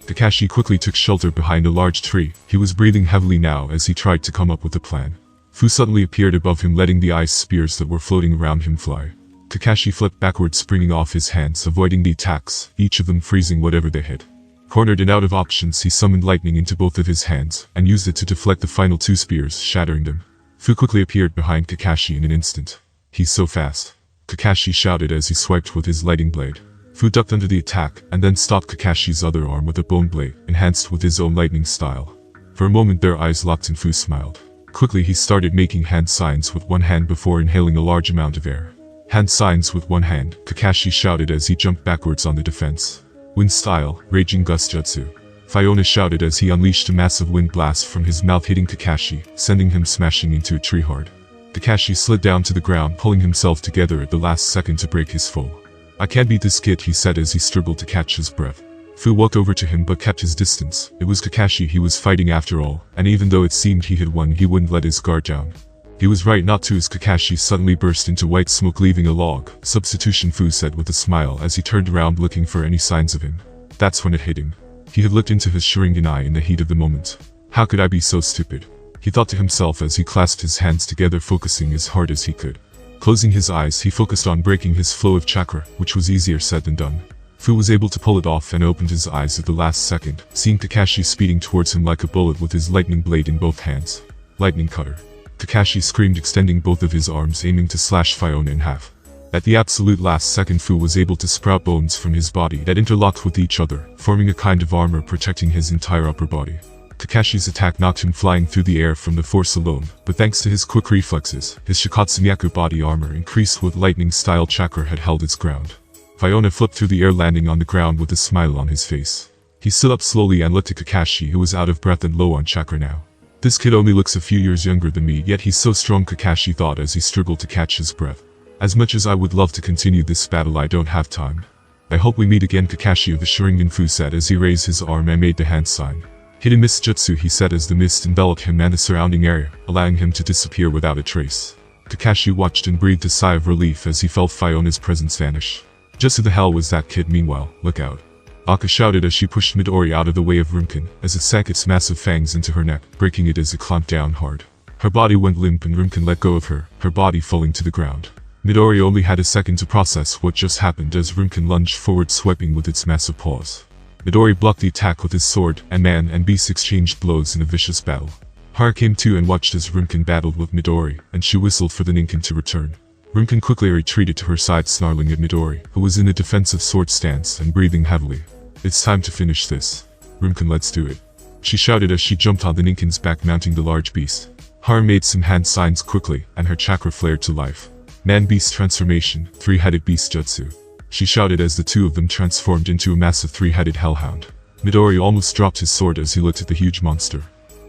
Kakashi quickly took shelter behind a large tree. He was breathing heavily now as he tried to come up with a plan. Fu suddenly appeared above him, letting the ice spears that were floating around him fly. Kakashi flipped backwards, springing off his hands, avoiding the attacks, each of them freezing whatever they hit. Cornered and out of options, he summoned lightning into both of his hands, and used it to deflect the final 2 spears, shattering them. Fu quickly appeared behind Kakashi in an instant. He's so fast. Kakashi shouted as he swiped with his lighting blade. Fu ducked under the attack and then stopped Kakashi's other arm with a bone blade, enhanced with his own lightning style. For a moment their eyes locked and Fu smiled. Quickly he started making hand signs with one hand before inhaling a large amount of air. Hand signs with one hand, Kakashi shouted as he jumped backwards on the defense. Wind style, raging gust jutsu. Fiona shouted as he unleashed a massive wind blast from his mouth hitting Kakashi, sending him smashing into a tree hard. Kakashi slid down to the ground pulling himself together at the last second to break his fall. I can't beat this kid, he said as he struggled to catch his breath. Fu walked over to him but kept his distance. It was Kakashi he was fighting after all, and even though it seemed he had won, he wouldn't let his guard down. He was right not to as Kakashi suddenly burst into white smoke leaving a log. Substitution, Fu said with a smile as he turned around looking for any signs of him. That's when it hit him. He had looked into his Sharingan eye in the heat of the moment. How could I be so stupid? He thought to himself as he clasped his hands together, focusing as hard as he could. Closing his eyes, he focused on breaking his flow of chakra, which was easier said than done. Fu was able to pull it off and opened his eyes at the last second, seeing Kakashi speeding towards him like a bullet with his lightning blade in both hands. Lightning cutter. Kakashi screamed, extending both of his arms aiming to slash Fiona in half. At the absolute last second, Fu was able to sprout bones from his body that interlocked with each other, forming a kind of armor protecting his entire upper body. Kakashi's attack knocked him flying through the air from the force alone, but thanks to his quick reflexes, his Shikatsu body armor increased with lightning-style chakra had held its ground. Fiona flipped through the air, landing on the ground with a smile on his face. He stood up slowly and looked at Kakashi, who was out of breath and low on chakra now. This kid only looks a few years younger than me, yet he's so strong, Kakashi thought as he struggled to catch his breath. As much as I would love to continue this battle, I don't have time. I hope we meet again, Kakashi of the Sharingan, Fu said as he raised his arm and made the hand sign. Hidden mist jutsu, he said as the mist enveloped him and the surrounding area, allowing him to disappear without a trace. Kakashi watched and breathed a sigh of relief as he felt Fiona's presence vanish. Just who the hell was that kid? Meanwhile, look out. Aka shouted as she pushed Midori out of the way of Rimkin, as it sank its massive fangs into her neck, breaking it as it clamped down hard. Her body went limp and Rimkin let go of her, her body falling to the ground. Midori only had a second to process what just happened as Rimkin lunged forward, swiping with its massive paws. Midori blocked the attack with his sword, and man and beast exchanged blows in a vicious battle. Hara came to and watched as Rimkin battled with Midori, and she whistled for the Ninkin to return. Rimkin quickly retreated to her side, snarling at Midori, who was in a defensive sword stance and breathing heavily. It's time to finish this. Rimkin, let's do it. She shouted as she jumped on the Ninkin's back, mounting the large beast. Hara made some hand signs quickly, and her chakra flared to life. Man-beast transformation, three-headed beast jutsu. She shouted as the two of them transformed into a massive three-headed hellhound. Midori almost dropped his sword as he looked at the huge monster.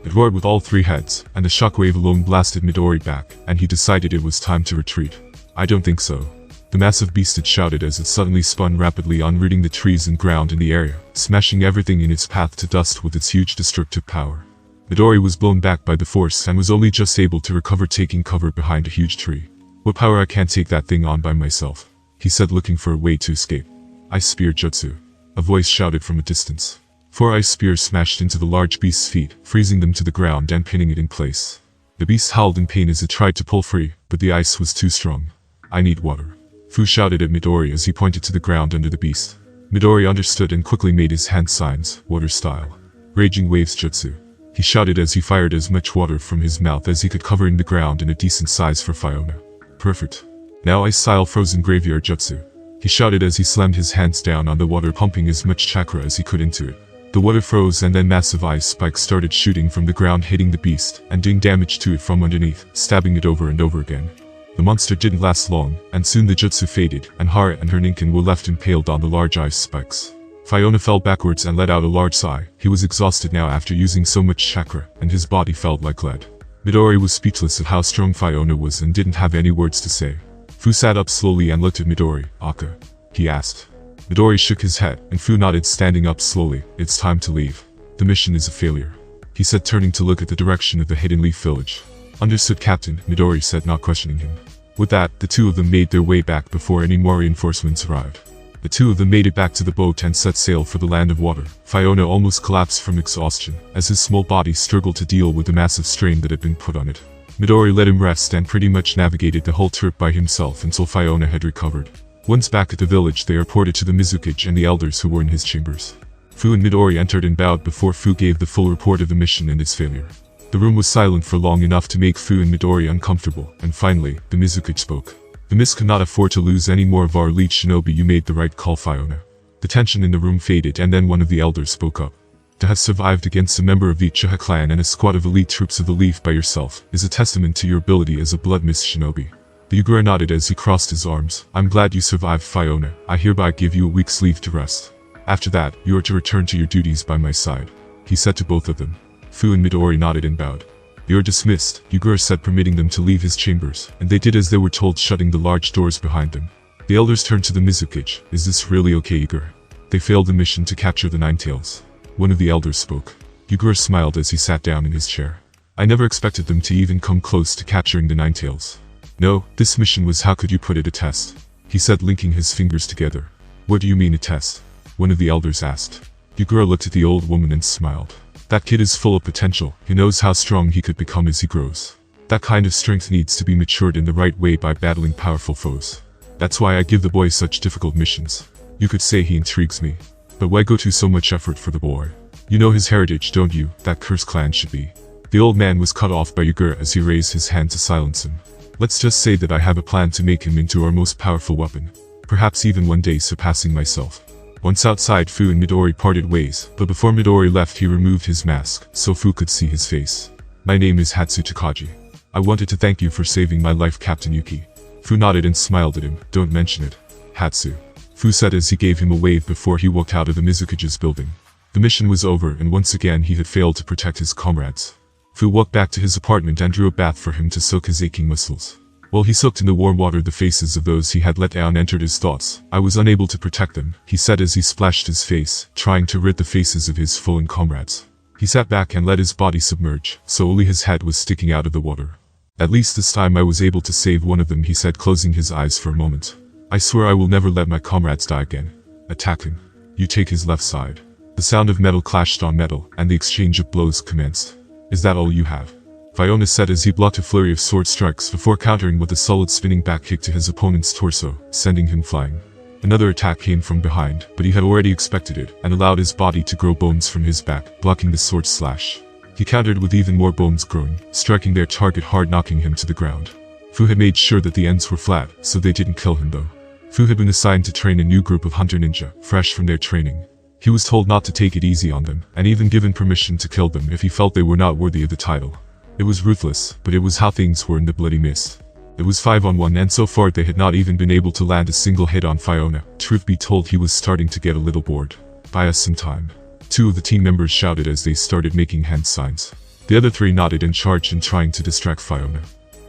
It roared with all three heads, and the shockwave alone blasted Midori back, and he decided it was time to retreat. I don't think so. The massive beast had shouted as it suddenly spun rapidly, unrooting the trees and ground in the area, smashing everything in its path to dust with its huge destructive power. Midori was blown back by the force and was only just able to recover, taking cover behind a huge tree. What power! I can't take that thing on by myself, he said, looking for a way to escape. Ice Spear Jutsu. A voice shouted from a distance. 4 ice spears smashed into the large beast's feet, freezing them to the ground and pinning it in place. The beast howled in pain as it tried to pull free, but the ice was too strong. I need water. Fu shouted at Midori as he pointed to the ground under the beast. Midori understood and quickly made his hand signs, water style. Raging Waves Jutsu. He shouted as he fired as much water from his mouth as he could, covering the ground in a decent size for Fiona. Perfect. Now Ice Style Frozen Graveyard Jutsu. He shouted as he slammed his hands down on the water, pumping as much chakra as he could into it. The water froze and then massive ice spikes started shooting from the ground, hitting the beast and doing damage to it from underneath, stabbing it over and over again. The monster didn't last long, and soon the jutsu faded, and Hara and her Ninkin were left impaled on the large ice spikes. Fiona fell backwards and let out a large sigh. He was exhausted now after using so much chakra, and his body felt like lead. Midori was speechless at how strong Fiona was and didn't have any words to say. Fu sat up slowly and looked at Midori. Aka? He asked. Midori shook his head, and Fu nodded, standing up slowly. It's time to leave. The mission is a failure, he said, turning to look at the direction of the Hidden Leaf Village. Understood, Captain, Midori said, not questioning him. With that, the two of them made their way back before any more reinforcements arrived. The two of them made it back to the boat and set sail for the land of water. Fiona almost collapsed from exhaustion, as his small body struggled to deal with the massive strain that had been put on it. Midori let him rest and pretty much navigated the whole trip by himself until Fiona had recovered. Once back at the village, they reported to the Mizukage and the elders who were in his chambers. Fu and Midori entered and bowed before Fu gave the full report of the mission and its failure. The room was silent for long enough to make Fu and Midori uncomfortable, and finally, the Mizuki spoke. The Miss could not afford to lose any more of our elite shinobi. You made the right call, Fiona. The tension in the room faded, and then one of the elders spoke up. To have survived against a member of the Uchiha clan and a squad of elite troops of the Leaf by yourself is a testament to your ability as a blood mist shinobi. The Yugura nodded as he crossed his arms. I'm glad you survived, Fiona. I hereby give you a week's leave to rest. After that, you are to return to your duties by my side, he said to both of them. Fu and Midori nodded and bowed. You are dismissed, Yugura said, permitting them to leave his chambers, and they did as they were told, shutting the large doors behind them. The elders turned to the Mizuki. Is this really okay, Yugura? They failed the mission to capture the Nine Tails. One of the elders spoke. Yugura smiled as he sat down in his chair. I never expected them to even come close to capturing the Nine Tails. No, this mission was, how could you put it, a test? He said, linking his fingers together. What do you mean, a test? One of the elders asked. Yugura looked at the old woman and smiled. That kid is full of potential. He knows how strong he could become as he grows. That kind of strength needs to be matured in the right way by battling powerful foes. That's why I give the boy such difficult missions. You could say he intrigues me. But why go to so much effort for the boy? You know his heritage, don't you? That cursed clan should be. The old man was cut off by Yugura as he raised his hand to silence him. Let's just say that I have a plan to make him into our most powerful weapon. Perhaps even one day surpassing myself. Once outside, Fu and Midori parted ways, but before Midori left he removed his mask, so Fu could see his face. My name is Hatsu Takagi. I wanted to thank you for saving my life, Captain Yuki. Fu nodded and smiled at him. Don't mention it, Hatsu, Fu said as he gave him a wave before he walked out of the Mizuki's building. The mission was over, and once again he had failed to protect his comrades. Fu walked back to his apartment and drew a bath for him to soak his aching muscles. While he soaked in the warm water, the faces of those he had let down entered his thoughts. I was unable to protect them, he said as he splashed his face, trying to rid the faces of his fallen comrades. He sat back and let his body submerge, so only his head was sticking out of the water. At least this time I was able to save one of them, he said, closing his eyes for a moment. I swear I will never let my comrades die again. Attack him. You take his left side. The sound of metal clashed on metal, and the exchange of blows commenced. Is that all you have? Fiona said as he blocked a flurry of sword strikes before countering with a solid spinning back kick to his opponent's torso, sending him flying. Another attack came from behind, but he had already expected it, and allowed his body to grow bones from his back, blocking the sword slash. He countered with even more bones growing, striking their target hard, knocking him to the ground. Fu had made sure that the ends were flat, so they didn't kill him though. Fu had been assigned to train a new group of hunter ninja, fresh from their training. He was told not to take it easy on them, and even given permission to kill them if he felt they were not worthy of the title. It was ruthless, but it was how things were in the Bloody Mist. It was 5-on-1, and so far they had not even been able to land a single hit on Fiona. Truth be told, he was starting to get a little bored. Buy us some time. Two of the team members shouted as they started making hand signs. The other three nodded and charged in, trying to distract Fiona.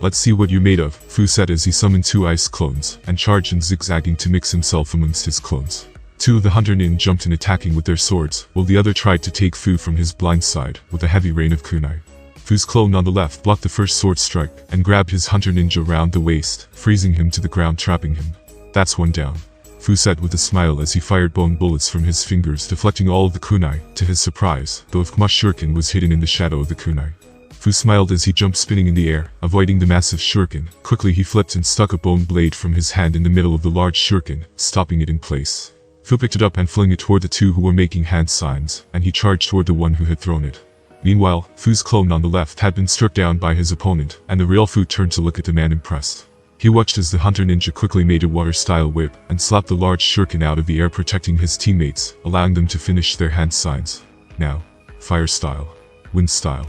Let's see what you're made of, Fu said as he summoned 2 ice clones, and charged in, zigzagging to mix himself amongst his clones. 2 of the hunter nin jumped in, attacking with their swords, while the other tried to take Fu from his blind side with a heavy rain of kunai. Fu's clone on the left blocked the first sword strike, and grabbed his hunter ninja round the waist, freezing him to the ground, trapping him. That's one down, Fu said with a smile as he fired bone bullets from his fingers, deflecting all of the kunai. To his surprise, though, Kuma shuriken was hidden in the shadow of the kunai. Fu smiled as he jumped, spinning in the air, avoiding the massive shuriken. Quickly he flipped and stuck a bone blade from his hand in the middle of the large shuriken, stopping it in place. Fu picked it up and flung it toward the 2 who were making hand signs, and he charged toward the one who had thrown it. Meanwhile, Fu's clone on the left had been struck down by his opponent, and the real Fu turned to look at the man, impressed. He watched as the hunter ninja quickly made a water-style whip, and slapped the large shuriken out of the air, protecting his teammates, allowing them to finish their hand signs. Now, fire style. Wind style.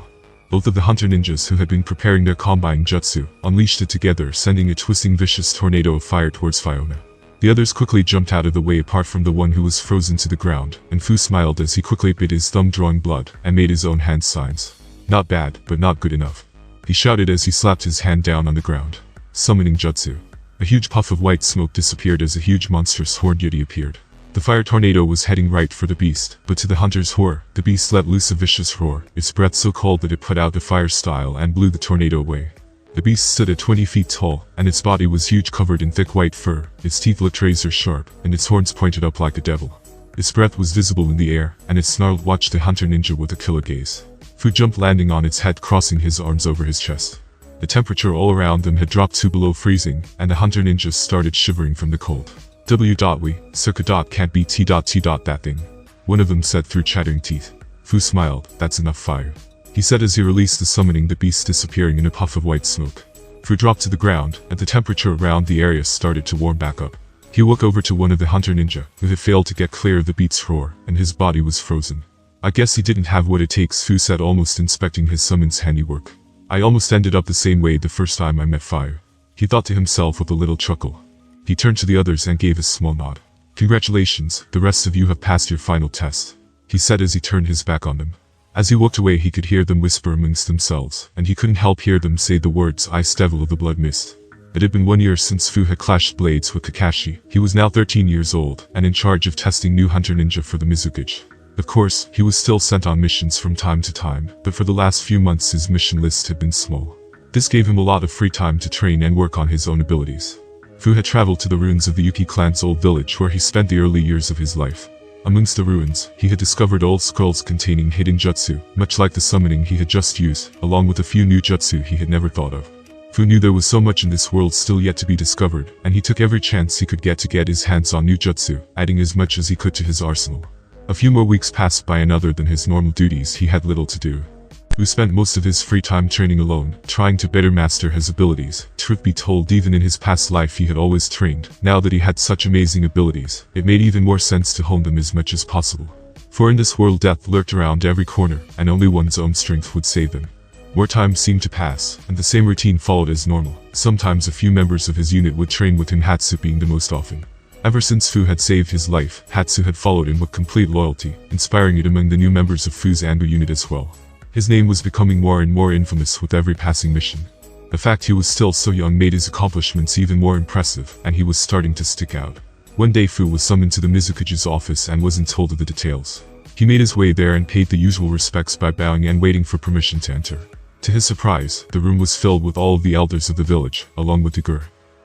Both of the hunter ninjas who had been preparing their combine jutsu unleashed it together, sending a twisting, vicious tornado of fire towards Fiona. The others quickly jumped out of the way apart from the one who was frozen to the ground, and Fu smiled as he quickly bit his thumb, drawing blood, and made his own hand signs. Not bad, but not good enough, he shouted as he slapped his hand down on the ground. Summoning jutsu. A huge puff of white smoke disappeared as a huge monstrous horned yeti appeared. The fire tornado was heading right for the beast, but to the hunter's horror, the beast let loose a vicious roar, its breath so cold that it put out the fire style and blew the tornado away. The beast stood at 20 feet tall, and its body was huge, covered in thick white fur. Its teeth looked razor sharp, and its horns pointed up like a devil. Its breath was visible in the air, and it snarled, watched the hunter ninja with a killer gaze. Fu jumped, landing on its head, crossing his arms over his chest. The temperature all around them had dropped to below freezing, and the hunter ninjas started shivering from the cold. We, circa can't be T. That thing, one of them said through chattering teeth. Fu smiled. That's enough fire. he said as he released the summoning, the beast disappearing in a puff of white smoke. Fu dropped to the ground, and the temperature around the area started to warm back up. He walked over to one of the hunter ninja, who had failed to get clear of the beast's roar, and his body was frozen. I guess he didn't have what it takes, Fu said, almost inspecting his summon's handiwork. I almost ended up the same way the first time I met fire. He thought to himself with a little chuckle. He turned to the others and gave a small nod. Congratulations, the rest of you have passed your final test, he said as he turned his back on them. As he walked away, he could hear them whisper amongst themselves, and he couldn't help hear them say the words Ice Devil of the Blood Mist. It had been 1 year since Fu had clashed blades with Kakashi. He was now 13 years old, and in charge of testing new hunter ninja for the Mizukage. Of course, he was still sent on missions from time to time, but for the last few months his mission list had been small. This gave him a lot of free time to train and work on his own abilities. Fu had traveled to the ruins of the Yuki clan's old village where he spent the early years of his life. Amongst the ruins, he had discovered old scrolls containing hidden jutsu, much like the summoning he had just used, along with a few new jutsu he had never thought of. Fu knew there was so much in this world still yet to be discovered, and he took every chance he could get his hands on new jutsu, adding as much as he could to his arsenal. A few more weeks passed by, and other than his normal duties he had little to do. Fu spent most of his free time training alone, trying to better master his abilities. Truth be told, even in his past life he had always trained. Now that he had such amazing abilities, it made even more sense to hone them as much as possible. For in this world death lurked around every corner, and only one's own strength would save them. More time seemed to pass, and the same routine followed as normal. Sometimes a few members of his unit would train with him, Hatsu being the most often. Ever since Fu had saved his life, Hatsu had followed him with complete loyalty, inspiring it among the new members of Fu's Anbu unit as well. His name was becoming more and more infamous with every passing mission. The fact he was still so young made his accomplishments even more impressive, and he was starting to stick out. One day Fu was summoned to the Mizukage's office and wasn't told of the details. He made his way there and paid the usual respects by bowing and waiting for permission to enter. To his surprise, the room was filled with all of the elders of the village, along with Igor.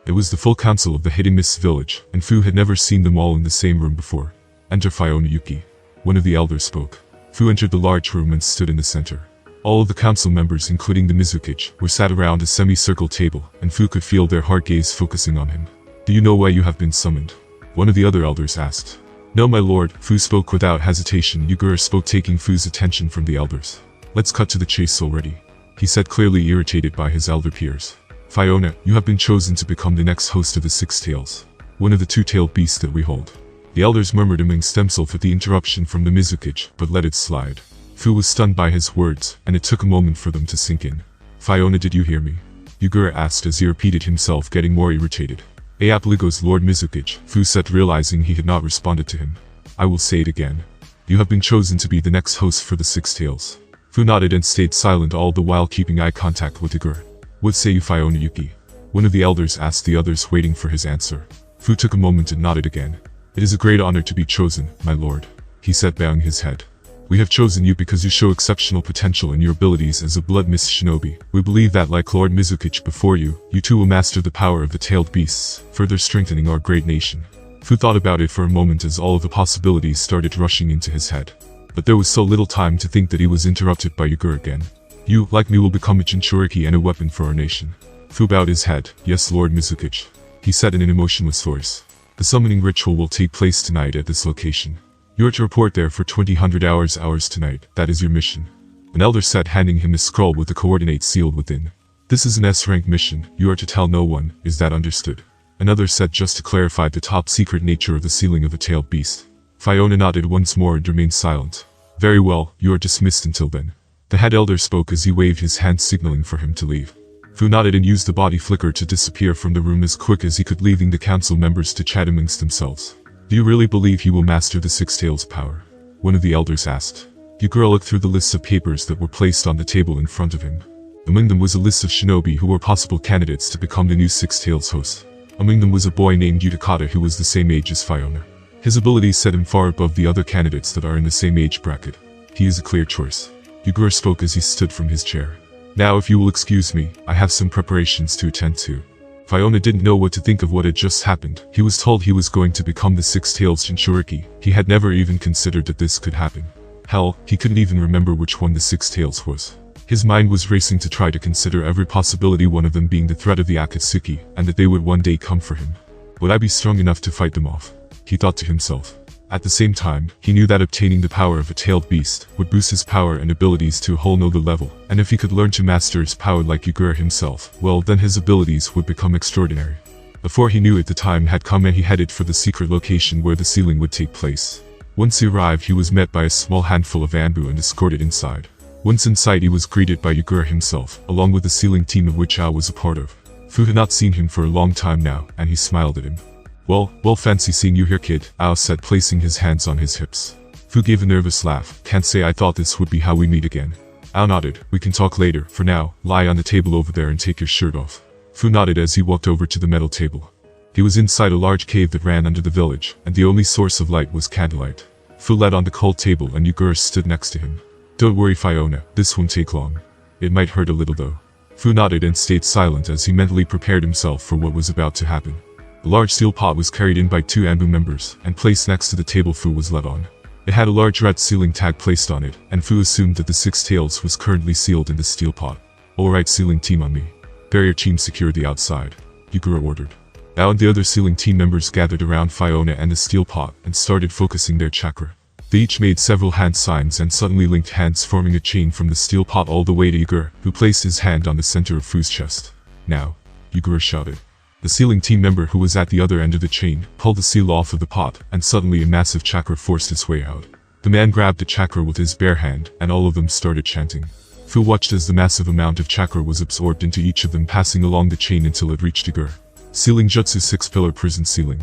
It was the full council of the Hidden Mists village, and Fu had never seen them all in the same room before. Enter Fiona Yuki. One of the elders spoke. Fu entered the large room and stood in the center. All of the council members, including the Mizukage, were sat around a semicircle table, and Fu could feel their hard gaze focusing on him. Do you know why you have been summoned? One of the other elders asked. No, my lord, Fu spoke without hesitation. Yugura spoke, taking Fu's attention from the elders. Let's cut to the chase already, he said, clearly irritated by his elder peers. Fiona, you have been chosen to become the next host of the Six Tails, one of the two-tailed beasts that we hold. The elders murmured amongst themselves at the interruption from the Mizukage, but let it slide. Fu was stunned by his words, and it took a moment for them to sink in. Fiona, did you hear me? Yugura asked as he repeated himself, getting more irritated. Aapligos Lord Mizukage, Fu said, realizing he had not responded to him. I will say it again. You have been chosen to be the next host for the Six Tails. Fu nodded and stayed silent, all the while keeping eye contact with Igor. What say you, Fiona Yuki? One of the elders asked the others, waiting for his answer. Fu took a moment and nodded again. It is a great honor to be chosen, my lord, he said, bowing his head. We have chosen you because you show exceptional potential in your abilities as a Blood Mist shinobi. We believe that, like Lord Mizukage before you, you too will master the power of the tailed beasts, further strengthening our great nation. Fu thought about it for a moment as all of the possibilities started rushing into his head. But there was so little time to think that he was interrupted by Yugura again. You, like me, will become a jinchuriki and a weapon for our nation. Fu bowed his head. Yes, Lord Mizukage, he said in an emotionless voice. The summoning ritual will take place tonight at this location. You are to report there for 20 hours tonight. That is your mission. An elder said, handing him a scroll with the coordinates sealed within. This is an S-rank mission. You are to tell no one. Is that understood? Another said, just to clarify the top secret nature of the sealing of a tailed beast. Fiona nodded once more and remained silent. Very well, you are dismissed until then. The head elder spoke as he waved his hand, signaling for him to leave. Fu nodded and used the body flicker to disappear from the room as quick as he could, leaving the council members to chat amongst themselves. Do you really believe he will master the Six Tails' power? One of the elders asked. Yugura looked through the lists of papers that were placed on the table in front of him. Among them was a list of shinobi who were possible candidates to become the new Six Tails host. Among them was a boy named Utakata who was the same age as Fiona. His abilities set him far above the other candidates that are in the same age bracket. He is a clear choice. Yugura spoke as he stood from his chair. Now, if you will excuse me, I have some preparations to attend to. Fiona didn't know what to think of what had just happened. He was told he was going to become the Six Tails Jinchuriki. He had never even considered that this could happen. Hell, he couldn't even remember which one the Six Tails was. His mind was racing to try to consider every possibility, one of them being the threat of the Akatsuki, and that they would one day come for him. Would I be strong enough to fight them off? He thought to himself. At the same time, he knew that obtaining the power of a tailed beast would boost his power and abilities to a whole nother level, and if he could learn to master his power like Yugura himself, well then his abilities would become extraordinary. Before he knew it, the time had come and he headed for the secret location where the sealing would take place. Once he arrived, he was met by a small handful of Anbu and escorted inside. Once inside, he was greeted by Yugura himself, along with the sealing team of which Ao was a part of. Fu had not seen him for a long time now, and he smiled at him. Well, fancy seeing you here, kid, Ao said, placing his hands on his hips. Fu gave a nervous laugh. Can't say I thought this would be how we meet again. Ao nodded. We can talk later. For now, lie on the table over there and take your shirt off. Fu nodded as he walked over to the metal table. He was inside a large cave that ran under the village, and the only source of light was candlelight. Fu led on the cold table and Yugura stood next to him. Don't worry, Fiona, this won't take long. It might hurt a little though. Fu nodded and stayed silent as he mentally prepared himself for what was about to happen. A large steel pot was carried in by 2 Anbu members, and placed next to the table Fu was led on. It had a large red sealing tag placed on it, and Fu assumed that the 6 tails was currently sealed in the steel pot. Alright, sealing team on me. Barrier team secure the outside, Yugura ordered. Ao and the other sealing team members gathered around Fiona and the steel pot, and started focusing their chakra. They each made several hand signs and suddenly linked hands, forming a chain from the steel pot all the way to Yugura, who placed his hand on the center of Fu's chest. Now, Yugura shouted. The sealing team member who was at the other end of the chain pulled the seal off of the pot, and suddenly a massive chakra forced its way out. The man grabbed the chakra with his bare hand, and all of them started chanting. Fu watched as the massive amount of chakra was absorbed into each of them, passing along the chain until it reached Yugura. Sealing Jutsu 6-pillar prison sealing.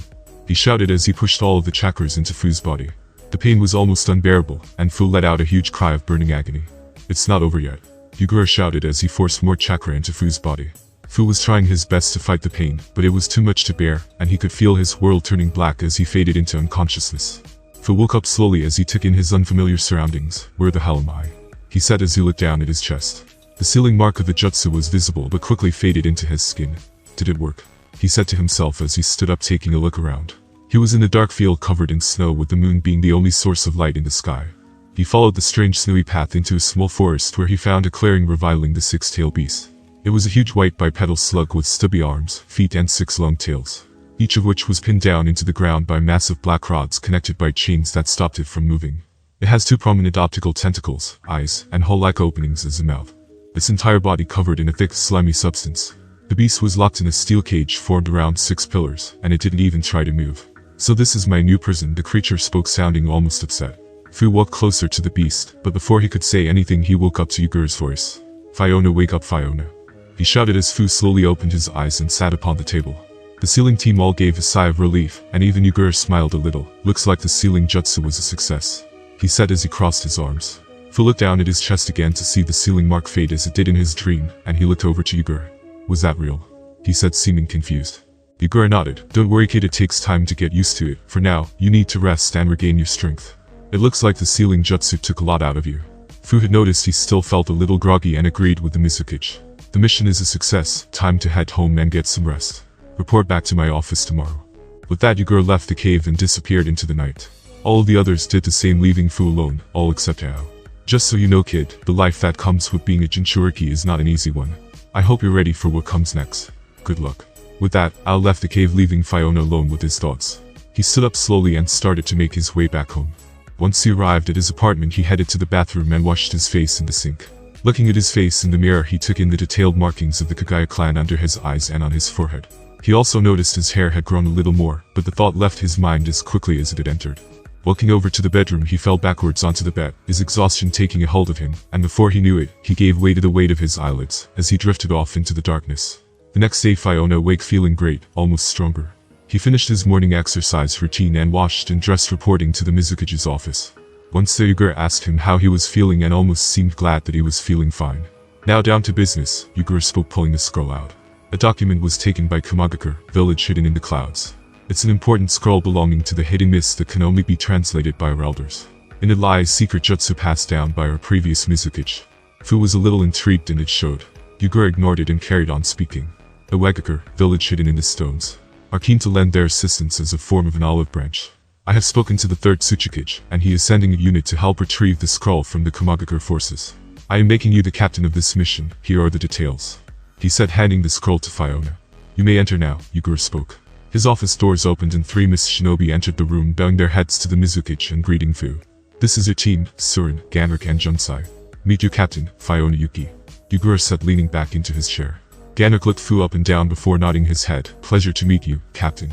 He shouted as he pushed all of the chakras into Fu's body. The pain was almost unbearable, and Fu let out a huge cry of burning agony. It's not over yet, Yugura shouted as he forced more chakra into Fu's body. Fu was trying his best to fight the pain, but it was too much to bear, and he could feel his world turning black as he faded into unconsciousness. Fu woke up slowly as he took in his unfamiliar surroundings. Where the hell am I? He said as he looked down at his chest. The sealing mark of the jutsu was visible but quickly faded into his skin. Did it work? He said to himself as he stood up, taking a look around. He was in a dark field covered in snow, with the moon being the only source of light in the sky. He followed the strange snowy path into a small forest where he found a clearing reviling the 6-tailed beast. It was a huge white bipedal slug with stubby arms, feet and 6 long tails, each of which was pinned down into the ground by massive black rods connected by chains that stopped it from moving. It has 2 prominent optical tentacles, eyes, and hole-like openings as a mouth. Its entire body covered in a thick, slimy substance. The beast was locked in a steel cage formed around 6 pillars, and it didn't even try to move. So this is my new prison, the creature spoke, sounding almost upset. Fu walked closer to the beast, but before he could say anything he woke up to Yugura's voice. Fiona, wake up, Fiona. He shouted as Fu slowly opened his eyes and sat upon the table. The sealing team all gave a sigh of relief, and even Yugura smiled a little. Looks like the sealing jutsu was a success, he said as he crossed his arms. Fu looked down at his chest again to see the sealing mark fade as it did in his dream, and he looked over to Yugura. Was that real? He said, seeming confused. Yugura nodded. Don't worry, kid, it takes time to get used to it. For now, you need to rest and regain your strength. It looks like the sealing jutsu took a lot out of you. Fu had noticed he still felt a little groggy and agreed with the Mizukage. The mission is a success, time to head home and get some rest. Report back to my office tomorrow. With that, Yugura left the cave and disappeared into the night. All of the others did the same, leaving Fu alone, all except Ao. Just so you know, kid, the life that comes with being a jinchuriki is not an easy one. I hope you're ready for what comes next. Good luck. With that, Ao left the cave, leaving Fiona alone with his thoughts. He stood up slowly and started to make his way back home. Once he arrived at his apartment, he headed to the bathroom and washed his face in the sink. Looking at his face in the mirror, he took in the detailed markings of the Kagai clan under his eyes and on his forehead. He also noticed his hair had grown a little more, but the thought left his mind as quickly as it had entered. Walking over to the bedroom, he fell backwards onto the bed, his exhaustion taking a hold of him, and before he knew it, he gave way to the weight of his eyelids, as he drifted off into the darkness. The next day, Fiona awoke feeling great, almost stronger. He finished his morning exercise routine and washed and dressed, reporting to the Mizukage's office. Once the Yugura asked him how he was feeling and almost seemed glad that he was feeling fine. Now down to business, Yugura spoke, pulling the scroll out. A document was taken by KIRIGAKURE, village hidden in the clouds. It's an important scroll belonging to the hidden mist that can only be translated by our elders. In it lies secret jutsu passed down by our previous Mizukage. Fu was a little intrigued and it showed. Yugura ignored it and carried on speaking. The KIRIGAKURE, village hidden in the stones, are keen to lend their assistance as a form of an olive branch. I have spoken to the 3rd Tsuchikage, and he is sending a unit to help retrieve the scroll from the KIRIGAKURE forces. I am making you the captain of this mission. Here are the details, he said, handing the scroll to Fiona. You may enter now, Yugura spoke. His office doors opened and 3 Miss Shinobi entered the room, bowing their heads to the Mizukage and greeting Fu. "This is your team, Surin, Ganrik and Junsai. Meet your captain, Fiona Yuki," Yugura said, leaning back into his chair. Ganrik looked Fu up and down before nodding his head. "Pleasure to meet you, Captain."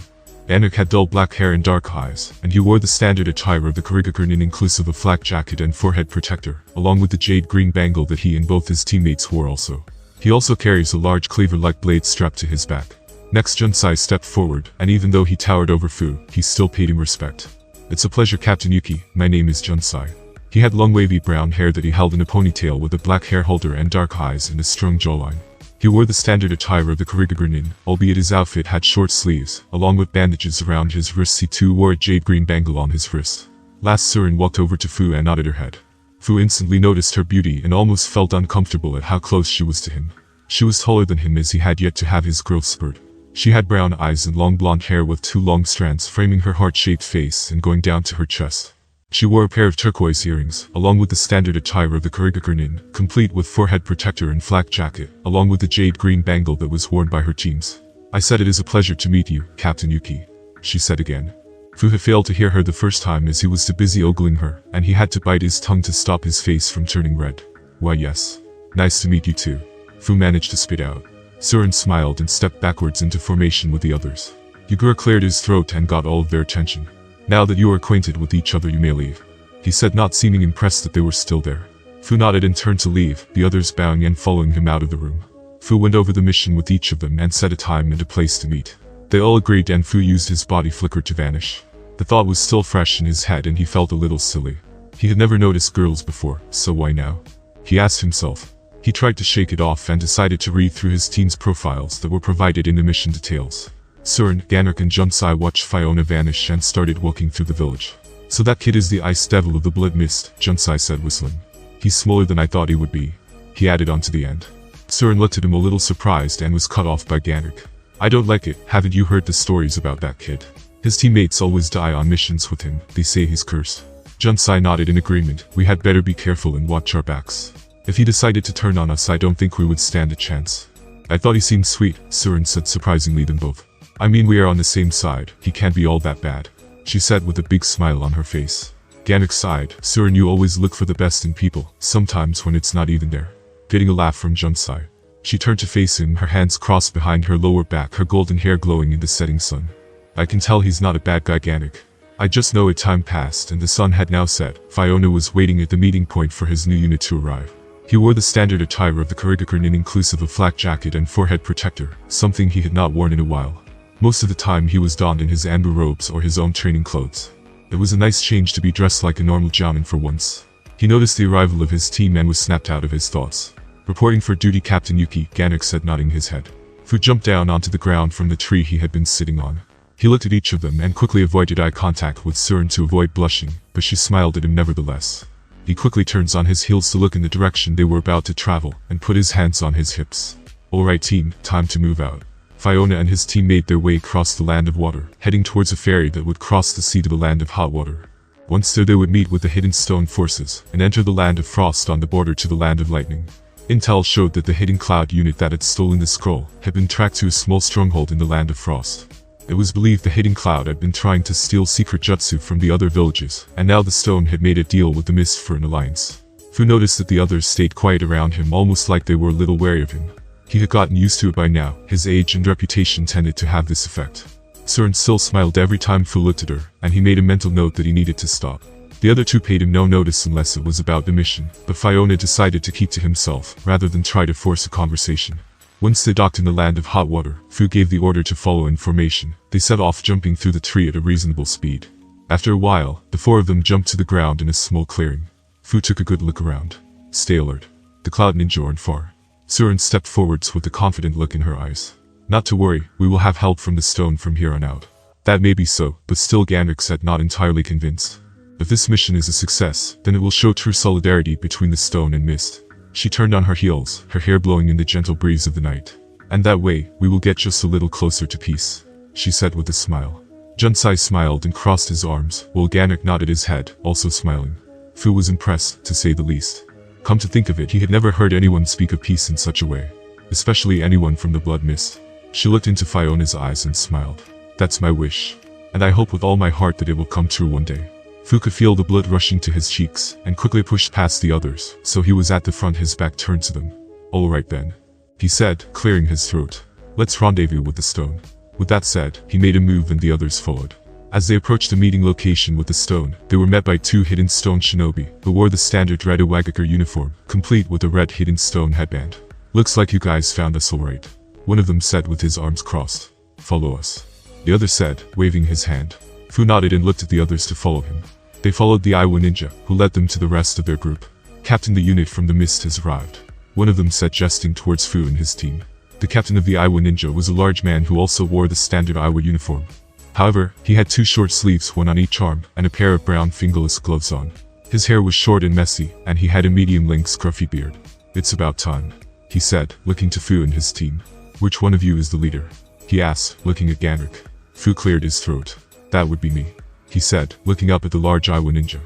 Ganrik had dull black hair and dark eyes, and he wore the standard attire of the KIRIGAKURE inclusive of flak jacket and forehead protector, along with the jade green bangle that he and both his teammates wore also. He also carries a large cleaver-like blade strapped to his back. Next, Junsai stepped forward, and even though he towered over Fu, he still paid him respect. "It's a pleasure, Captain Yuki. My name is Junsai." He had long wavy brown hair that he held in a ponytail with a black hair holder and dark eyes and a strong jawline. He wore the standard attire of the KIRIGAKURE, albeit his outfit had short sleeves, along with bandages around his wrists. He too wore a jade green bangle on his wrist. Last, Surin walked over to Fu and nodded her head. Fu instantly noticed her beauty and almost felt uncomfortable at how close she was to him. She was taller than him, as he had yet to have his growth spurt. She had brown eyes and long blonde hair with 2 long strands framing her heart-shaped face and going down to her chest. She wore a pair of turquoise earrings, along with the standard attire of the KIRIGAKURE, complete with forehead protector and flak jacket, along with the jade green bangle that was worn by her teams. "I said it is a pleasure to meet you, Captain Yuki," she said again. Fu had failed to hear her the first time as he was too busy ogling her, and he had to bite his tongue to stop his face from turning red. "Why, yes. Nice to meet you too," Fu managed to spit out. Surin smiled and stepped backwards into formation with the others. Yugura cleared his throat and got all of their attention. "Now that you are acquainted with each other, you may leave," he said, not seeming impressed that they were still there. Fu nodded and turned to leave, the others bowing and following him out of the room. Fu went over the mission with each of them and set a time and a place to meet. They all agreed and Fu used his body flicker to vanish. The thought was still fresh in his head and he felt a little silly. He had never noticed girls before, so why now? He asked himself. He tried to shake it off and decided to read through his team's profiles that were provided in the mission details. Surin, Ganrik and Junsai watched Fiona vanish and started walking through the village. "So that kid is the ice devil of the blood mist," Junsai said, whistling. "He's smaller than I thought he would be," he added on to the end. Surin looked at him a little surprised and was cut off by Ganrik. "I don't like it. Haven't you heard the stories about that kid? His teammates always die on missions with him. They say he's cursed." Junsai nodded in agreement. "We had better be careful and watch our backs. If he decided to turn on us, I don't think we would stand a chance." "I thought he seemed sweet," Surin said, surprisingly them both. "I mean, we are on the same side. He can't be all that bad," she said with a big smile on her face. Ganrik sighed. "Surin, you always look for the best in people, sometimes when it's not even there." Getting a laugh from Junsai. She turned to face him, her hands crossed behind her lower back, her golden hair glowing in the setting sun. "I can tell he's not a bad guy, Ganrik. I just know it." Time passed and the sun had now set. Fiona was waiting at the meeting point for his new unit to arrive. He wore the standard attire of the KIRIGAKURE inclusive of flak jacket and forehead protector, something he had not worn in a while. Most of the time he was donned in his amber robes or his own training clothes. It was a nice change to be dressed like a normal jounin for once. He noticed the arrival of his team and was snapped out of his thoughts. "Reporting for duty, Captain Yuki," Ganrik said, nodding his head. Fu jumped down onto the ground from the tree he had been sitting on. He looked at each of them and quickly avoided eye contact with Surin to avoid blushing, but she smiled at him nevertheless. He quickly turns on his heels to look in the direction they were about to travel, and put his hands on his hips. "Alright team, time to move out." Fiona and his team made their way across the land of water, heading towards a ferry that would cross the sea to the land of hot water. Once there they would meet with the hidden stone forces, and enter the land of frost on the border to the land of lightning. Intel showed that the hidden cloud unit that had stolen the scroll had been tracked to a small stronghold in the land of frost. It was believed the hidden cloud had been trying to steal secret jutsu from the other villages, and now the stone had made a deal with the mist for an alliance. Fu noticed that the others stayed quiet around him, almost like they were a little wary of him. He had gotten used to it by now. His age and reputation tended to have this effect. Surin still smiled every time Fu looked at her, and he made a mental note that he needed to stop. The other two paid him no notice unless it was about the mission, but Fiona decided to keep to himself, rather than try to force a conversation. Once they docked in the land of hot water, Fu gave the order to follow in formation. They set off, jumping through the tree at a reasonable speed. After a while, the four of them jumped to the ground in a small clearing. Fu took a good look around. "Stay alert. The cloud ninja aren't far." Surin stepped forwards with a confident look in her eyes. "Not to worry, we will have help from the stone from here on out." "That may be so, but still," Ganrik said, not entirely convinced. "If this mission is a success, then it will show true solidarity between the stone and mist." She turned on her heels, her hair blowing in the gentle breeze of the night. "And that way, we will get just a little closer to peace," she said with a smile. Junsai smiled and crossed his arms, while Ganrik nodded his head, also smiling. Fu was impressed, to say the least. Come to think of it, he had never heard anyone speak of peace in such a way. Especially anyone from the blood mist. She looked into Fiona's eyes and smiled. That's my wish. And I hope with all my heart that it will come true one day. Fu could feel the blood rushing to his cheeks, and quickly pushed past the others, so he was at the front, his back turned to them. Alright then, he said, clearing his throat. Let's rendezvous with the stone. With that said, he made a move and the others followed. As they approached the meeting location with the stone, they were met by 2 hidden stone shinobi, who wore the standard red Iwagakure uniform, complete with a red hidden stone headband. Looks like you guys found us alright. One of them said with his arms crossed. Follow us. The other said, waving his hand. Fu nodded and looked at the others to follow him. They followed the Iwa ninja, who led them to the rest of their group. Captain, the unit from the mist has arrived. One of them said, gesturing towards Fu and his team. The captain of the Iwa ninja was a large man who also wore the standard Iwa uniform. However, he had 2 short sleeves, one on each arm, and a pair of brown fingerless gloves on. His hair was short and messy, and he had a medium-length scruffy beard. It's about time, he said, looking to Fu and his team. Which one of you is the leader? He asked, looking at Ganrik. Fu cleared his throat. That would be me, he said, looking up at the large Iwa ninja.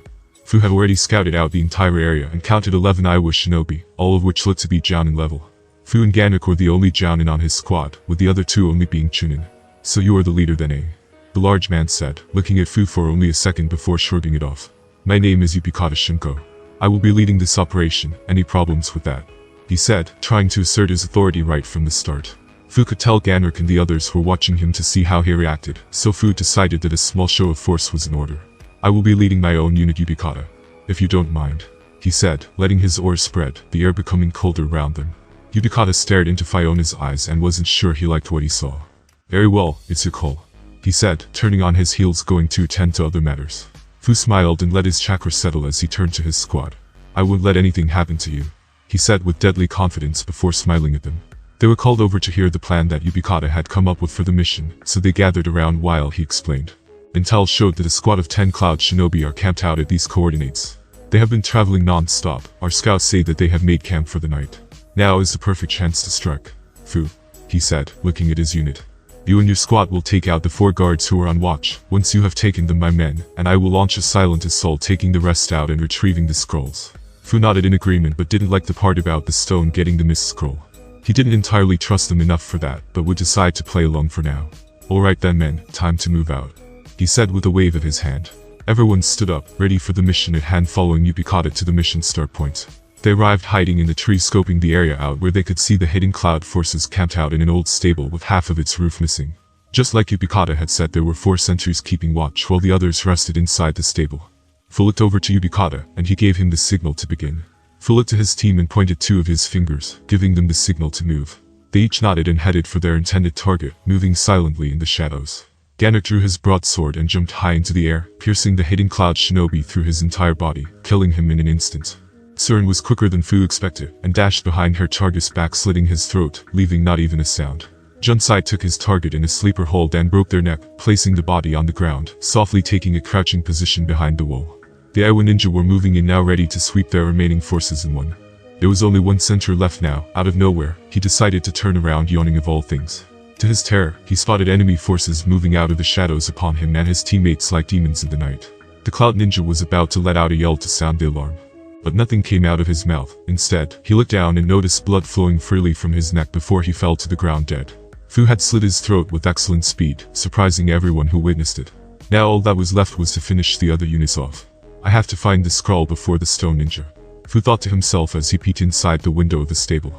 Fu had already scouted out the entire area and counted 11 Iwa shinobi, all of which looked to be Jounin level. Fu and Ganrik were the only Jounin on his squad, with the other 2 only being Chunin. So you are the leader then, eh? The large man said, looking at Fu for only a second before shrugging it off. My name is Yukikata Shinko. I will be leading this operation, any problems with that? He said, trying to assert his authority right from the start. Fu could tell Ganrik and the others were watching him to see how he reacted, so Fu decided that a small show of force was in order. I will be leading my own unit, Yukikata. If you don't mind, he said, letting his oars spread, the air becoming colder around them. Yukikata stared into Fiona's eyes and wasn't sure he liked what he saw. Very well, it's your call, he said, turning on his heels going to attend to other matters. Fu smiled and let his chakra settle as he turned to his squad. I won't let anything happen to you, he said with deadly confidence before smiling at them. They were called over to hear the plan that Yukikata had come up with for the mission, so they gathered around while he explained. Intel showed that a squad of 10 cloud shinobi are camped out at these coordinates. They have been traveling non-stop. Our scouts say that they have made camp for the night. Now is the perfect chance to strike. Fu, he said, looking at his unit. You and your squad will take out the 4 guards who are on watch. Once you have taken them, my men, and I will launch a silent assault, taking the rest out and retrieving the scrolls. Fu nodded in agreement but didn't like the part about the stone getting the mist scroll. He didn't entirely trust them enough for that, but would decide to play along for now. Alright then men, time to move out, he said with a wave of his hand. Everyone stood up, ready for the mission at hand, following Yukikata to the mission start point. They arrived hiding in the trees, scoping the area out where they could see the hidden cloud forces camped out in an old stable with half of its roof missing. Just like Yukikata had said, there were 4 sentries keeping watch while the others rested inside the stable. Fu looked over to Yukikata, and he gave him the signal to begin. Fu looked to his team and pointed 2 of his fingers, giving them the signal to move. They each nodded and headed for their intended target, moving silently in the shadows. Ganrik drew his broadsword and jumped high into the air, piercing the hidden cloud shinobi through his entire body, killing him in an instant. Surin was quicker than Fu expected, and dashed behind her target's back, slitting his throat, leaving not even a sound. Junsai took his target in a sleeper hold and broke their neck, placing the body on the ground, softly taking a crouching position behind the wall. The Iwa ninja were moving in now, ready to sweep their remaining forces in one. There was only 1 center left now. Out of nowhere, he decided to turn around, yawning of all things. To his terror, he spotted enemy forces moving out of the shadows upon him and his teammates like demons in the night. The cloud ninja was about to let out a yell to sound the alarm. But nothing came out of his mouth. Instead, he looked down and noticed blood flowing freely from his neck before he fell to the ground dead. Fu had slit his throat with excellent speed, surprising everyone who witnessed it. Now all that was left was to finish the other units off. I have to find the scroll before the stone ninja, Fu thought to himself as he peeked inside the window of the stable.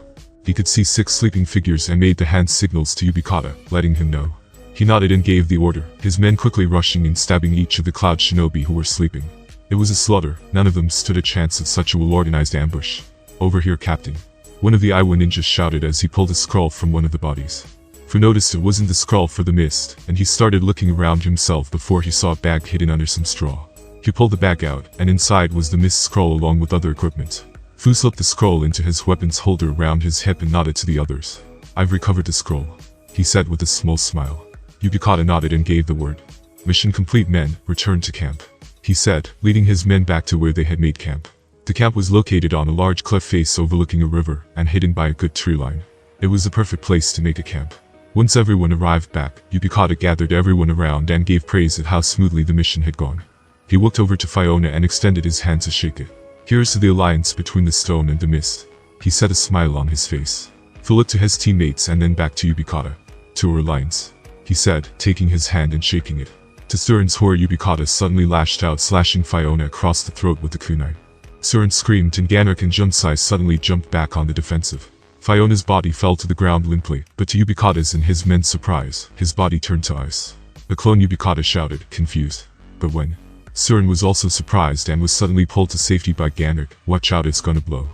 He could see 6 sleeping figures and made the hand signals to Yukikata, letting him know. He nodded and gave the order, his men quickly rushing and stabbing each of the cloud shinobi who were sleeping. It was a slaughter. None of them stood a chance of such a well-organized ambush. Over here, Captain, one of the Iwa ninjas shouted as he pulled a scroll from one of the bodies. Fu noticed it wasn't the scroll for the mist, and he started looking around himself before he saw a bag hidden under some straw. He pulled the bag out, and inside was the mist scroll along with other equipment. Fu slipped the scroll into his weapons holder around his hip and nodded to the others. I've recovered the scroll, he said with a small smile. Yukikata nodded and gave the word. Mission complete, men, return to camp, he said, leading his men back to where they had made camp. The camp was located on a large cliff face overlooking a river and hidden by a good tree line. It was the perfect place to make a camp. Once everyone arrived back, Yukikata gathered everyone around and gave praise at how smoothly the mission had gone. He walked over to Fiona and extended his hand to shake it. Here's to the alliance between the stone and the mist, he said, a smile on his face. Fu looked to his teammates and then back to Yukikata. To our alliance. he said, taking his hand and shaking it. To Surin's horror, Yubikata suddenly lashed out, slashing Fiona across the throat with the kunai. Surin screamed and Ganak and Junsai suddenly jumped back on the defensive. Fiona's body fell to the ground limply, but to Yubikata's and his men's surprise, his body turned to ice. The clone Yubikata shouted, confused. But when Surin was also surprised and was suddenly pulled to safety by Ganak, "Watch out, it's gonna blow,"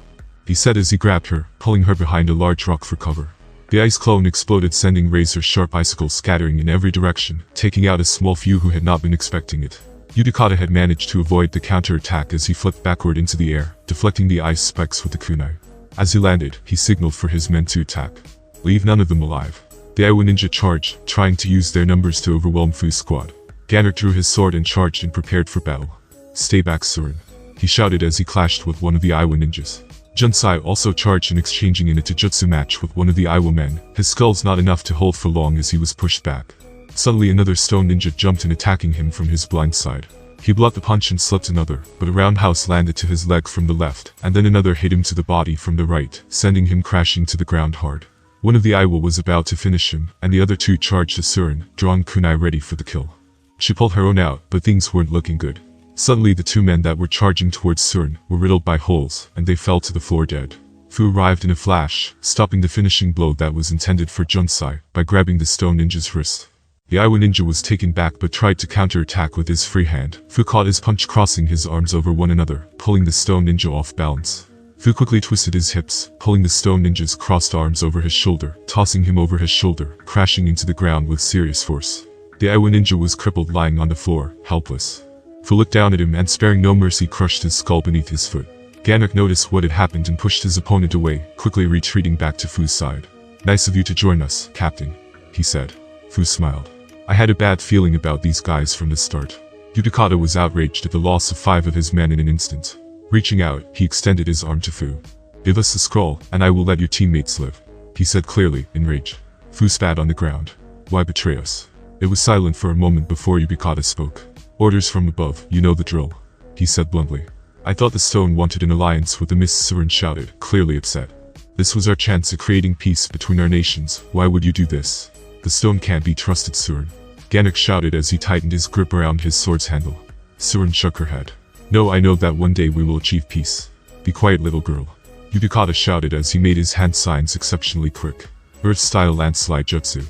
he said as he grabbed her, pulling her behind a large rock for cover. The ice clone exploded, sending razor-sharp icicles scattering in every direction, taking out a small few who had not been expecting it. Yubikata had managed to avoid the counter-attack as he flipped backward into the air, deflecting the ice spikes with the kunai. As he landed, he signaled for his men to attack. Leave none of them alive. The Iwa ninja charged, trying to use their numbers to overwhelm Fu's squad. Ganak drew his sword and charged and prepared for battle. "Stay back, Surin," he shouted as he clashed with one of the Iwa ninjas. Junsai also charged in, exchanging in a taijutsu match with one of the Iwa men, his skull's not enough to hold for long as he was pushed back. Suddenly another stone ninja jumped in, attacking him from his blind side. He blocked the punch and slipped another, but a roundhouse landed to his leg from the left, and then another hit him to the body from the right, sending him crashing to the ground hard. One of the Iwa was about to finish him, and the other two charged to Surin, drawing kunai ready for the kill. She pulled her own out, but things weren't looking good. Suddenly the two men that were charging towards Surin were riddled by holes, and they fell to the floor dead. Fu arrived in a flash, stopping the finishing blow that was intended for Junsai by grabbing the stone ninja's wrist. The Iwa ninja was taken back but tried to counter-attack with his free hand. Fu caught his punch, crossing his arms over one another, pulling the stone ninja off balance. Fu quickly twisted his hips, pulling the stone ninja's crossed arms over his shoulder, tossing him over his shoulder, crashing into the ground with serious force. The Iwa ninja was crippled, lying on the floor, helpless. Fu looked down at him and, sparing no mercy, crushed his skull beneath his foot. Ganak noticed what had happened and pushed his opponent away, quickly retreating back to Fu's side. "Nice of you to join us, Captain," he said. Fu smiled. "I had a bad feeling about these guys from the start." Yubikata was outraged at the loss of 5 of his men in an instant. Reaching out, he extended his arm to Fu. "Give us the scroll, and I will let your teammates live," he said clearly, in rage. Fu spat on the ground. "Why betray us?" It was silent for a moment before Yubikata spoke. "Orders from above, you know the drill," he said bluntly. "I thought the stone wanted an alliance with the Mist," Surin shouted, clearly upset. "This was our chance at creating peace between our nations. Why would you do this? The stone can't be trusted, Surin," Ganak shouted as he tightened his grip around his sword's handle. Surin shook her head. "No, I know that one day we will achieve peace. Be quiet, little girl," Yubikata shouted as he made his hand signs exceptionally quick. "Earth-style landslide jutsu,"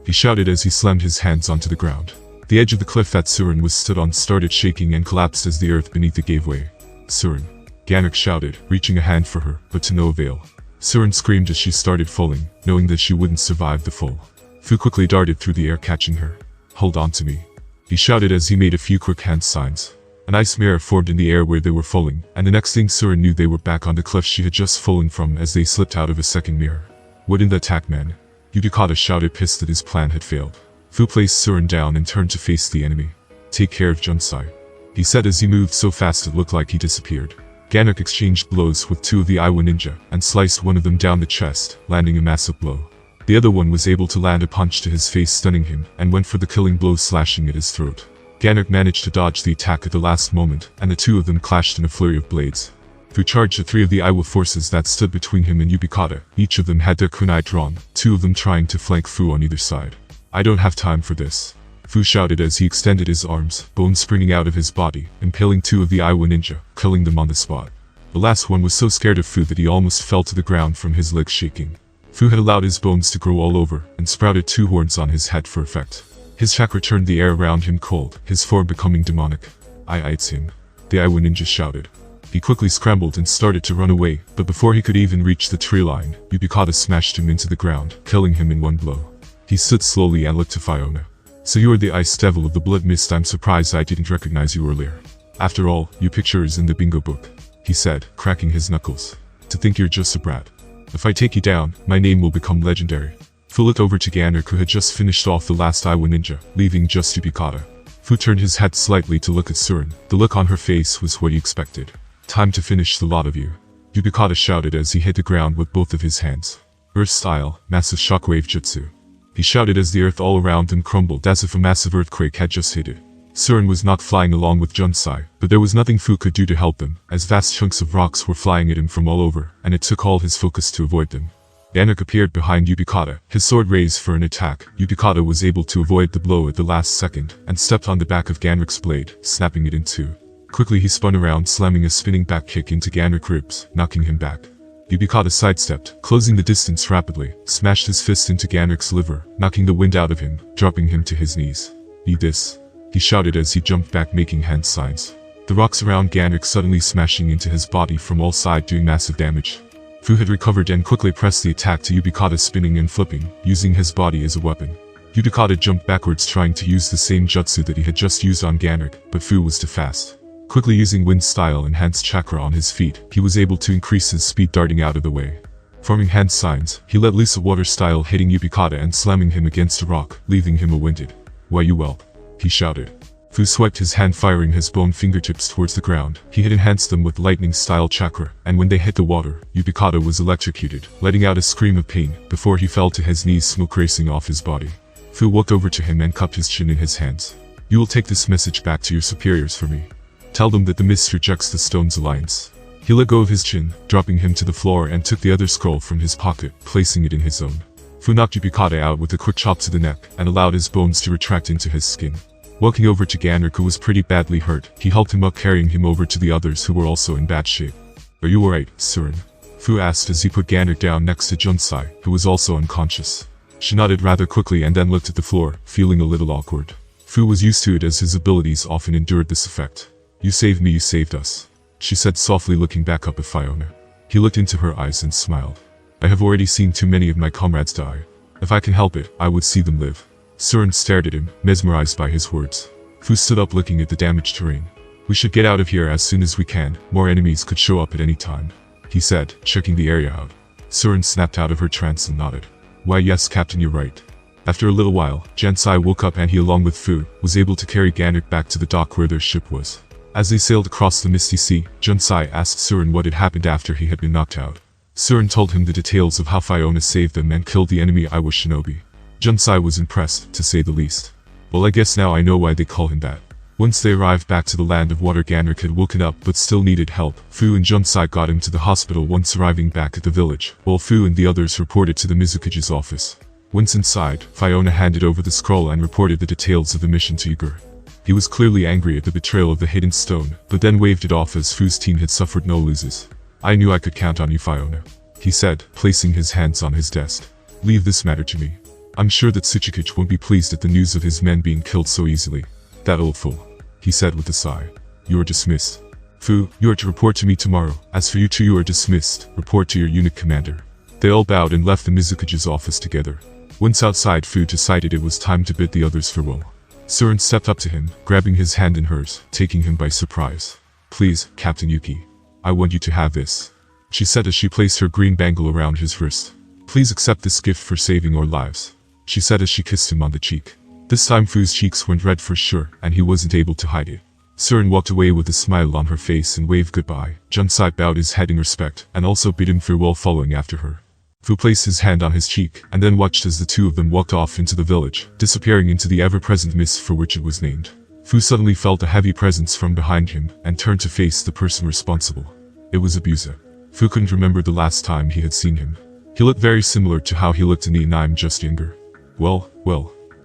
he shouted as he slammed his hands onto the ground. The edge of the cliff that Surin was stood on started shaking and collapsed as the earth beneath it gave way. "Surin," Ganak shouted, reaching a hand for her, but to no avail. Surin screamed as she started falling, knowing that she wouldn't survive the fall. Fu quickly darted through the air, catching her. "Hold on to me," he shouted as he made a few quick hand signs. An ice mirror formed in the air where they were falling, and the next thing Surin knew, they were back on the cliff she had just fallen from as they slipped out of a second mirror. "Wouldn't attack, man," Yubikata shouted, pissed that his plan had failed. Fu placed Surin down and turned to face the enemy. "Take care of Junsai," he said as he moved so fast it looked like he disappeared. Ganak exchanged blows with 2 of the Iwa ninja, and sliced one of them down the chest, landing a massive blow. The other one was able to land a punch to his face, stunning him, and went for the killing blow, slashing at his throat. Ganak managed to dodge the attack at the last moment, and the 2 of them clashed in a flurry of blades. Fu charged the 3 of the Iwa forces that stood between him and Yubikata. Each of them had their kunai drawn, 2 of them trying to flank Fu on either side. "I don't have time for this," Fu shouted as he extended his arms, bones springing out of his body, impaling 2 of the Iwa ninja, killing them on the spot. The last one was so scared of Fu that he almost fell to the ground from his legs shaking. Fu had allowed his bones to grow all over, and sprouted 2 horns on his head for effect. His chakra turned the air around him cold, his form becoming demonic. It's him," the Iwa ninja shouted. He quickly scrambled and started to run away, but before he could even reach the tree line, Yubikata smashed him into the ground, killing him in one blow. He stood slowly and looked to Fiona. "So you are the Ice Devil of the Blood Mist. I'm surprised I didn't recognize you earlier. After all, your picture is in the bingo book," he said, cracking his knuckles. "To think you're just a brat. If I take you down, my name will become legendary." Fu looked over to Ganak, who had just finished off the last Iwa ninja, leaving just Yubikata. Fu turned his head slightly to look at Surin. The look on her face was what he expected. "Time to finish the lot of you," Yubikata shouted as he hit the ground with both of his hands. "Earth-style, massive shockwave jutsu," he shouted as the earth all around them crumbled as if a massive earthquake had just hit it. Surin was not flying along with Junsai, but there was nothing Fu could do to help them, as vast chunks of rocks were flying at him from all over, and it took all his focus to avoid them. Ganrik appeared behind Yukikata, his sword raised for an attack. Yukikata was able to avoid the blow at the last second, and stepped on the back of Ganrik's blade, snapping it in two. Quickly he spun around, slamming a spinning back kick into Ganrik's ribs, knocking him back. Yukikata sidestepped, closing the distance rapidly, smashed his fist into Ganrik's liver, knocking the wind out of him, dropping him to his knees. "Eat this," he shouted as he jumped back, making hand signs. The rocks around Ganrik suddenly smashing into his body from all sides, doing massive damage. Fu had recovered and quickly pressed the attack to Yukikata, spinning and flipping, using his body as a weapon. Yukikata jumped backwards, trying to use the same jutsu that he had just used on Ganrik, but Fu was too fast. Quickly using wind style enhanced chakra on his feet, he was able to increase his speed, darting out of the way. Forming hand signs, he let loose a water style, hitting Yukikata and slamming him against a rock, leaving him winded. "Why you whelp?" he shouted. Fu swiped his hand, firing his bone fingertips towards the ground. He had enhanced them with lightning style chakra, and when they hit the water, Yukikata was electrocuted, letting out a scream of pain, before he fell to his knees, smoke racing off his body. Fu walked over to him and cupped his chin in his hands. "You will take this message back to your superiors for me. Tell them that the mist rejects the stone's alliance." He let go of his chin, dropping him to the floor, and took the other scroll from his pocket, placing it in his own. Fu knocked Yukikata out with a quick chop to the neck, and allowed his bones to retract into his skin. Walking over to Ganrik, who was pretty badly hurt, he helped him up, carrying him over to the others who were also in bad shape. "Are you alright, Surin?" Fu asked as he put Ganrik down next to Junsai, who was also unconscious. She nodded rather quickly and then looked at the floor, feeling a little awkward. Fu was used to it, as his abilities often endured this effect. "You saved me, you saved us," she said softly, looking back up at Fiona. He looked into her eyes and smiled. "I have already seen too many of my comrades die. If I can help it, I would see them live." Surin stared at him, mesmerized by his words. Fu stood up, looking at the damaged terrain. "We should get out of here as soon as we can. More enemies could show up at any time," he said, checking the area out. Surin snapped out of her trance and nodded. "Why yes, Captain, you're right." After a little while, Jansai woke up, and he, along with Fu, was able to carry Ganrik back to the dock where their ship was. As they sailed across the misty sea, Junsai asked Surin what had happened after he had been knocked out. Surin told him the details of how Fiona saved them and killed the enemy Iwa Shinobi. Junsai was impressed, to say the least. "Well, I guess now I know why they call him that." Once they arrived back to the land of water, Ganrik had woken up but still needed help. Fu and Junsai got him to the hospital. Once arriving back at the village, while Fu and the others reported to the Mizukage's office. Once inside, Fiona handed over the scroll and reported the details of the mission to Igor. He was clearly angry at the betrayal of the hidden stone, but then waved it off as Fu's team had suffered no losses. "I knew I could count on you, Fiona," he said, placing his hands on his desk. "Leave this matter to me. I'm sure that Tsuchikage won't be pleased at the news of his men being killed so easily." "That old fool," he said with a sigh. "You are dismissed. Fu, you are to report to me tomorrow. As for you two, you are dismissed. Report to your unit commander." They all bowed and left the Mizukage's office together. Once outside, Fu decided it was time to bid the others farewell. Surin stepped up to him, grabbing his hand in hers, taking him by surprise. "Please, Captain Yuki. I want you to have this," she said as she placed her green bangle around his wrist. "Please accept this gift for saving our lives," she said as she kissed him on the cheek. This time Fu's cheeks went red for sure, and he wasn't able to hide it. Surin walked away with a smile on her face and waved goodbye. Junsai bowed his head in respect, and also bid him farewell, following after her. Fu placed his hand on his cheek, and then watched as the two of them walked off into the village, disappearing into the ever-present mist for which it was named. Fu suddenly felt a heavy presence from behind him, and turned to face the person responsible. It was Abusa. Fu couldn't remember the last time he had seen him. He looked very similar to how he looked in the anime, just younger. Well,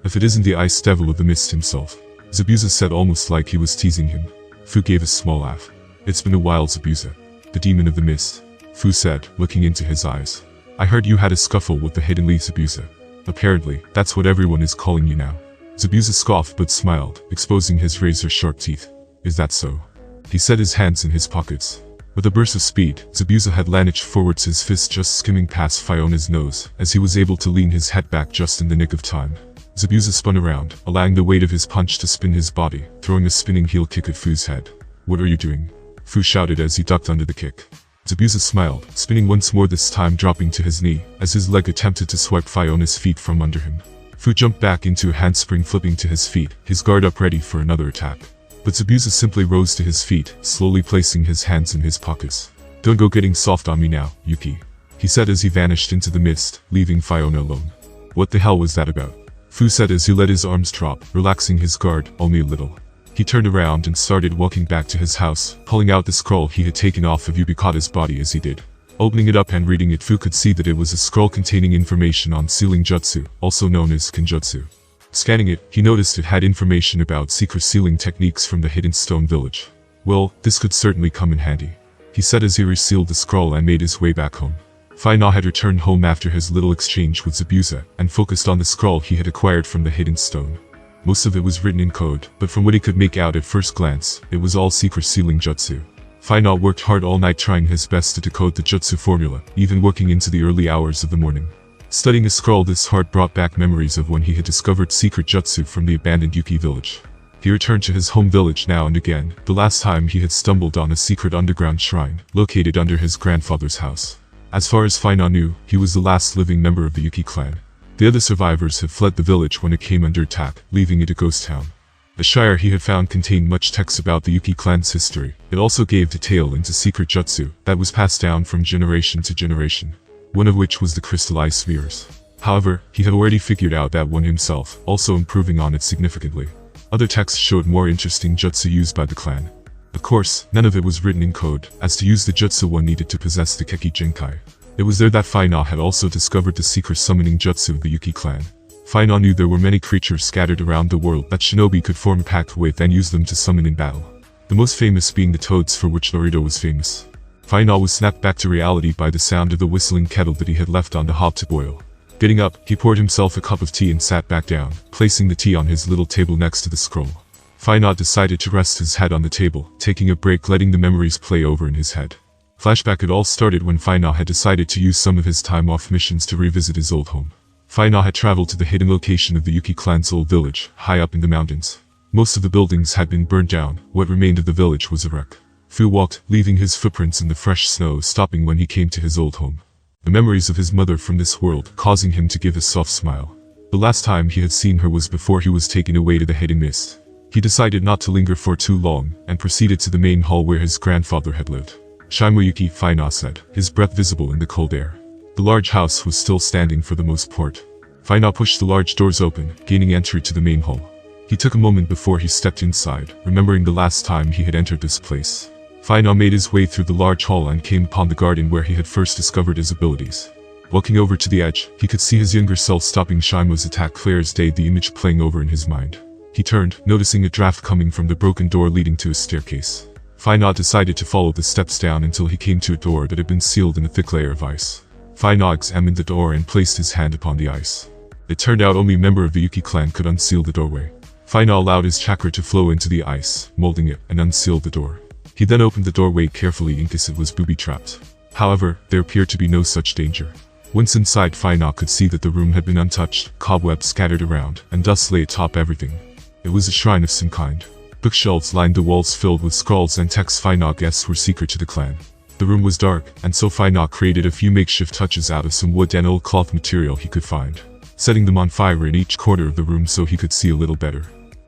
if it isn't the ice devil of the mist himself," Zabuza said, almost like he was teasing him. Fu gave a small laugh. "It's been a while, Zabuza. The demon of the mist," Fu said, looking into his eyes. "I heard you had a scuffle with the hidden leaf, Zabuza. Apparently, that's what everyone is calling you now." Zabuza scoffed but smiled, exposing his razor-sharp teeth. "Is that so?" He set his hands in his pockets. With a burst of speed, Zabuza had lunged forwards, his fist just skimming past Fiona's nose, as he was able to lean his head back just in the nick of time. Zabuza spun around, allowing the weight of his punch to spin his body, throwing a spinning heel kick at Fu's head. "What are you doing?" Fu shouted as he ducked under the kick. Zabuza smiled, spinning once more, this time dropping to his knee, as his leg attempted to swipe Fiona's feet from under him. Fu jumped back into a handspring, flipping to his feet, his guard up ready for another attack. But Zabuza simply rose to his feet, slowly placing his hands in his pockets. "Don't go getting soft on me now, Yuki," he said as he vanished into the mist, leaving Fiona alone. "What the hell was that about?" Fu said as he let his arms drop, relaxing his guard only a little. He turned around and started walking back to his house, pulling out the scroll he had taken off of Yukikata's body as he did. Opening it up and reading it, Fu could see that it was a scroll containing information on sealing jutsu, also known as kinjutsu. Scanning it, he noticed it had information about secret sealing techniques from the hidden stone village. Well, this could certainly come in handy, he said as he resealed the scroll and made his way back home. Fai-na had returned home after his little exchange with Zabuza, and focused on the scroll he had acquired from the hidden stone. Most of it was written in code, but from what he could make out at first glance, it was all secret sealing jutsu. Fai-na worked hard all night trying his best to decode the jutsu formula, even working into the early hours of the morning. Studying a scroll this hard brought back memories of when he had discovered secret jutsu from the abandoned Yuki village. He returned to his home village now and again, the last time he had stumbled on a secret underground shrine, located under his grandfather's house. As far as Fai-na knew, he was the last living member of the Yuki clan. The other survivors had fled the village when it came under attack, leaving it a ghost town. The shire he had found contained much text about the Yuki clan's history. It also gave detail into secret jutsu that was passed down from generation to generation, one of which was the crystallized spheres. However, he had already figured out that one himself, also improving on it significantly. Other texts showed more interesting jutsu used by the clan. Of course, none of it was written in code, as to use the jutsu one needed to possess the KekkaiGenkai. It was there that Fai-na had also discovered the secret summoning jutsu of the Yuki clan. Fai-na knew there were many creatures scattered around the world that shinobi could form a pact with and use them to summon in battle. The most famous being the toads, for which Naruto was famous. Fai-na was snapped back to reality by the sound of the whistling kettle that he had left on the hob to boil. Getting up, he poured himself a cup of tea and sat back down, placing the tea on his little table next to the scroll. Fai-na decided to rest his head on the table, taking a break, letting the memories play over in his head. Flashback: it all started when Fai-na had decided to use some of his time off missions to revisit his old home. Fai-na had traveled to the hidden location of the Yuki clan's old village, high up in the mountains. Most of the buildings had been burned down, what remained of the village was a wreck. Fu walked, leaving his footprints in the fresh snow, stopping when he came to his old home. The memories of his mother from this world causing him to give a soft smile. The last time he had seen her was before he was taken away to the hidden mist. He decided not to linger for too long, and proceeded to the main hall where his grandfather had lived. "Shimoyuki," Fai-na said, his breath visible in the cold air. The large house was still standing for the most part. Fai-na pushed the large doors open, gaining entry to the main hall. He took a moment before he stepped inside, remembering the last time he had entered this place. Fai-na made his way through the large hall and came upon the garden where he had first discovered his abilities. Walking over to the edge, he could see his younger self stopping Shimo's attack clear as day, the image playing over in his mind. He turned, noticing a draft coming from the broken door leading to a staircase. Fai-na decided to follow the steps down until he came to a door that had been sealed in a thick layer of ice. Fai-na examined the door and placed his hand upon the ice. It turned out only a member of the Yuki clan could unseal the doorway. Fai-na allowed his chakra to flow into the ice, molding it, and unsealed the door. He then opened the doorway carefully in case it was booby-trapped. However, there appeared to be no such danger. Once inside, Fai-na could see that the room had been untouched, cobwebs scattered around, and dust lay atop everything. It was a shrine of some kind. Bookshelves lined the walls filled with scrolls and texts Fai-na guessed were secret to the clan. The room was dark, and so Fai-na created a few makeshift touches out of some wood and old cloth material he could find, setting them on fire in each corner of the room so he could see a little better.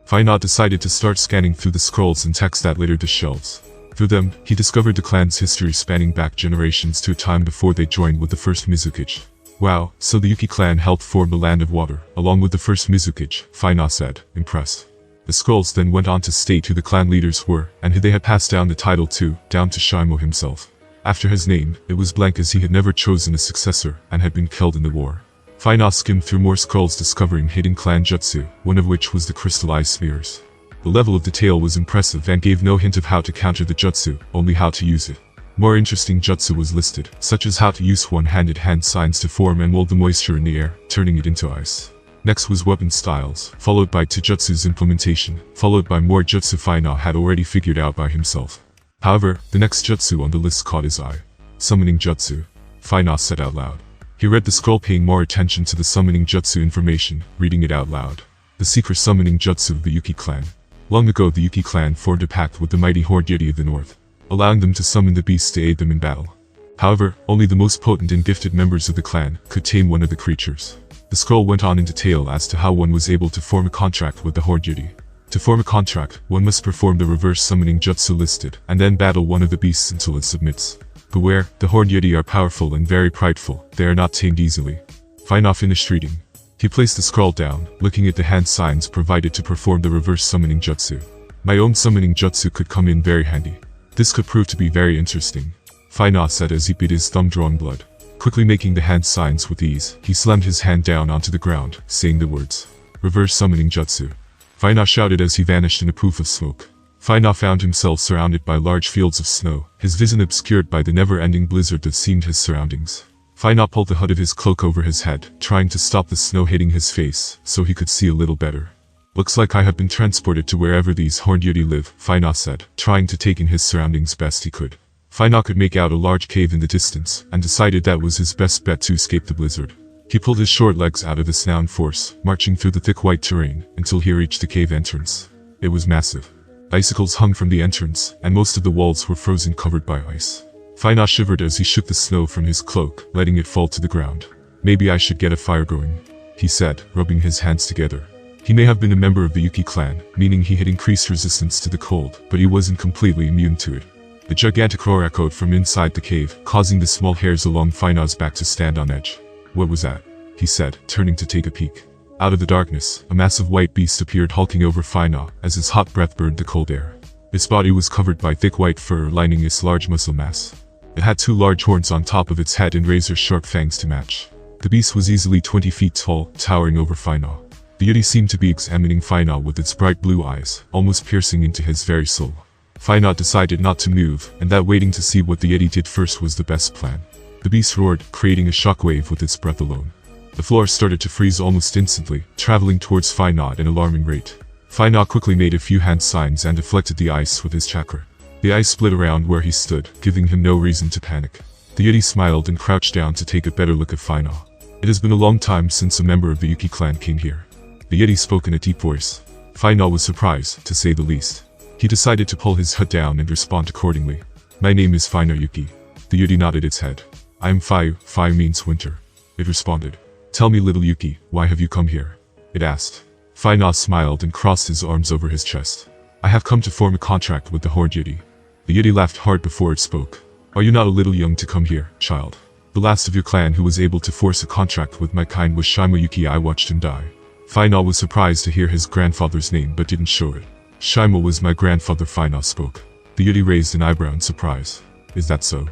Fai-na decided to start scanning through the scrolls and texts that littered the shelves. Through them, he discovered the clan's history spanning back generations to a time before they joined with the first Mizukage. Wow, so the Yuki clan helped form the Land of Water, along with the first Mizukage, Fai-na said, impressed. The scrolls then went on to state who the clan leaders were, and who they had passed down the title to, down to Shimo himself. After his name, it was blank as he had never chosen a successor, and had been killed in the war. Fai-na skimmed through more scrolls discovering hidden clan jutsu, one of which was the crystallized spheres. The level of detail was impressive and gave no hint of how to counter the jutsu, only how to use it. More interesting jutsu was listed, such as how to use one-handed hand signs to form and mold the moisture in the air, turning it into ice. Next was weapon styles, followed by Taijutsu's implementation, followed by more jutsu Fai-na had already figured out by himself. However, the next jutsu on the list caught his eye. Summoning jutsu, Fai-na said out loud. He read the scroll, paying more attention to the summoning jutsu information, reading it out loud. The secret summoning jutsu of the Yuki clan. Long ago, the Yuki clan formed a pact with the mighty Horde Yeti of the north, allowing them to summon the beasts to aid them in battle. However, only the most potent and gifted members of the clan could tame one of the creatures. The scroll went on in detail as to how one was able to form a contract with the Horde Yeti. To form a contract, one must perform the reverse summoning jutsu listed, and then battle one of the beasts until it submits. Beware, the Horde Yeti are powerful and very prideful, they are not tamed easily. Fai-na finished reading. He placed the scroll down, looking at the hand signs provided to perform the reverse summoning jutsu. My own summoning jutsu could come in very handy. This could prove to be very interesting. Faina said as he bit his thumb drawing blood. Quickly making the hand signs with ease, he slammed his hand down onto the ground, saying the words, "Reverse summoning jutsu." Faina shouted as he vanished in a poof of smoke. Faina found himself surrounded by large fields of snow, his vision obscured by the never-ending blizzard that seemed his surroundings. Faina pulled the hood of his cloak over his head, trying to stop the snow hitting his face, so he could see a little better. "Looks like I have been transported to wherever these horned yuri live," Faina said, trying to take in his surroundings best he could. Faina could make out a large cave in the distance, and decided that was his best bet to escape the blizzard. He pulled his short legs out of the snow in force, marching through the thick white terrain, until he reached the cave entrance. It was massive. Icicles hung from the entrance, and most of the walls were frozen covered by ice. Faina shivered as he shook the snow from his cloak, letting it fall to the ground. "Maybe I should get a fire going," he said, rubbing his hands together. He may have been a member of the Yuki clan, meaning he had increased resistance to the cold, but he wasn't completely immune to it. The gigantic roar echoed from inside the cave, causing the small hairs along Faina's back to stand on edge. "What was that?" he said, turning to take a peek. Out of the darkness, a massive white beast appeared, hulking over Faina as his hot breath burned the cold air. Its body was covered by thick white fur lining its large muscle mass. It had 2 large horns on top of its head and razor-sharp fangs to match. The beast was easily 20 feet tall, towering over Faina. The yeti seemed to be examining Faina with its bright blue eyes, almost piercing into his very soul. Faina decided not to move, and that waiting to see what the yeti did first was the best plan. The beast roared, creating a shockwave with its breath alone. The floor started to freeze almost instantly, traveling towards Faina at an alarming rate. Faina quickly made a few hand signs and deflected the ice with his chakra. The ice split around where he stood, giving him no reason to panic. The yeti smiled and crouched down to take a better look at Faina. "It has been a long time since a member of the Yuki clan came here." The yeti spoke in a deep voice. Faina was surprised, to say the least. He decided to pull his hood down and respond accordingly. "My name is Faina Yuki." The yeti nodded its head. "I am Fayu. Fayu means winter," it responded. "Tell me, little Yuki, why have you come here?" it asked. Faina smiled and crossed his arms over his chest. "I have come to form a contract with the horned yeti." The yeti laughed hard before it spoke. "Are you not a little young to come here, child? The last of your clan who was able to force a contract with my kind was Shima Yuki. I watched him die." Faina was surprised to hear his grandfather's name but didn't show it. "Shima was my grandfather," Faina spoke. The yeti raised an eyebrow in surprise. "Is that so?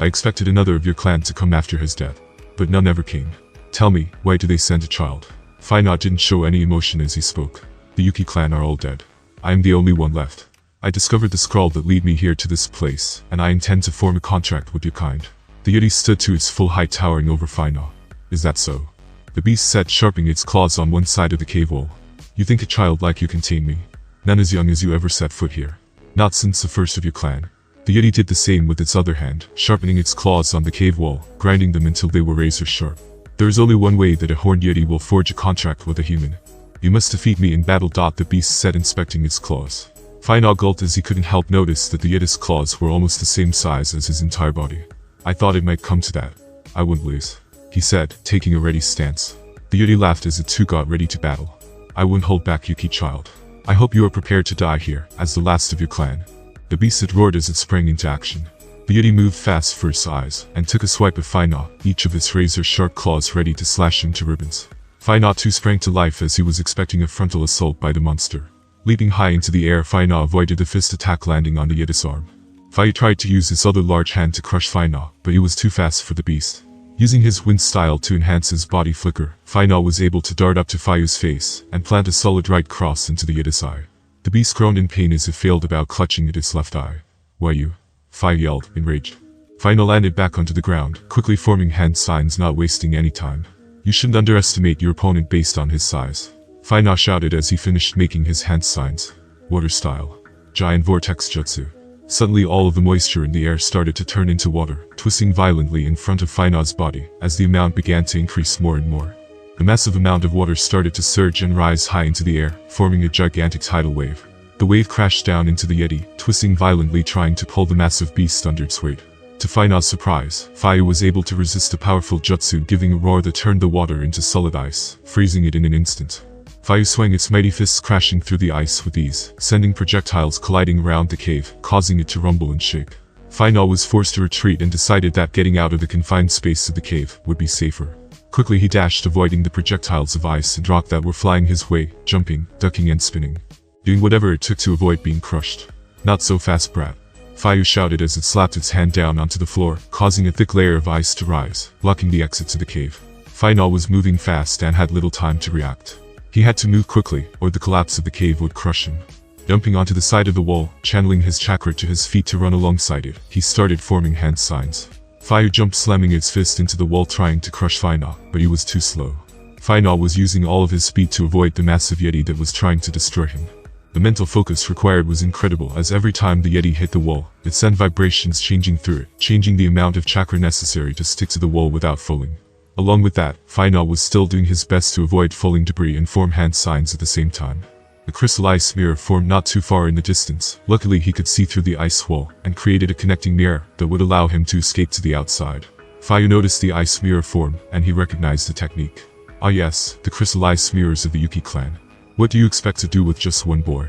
I expected another of your clan to come after his death, but none ever came. Tell me, why do they send a child?" Faina didn't show any emotion as he spoke. "The Yuki clan are all dead. I am the only one left. I discovered the scroll that lead me here to this place, and I intend to form a contract with your kind." The yeti stood to its full height, towering over Faina. "Is that so?" the beast said, sharpening its claws on one side of the cave wall. "You think a child like you can tame me? None as young as you ever set foot here. Not since the first of your clan." The yeti did the same with its other hand, sharpening its claws on the cave wall, grinding them until they were razor sharp. "There is only one way that a horned yeti will forge a contract with a human. You must defeat me in battle." The beast said, inspecting its claws. Faina gulped as he couldn't help notice that the yeti's claws were almost the same size as his entire body. "I thought it might come to that. I wouldn't lose," he said, taking a ready stance. The yeti laughed as it too got ready to battle. "I wouldn't hold back, Yuki child. I hope you are prepared to die here, as the last of your clan." The beast had roared as it sprang into action. The yeti moved fast for its eyes, and took a swipe at Faina, each of its razor-sharp claws ready to slash him to ribbons. Faina too sprang to life as he was expecting a frontal assault by the monster. Leaping high into the air, Faina avoided the fist attack, landing on the yeti's arm. Fayu tried to use his other large hand to crush Faina, but he was too fast for the beast. Using his wind style to enhance his body flicker, Faina was able to dart up to Fayu's face, and plant a solid right cross into the yeti's eye. The beast groaned in pain as it failed about clutching at its left eye. "Why you?" Fayu yelled, enraged. Faina landed back onto the ground, quickly forming hand signs, not wasting any time. "You shouldn't underestimate your opponent based on his size," Faina shouted as he finished making his hand signs. "Water style. Giant vortex jutsu." Suddenly all of the moisture in the air started to turn into water, twisting violently in front of Faina's body, as the amount began to increase more and more. The massive amount of water started to surge and rise high into the air, forming a gigantic tidal wave. The wave crashed down into the yeti, twisting violently, trying to pull the massive beast under its weight. To Faina's surprise, Fayu was able to resist a powerful jutsu, giving a roar that turned the water into solid ice, freezing it in an instant. Fayu swung its mighty fists, crashing through the ice with ease, sending projectiles colliding around the cave, causing it to rumble and shake. Faina was forced to retreat and decided that getting out of the confined space of the cave would be safer. Quickly he dashed, avoiding the projectiles of ice and rock that were flying his way, jumping, ducking and spinning. Doing whatever it took to avoid being crushed. "Not so fast, brat." Fire shouted as it slapped its hand down onto the floor, causing a thick layer of ice to rise, blocking the exit to the cave. Final was moving fast and had little time to react. He had to move quickly, or the collapse of the cave would crush him. Jumping onto the side of the wall, channeling his chakra to his feet to run alongside it, he started forming hand signs. Fire jumped, slamming its fist into the wall trying to crush Final, but he was too slow. Final was using all of his speed to avoid the massive Yeti that was trying to destroy him. The mental focus required was incredible, as every time the Yeti hit the wall, it sent vibrations changing through it, changing the amount of chakra necessary to stick to the wall without falling. Along with that, Final was still doing his best to avoid falling debris and form hand signs at the same time. The crystal ice mirror formed not too far in the distance. Luckily he could see through the ice wall, and created a connecting mirror that would allow him to escape to the outside. Fire noticed the ice mirror form, and he recognized the technique. Ah yes, the crystal ice mirrors of the Yuki clan. What do you expect to do with just one boy?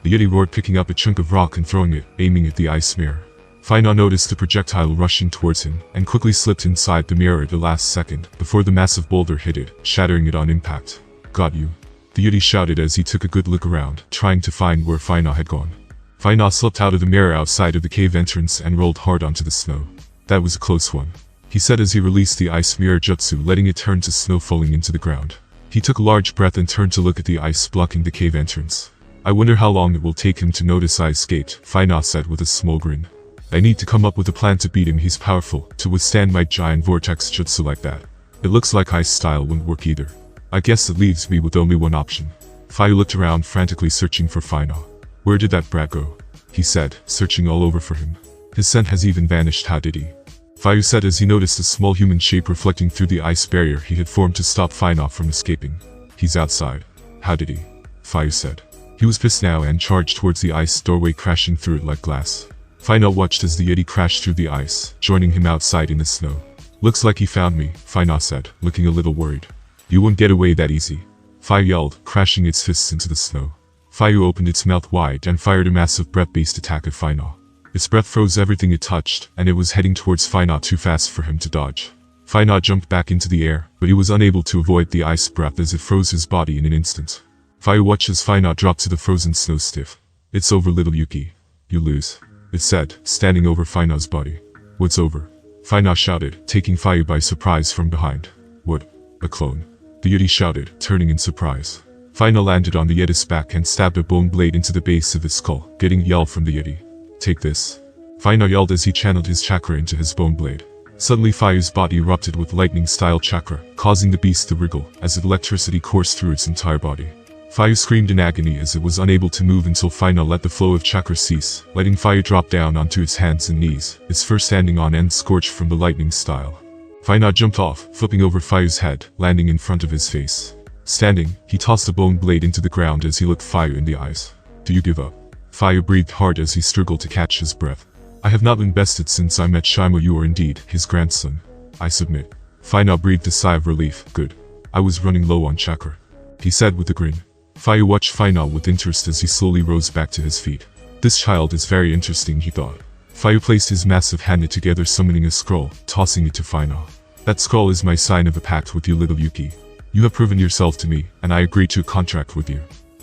The Yeti roared, picking up a chunk of rock and throwing it, aiming at the ice mirror. Final noticed the projectile rushing towards him, and quickly slipped inside the mirror at the last second, before the massive boulder hit it, shattering it on impact. Got you. The Yeti shouted as he took a good look around, trying to find where Final had gone. Final slipped out of the mirror outside of the cave entrance and rolled hard onto the snow. That was a close one, he said as he released the ice mirror jutsu, letting it turn to snow falling into the ground. He took a large breath and turned to look at the ice blocking the cave entrance. I wonder how long it will take him to notice I escaped, Final said with a small grin. I need to come up with a plan to beat him. He's powerful, to withstand my giant vortex jutsu like that. It looks like ice style wouldn't work either. I guess it leaves me with only one option. Fire looked around frantically searching for Final. Where did that brat go? He said, searching all over for him. His scent has even vanished. How did he? Fire said as he noticed a small human shape reflecting through the ice barrier he had formed to stop Final from escaping. He's outside. How did he? Fire said. He was pissed now and charged towards the ice doorway, crashing through it like glass. Final watched as the Yeti crashed through the ice, joining him outside in the snow. Looks like he found me, Final said, looking a little worried. You won't get away that easy. Fire yelled, crashing its fists into the snow. Fire opened its mouth wide and fired a massive breath-based attack at Final. Its breath froze everything it touched, and it was heading towards Final too fast for him to dodge. Final jumped back into the air, but he was unable to avoid the ice breath as it froze his body in an instant. Fire watched as Final dropped to the frozen snow stiff. It's over, little Yuki. You lose, it said, standing over Final's body. What's over? Final shouted, taking Fire by surprise from behind. What? A clone? The Yeti shouted, turning in surprise. Final landed on the Yeti's back and stabbed a bone blade into the base of his skull, getting a yell from the Yeti. Take this. Final yelled as he channeled his chakra into his bone blade. Suddenly Fire's body erupted with lightning-style chakra, causing the beast to wriggle, as if electricity coursed through its entire body. Fire screamed in agony as it was unable to move until Final let the flow of chakra cease, letting Fire drop down onto its hands and knees, its fur standing on end scorched from the lightning style. Final jumped off, flipping over Fire's head, landing in front of his face. Standing, he tossed the bone blade into the ground as he looked Fire in the eyes. Do you give up? Fire breathed hard as he struggled to catch his breath. I have not been bested since I met Shimo. You are indeed his grandson. I submit. Final breathed a sigh of relief. Good. I was running low on chakra, he said with a grin. Fire watched Final with interest as he slowly rose back to his feet. This child is very interesting, he thought. Fire placed his massive hand together, summoning a scroll, tossing it to Final. That scroll is my sign of a pact with you, little Yuki. You have proven yourself to me, and I agree to a contract with you.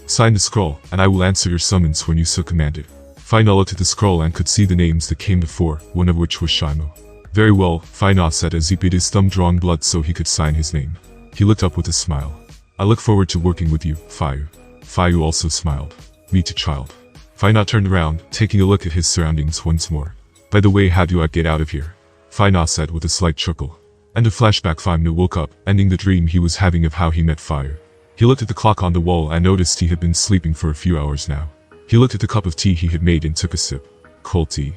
Sign the scroll, and I will answer your summons when you so command it. Final looked at the scroll and could see the names that came before, one of which was Shimo. Very well, Final said as he bit his thumb, drawing blood so he could sign his name. He looked up with a smile. I look forward to working with you, Fire. Fire also smiled. Me too, child. Final turned around, taking a look at his surroundings once more. By the way, how do I get out of here? Final said with a slight chuckle. And a flashback. Final woke up, ending the dream he was having of how he met Fire. He looked at the clock on the wall and noticed he had been sleeping for a few hours now. He looked at the cup of tea he had made and took a sip. Cold tea,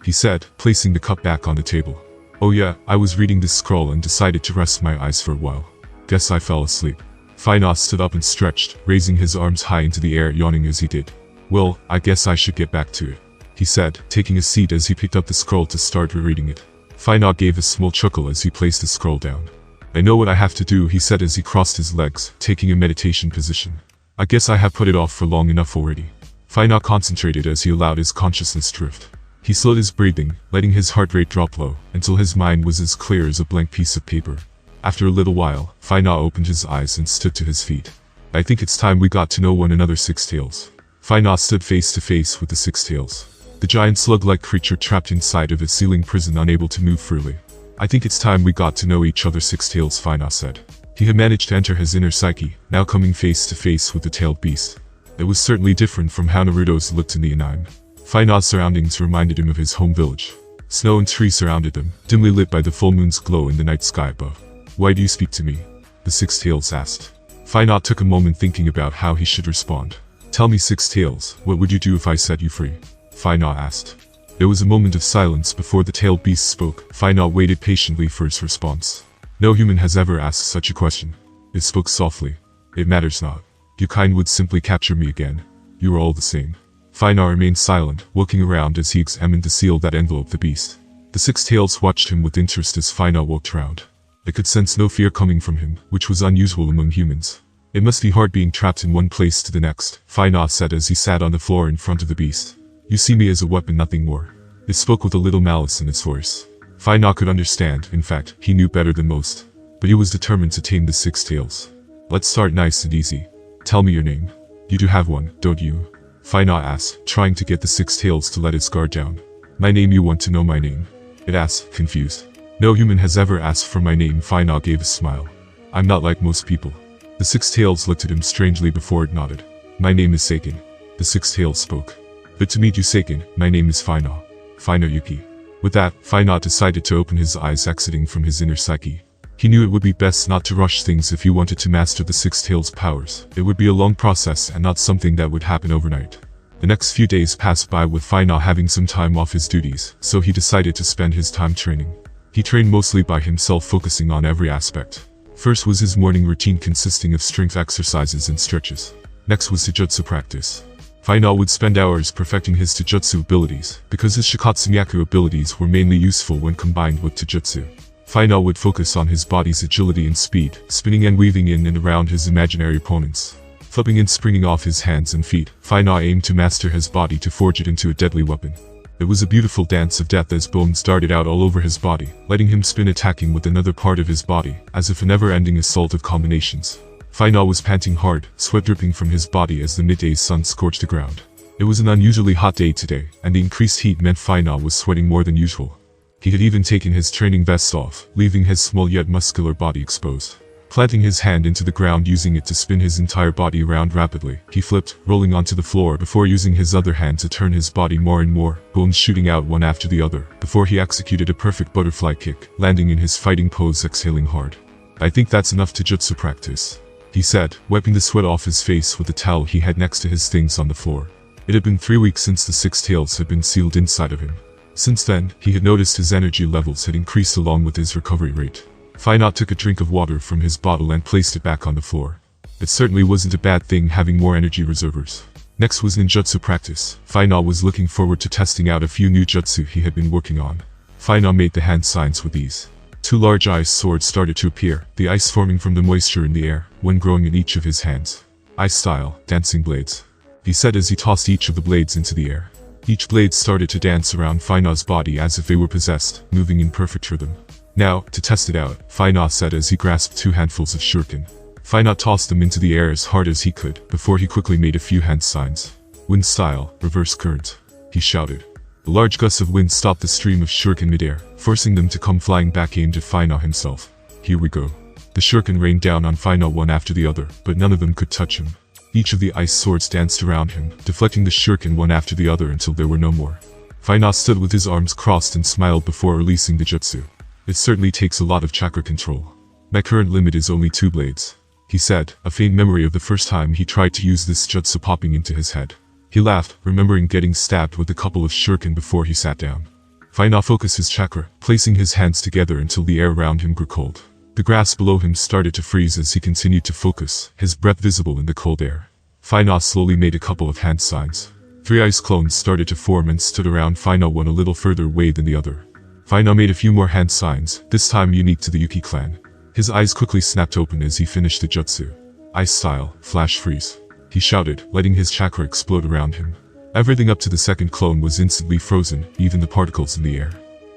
he said, placing the cup back on the table. Oh yeah, I was reading this scroll and decided to rest my eyes for a while. Guess I fell asleep. Final stood up and stretched, raising his arms high into the air, yawning as he did. Well, I guess I should get back to it, he said, taking a seat as he picked up the scroll to start rereading it. Final gave a small chuckle as he placed the scroll down. I know what I have to do, he said as he crossed his legs, taking a meditation position. I guess I have put it off for long enough already. Final concentrated as he allowed his consciousness drift. He slowed his breathing, letting his heart rate drop low, until his mind was as clear as a blank piece of paper. After a little while, Final opened his eyes and stood to his feet. I think it's time we got to know one another, Six Tails. Final stood face to face with the Six Tails. The giant slug-like creature trapped inside of a ceiling prison, unable to move freely. I think it's time we got to know each other, Six Tails, Fina said. He had managed to enter his inner psyche, now coming face to face with the tailed beast. It was certainly different from how Naruto's looked in the anime. Fina's surroundings reminded him of his home village. Snow and trees surrounded them, dimly lit by the full moon's glow in the night sky above. Why do you speak to me? The Six Tails asked. Fina took a moment thinking about how he should respond. Tell me, Six Tails, what would you do if I set you free? Fina asked. There was a moment of silence before the tailed beast spoke. Fina waited patiently for his response. No human has ever asked such a question. It spoke softly. It matters not. Your kind would simply capture me again. You are all the same. Fina remained silent, looking around as he examined the seal that enveloped the beast. The Six Tails watched him with interest as Fina walked around. They could sense no fear coming from him, which was unusual among humans. It must be hard being trapped in one place to the next, Fina said as he sat on the floor in front of the beast. You see me as a weapon, nothing more. It spoke with a little malice in its voice. Fina could understand, in fact, he knew better than most. But he was determined to tame the Six Tails. Let's start nice and easy. Tell me your name. You do have one, don't you? Fina asked, trying to get the Six Tails to let its guard down. My name, you want to know my name? It asked, confused. No human has ever asked for my name, Fina gave a smile. I'm not like most people. The Six Tails looked at him strangely before it nodded. My name is Seiken. The Six Tails spoke. Good to meet you, Seiken. My name is Fina. Fina Yuki. With that, Fina decided to open his eyes, exiting from his inner psyche. He knew it would be best not to rush things if he wanted to master the Six Tails' powers. It would be a long process and not something that would happen overnight. The next few days passed by with Fina having some time off his duties, so he decided to spend his time training. He trained mostly by himself, focusing on every aspect. First was his morning routine consisting of strength exercises and stretches. Next was Taijutsu practice. Fina would spend hours perfecting his Taijutsu abilities, because his Shikatsu abilities were mainly useful when combined with Taijutsu. Fina would focus on his body's agility and speed, spinning and weaving in and around his imaginary opponents. Flipping and springing off his hands and feet, Fina aimed to master his body to forge it into a deadly weapon. It was a beautiful dance of death as bones darted out all over his body, letting him spin, attacking with another part of his body, as if a never-ending assault of combinations. Fina was panting hard, sweat dripping from his body as the midday sun scorched the ground. It was an unusually hot day today, and the increased heat meant Fina was sweating more than usual. He had even taken his training vest off, leaving his small yet muscular body exposed. Planting his hand into the ground, using it to spin his entire body around rapidly, he flipped, rolling onto the floor before using his other hand to turn his body more and more, bones shooting out one after the other, before he executed a perfect butterfly kick, landing in his fighting pose, exhaling hard. I think that's enough Taijutsu practice, he said, wiping the sweat off his face with the towel he had next to his things on the floor. It had been 3 weeks since the Six Tails had been sealed inside of him. Since then, he had noticed his energy levels had increased along with his recovery rate. Fina took a drink of water from his bottle and placed it back on the floor. It certainly wasn't a bad thing having more energy reserves. Next was ninjutsu practice. Fina was looking forward to testing out a few new jutsu he had been working on. Fina made the hand signs with ease. 2 large ice swords started to appear, the ice forming from the moisture in the air, one growing in each of his hands. Ice style, dancing blades, he said as he tossed each of the blades into the air. Each blade started to dance around Fina's body as if they were possessed, moving in perfect rhythm. Now, to test it out, Fina said as he grasped 2 handfuls of shuriken. Fina tossed them into the air as hard as he could, before he quickly made a few hand signs. Wind style, reverse current, he shouted. A large gust of wind stopped the stream of shuriken midair, forcing them to come flying back, aimed at Fina himself. Here we go. The shuriken rained down on Fina one after the other, but none of them could touch him. Each of the ice swords danced around him, deflecting the shuriken one after the other until there were no more. Fina stood with his arms crossed and smiled before releasing the jutsu. It certainly takes a lot of chakra control. My current limit is only 2 blades, he said, a faint memory of the first time he tried to use this jutsu popping into his head. He laughed, remembering getting stabbed with a couple of shuriken before he sat down. Fina focused his chakra, placing his hands together until the air around him grew cold. The grass below him started to freeze as he continued to focus, his breath visible in the cold air. Fina slowly made a couple of hand signs. 3 ice clones started to form and stood around Fina, one a little further away than the other. Fina made a few more hand signs, this time unique to the Yuki clan. His eyes quickly snapped open as he finished the jutsu. Ice style, flash freeze, he shouted, letting his chakra explode around him. Everything up to the second clone was instantly frozen, even the particles in the air.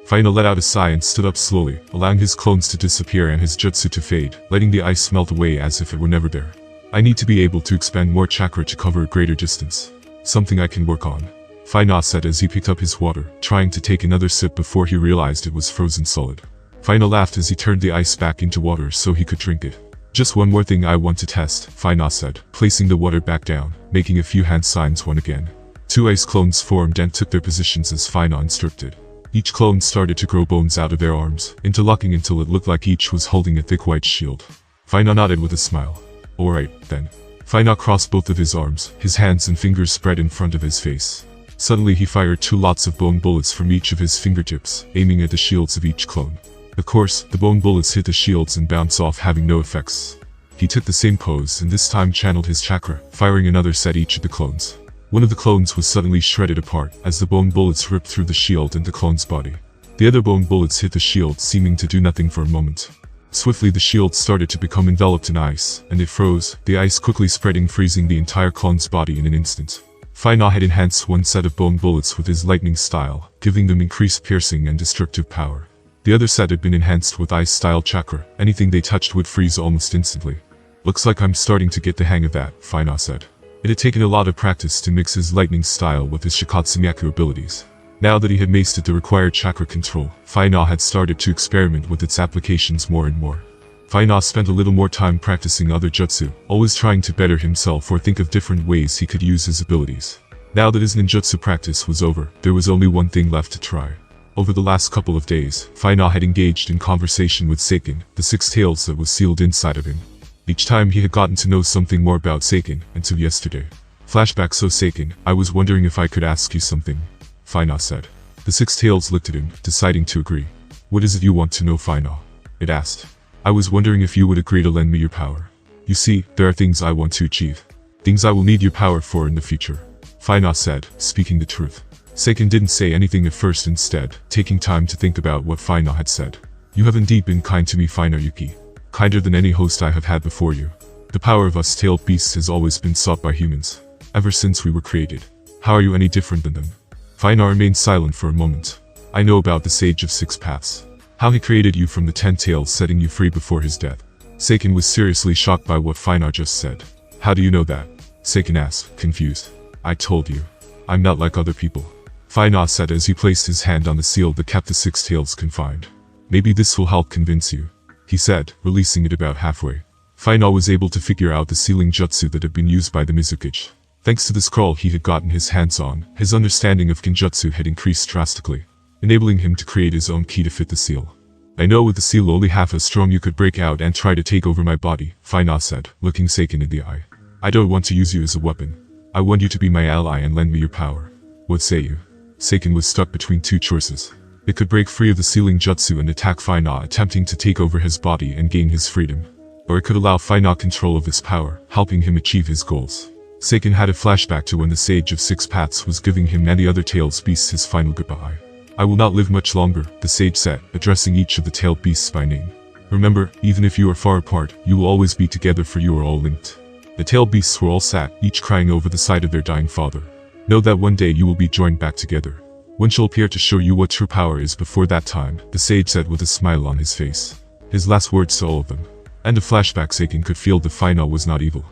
Fina let out a sigh and stood up slowly, allowing his clones to disappear and his jutsu to fade, letting the ice melt away as if it were never there. I need to be able to expand more chakra to cover a greater distance. Something I can work on, Fina said as he picked up his water, trying to take another sip before he realized it was frozen solid. Fina laughed as he turned the ice back into water so he could drink it. Just one more thing I want to test, Fina said, placing the water back down, making a few hand signs once again. 2 ice clones formed and took their positions as Fina instructed. Each clone started to grow bones out of their arms, interlocking until it looked like each was holding a thick white shield. Fina nodded with a smile. Alright, then. Fina crossed both of his arms, his hands and fingers spread in front of his face. Suddenly he fired 2 lots of bone bullets from each of his fingertips, aiming at the shields of each clone. Of course, the bone bullets hit the shields and bounced off, having no effects. He took the same pose and this time channeled his chakra, firing another set each of the clones. One of the clones was suddenly shredded apart, as the bone bullets ripped through the shield and the clone's body. The other bone bullets hit the shield, seeming to do nothing for a moment. Swiftly the shield started to become enveloped in ice, and it froze, the ice quickly spreading, freezing the entire clone's body in an instant. Fina had enhanced one set of bone bullets with his lightning style, giving them increased piercing and destructive power. The other set had been enhanced with ice-style chakra, anything they touched would freeze almost instantly. Looks like I'm starting to get the hang of that, Fina said. It had taken a lot of practice to mix his lightning style with his Shikatsumaku abilities. Now that he had mastered the required chakra control, Fina had started to experiment with its applications more and more. Fina spent a little more time practicing other jutsu, always trying to better himself or think of different ways he could use his abilities. Now that his ninjutsu practice was over, there was only one thing left to try. Over the last couple of days, Fina had engaged in conversation with Seiken, the 6 tails that was sealed inside of him. Each time he had gotten to know something more about Seiken, until yesterday. Flashback. So Seiken, I was wondering if I could ask you something. Fina said. The 6 tails looked at him, deciding to agree. What is it you want to know, Fina? It asked. I was wondering if you would agree to lend me your power. You see, there are things I want to achieve. Things I will need your power for in the future. Fina said, speaking the truth. Seiken didn't say anything at first, instead, taking time to think about what Fina had said. You have indeed been kind to me, Fina Yuki. Kinder than any host I have had before you. The power of us tailed beasts has always been sought by humans, ever since we were created. How are you any different than them? Fina remained silent for a moment. I know about the Sage of 6 Paths. How he created you from the 10 tails, setting you free before his death. Seiken was seriously shocked by what Fina just said. How do you know that? Seiken asked, confused. I told you. I'm not like other people. Fina said as he placed his hand on the seal that kept the 6 tails confined. Maybe this will help convince you, he said, releasing it about halfway. Fina was able to figure out the sealing jutsu that had been used by the Mizukage. Thanks to the scroll he had gotten his hands on, his understanding of genjutsu had increased drastically, enabling him to create his own key to fit the seal. I know with the seal only half as strong you could break out and try to take over my body, Fina said, looking Seiken in the eye. I don't want to use you as a weapon. I want you to be my ally and lend me your power. What say you? Seiken was stuck between 2 choices. It could break free of the sealing jutsu and attack Fina, attempting to take over his body and gain his freedom. Or it could allow Fina control of his power, helping him achieve his goals. Seiken had a flashback to when the Sage of 6 Paths was giving him and the other tailed beasts his final goodbye. I will not live much longer, the sage said, addressing each of the tailed beasts by name. Remember, even if you are far apart, you will always be together, for you are all linked. The tailed beasts were all sat, each crying over the sight of their dying father. Know that one day you will be joined back together. One shall appear to show you what true power is before that time, the sage said with a smile on his face. His last words to all of them. And a flashback. Seiken could feel that Fina was not evil.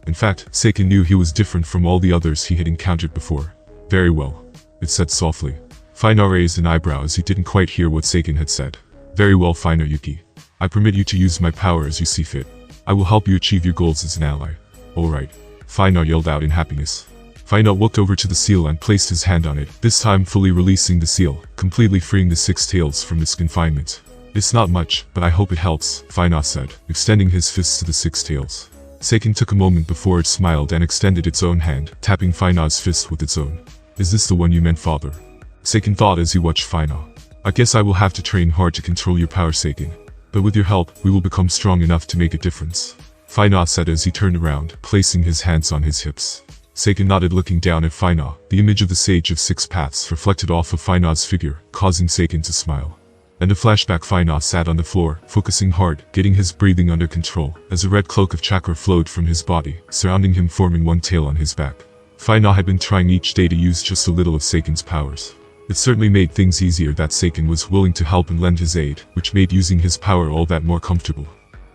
In fact, Seiken knew he was different from all the others he had encountered before. Very well, it said softly. Fina raised an eyebrow as he didn't quite hear what Seiken had said. Very well, Fina Yuki. I permit you to use my power as you see fit. I will help you achieve your goals as an ally. Alright. Fina yelled out in happiness. Fina walked over to the seal and placed his hand on it, this time fully releasing the seal, completely freeing the 6 tails from its confinement. It's not much, but I hope it helps, Fina said, extending his fists to the 6 tails. Seiken took a moment before it smiled and extended its own hand, tapping Fina's fist with its own. Is this the one you meant, father? Seiken thought as he watched Fina. I guess I will have to train hard to control your power, Seiken. But with your help, we will become strong enough to make a difference. Fina said as he turned around, placing his hands on his hips. Seiken nodded, looking down at Fina. The image of the Sage of 6 Paths reflected off of Fina's figure, causing Seiken to smile. And a flashback. Fina sat on the floor, focusing hard, getting his breathing under control, as a red cloak of chakra flowed from his body, surrounding him, forming one tail on his back. Fina had been trying each day to use just a little of Seiken's powers. It certainly made things easier that Seiken was willing to help and lend his aid, which made using his power all that more comfortable.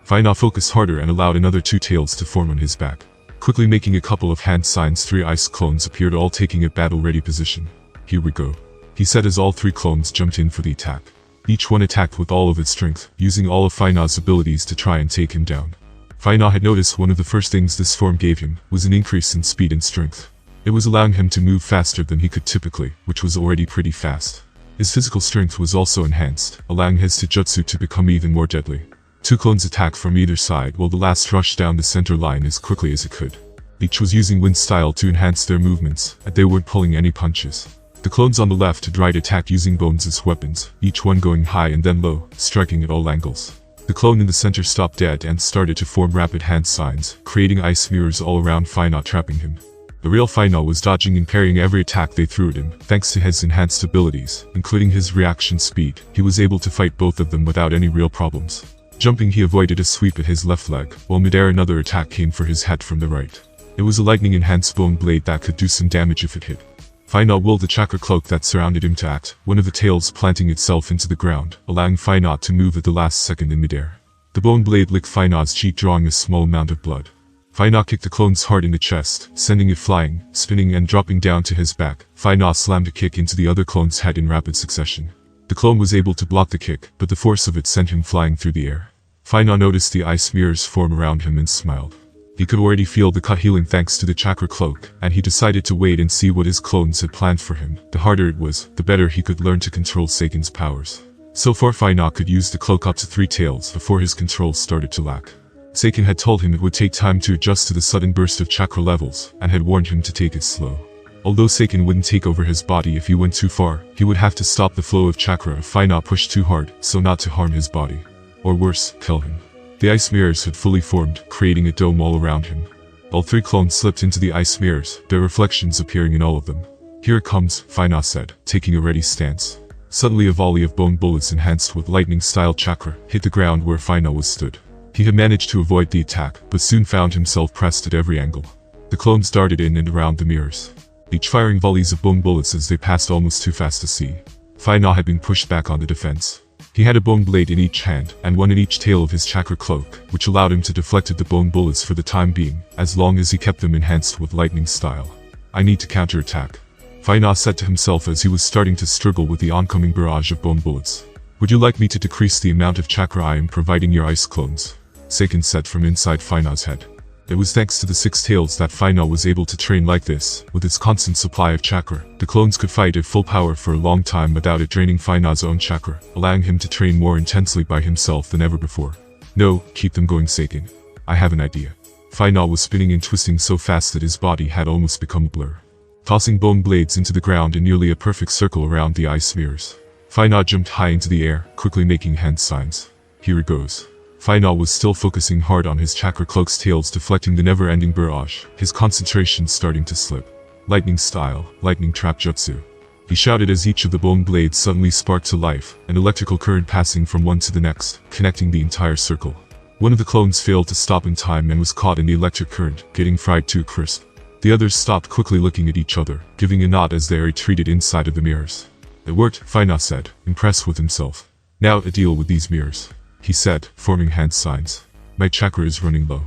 Fina focused harder and allowed another 2 tails to form on his back. Quickly making a couple of hand signs, 3 ice clones appeared, all taking a battle-ready position. Here we go, he said as all three clones jumped in for the attack. Each one attacked with all of its strength, using all of Finau's abilities to try and take him down. Finau had noticed one of the first things this form gave him was an increase in speed and strength. It was allowing him to move faster than he could typically, which was already pretty fast. His physical strength was also enhanced, allowing his taijutsu to become even more deadly. Two clones attacked from either side while the last rushed down the center line as quickly as it could. Each was using wind style to enhance their movements, and they weren't pulling any punches. The clones on the left and right attacked using bones as weapons, each one going high and then low, striking at all angles. The clone in the center stopped dead and started to form rapid hand signs, creating ice mirrors all around Finau, trapping him. The real Finau was dodging and parrying every attack they threw at him. Thanks to his enhanced abilities, including his reaction speed, he was able to fight both of them without any real problems. Jumping, he avoided a sweep at his left leg, while midair another attack came for his head from the right. It was a lightning-enhanced bone blade that could do some damage if it hit. Finau willed the chakra cloak that surrounded him to act, one of the tails planting itself into the ground, allowing Finau to move at the last second in midair. The bone blade licked Finau's cheek, drawing a small amount of blood. Finau kicked the clone's heart in the chest, sending it flying, spinning and dropping down to his back. Finau slammed a kick into the other clone's head in rapid succession. The clone was able to block the kick, but the force of it sent him flying through the air. Finau noticed the ice mirrors form around him and smiled. He could already feel the cut healing thanks to the chakra cloak, and he decided to wait and see what his clones had planned for him. The harder it was, the better he could learn to control Seiken's powers. So far, Finau could use the cloak up to 3 tails before his control started to lack. Seiken had told him it would take time to adjust to the sudden burst of chakra levels, and had warned him to take it slow. Although Seiken wouldn't take over his body if he went too far, he would have to stop the flow of chakra if Finau pushed too hard, so not to harm his body. Or worse, kill him. The ice mirrors had fully formed, creating a dome all around him. All 3 clones slipped into the ice mirrors, their reflections appearing in all of them. Here it comes, Finau said, taking a ready stance. Suddenly a volley of bone bullets enhanced with lightning-style chakra hit the ground where Finau was stood. He had managed to avoid the attack, but soon found himself pressed at every angle. The clones darted in and around the mirrors, each firing volleys of bone bullets as they passed almost too fast to see. Finau had been pushed back on the defense. He had a bone blade in each hand, and one in each tail of his chakra cloak, which allowed him to deflect the bone bullets for the time being, as long as he kept them enhanced with lightning style. I need to counterattack, Finau said to himself as he was starting to struggle with the oncoming barrage of bone bullets. Would you like me to decrease the amount of chakra I am providing your ice clones? Seiken said from inside Finau's head. It was thanks to the 6 tails that Finau was able to train like this. With its constant supply of chakra, the clones could fight at full power for a long time without it draining Finau's own chakra, allowing him to train more intensely by himself than ever before. No, keep them going, Seiken. I have an idea. Finau was spinning and twisting so fast that his body had almost become a blur, tossing bone blades into the ground in nearly a perfect circle around the ice mirrors. Finau jumped high into the air, quickly making hand signs. Here it goes. Finau was still focusing hard on his chakra cloak's tails, deflecting the never-ending barrage, his concentration starting to slip. Lightning style, lightning trap jutsu, he shouted as each of the bone blades suddenly sparked to life, an electrical current passing from one to the next, connecting the entire circle. One of the clones failed to stop in time and was caught in the electric current, getting fried to a crisp. The others stopped, quickly looking at each other, giving a nod as they retreated inside of the mirrors. It worked, Finau said, impressed with himself. Now a deal with these mirrors, he said, forming hand signs. My chakra is running low.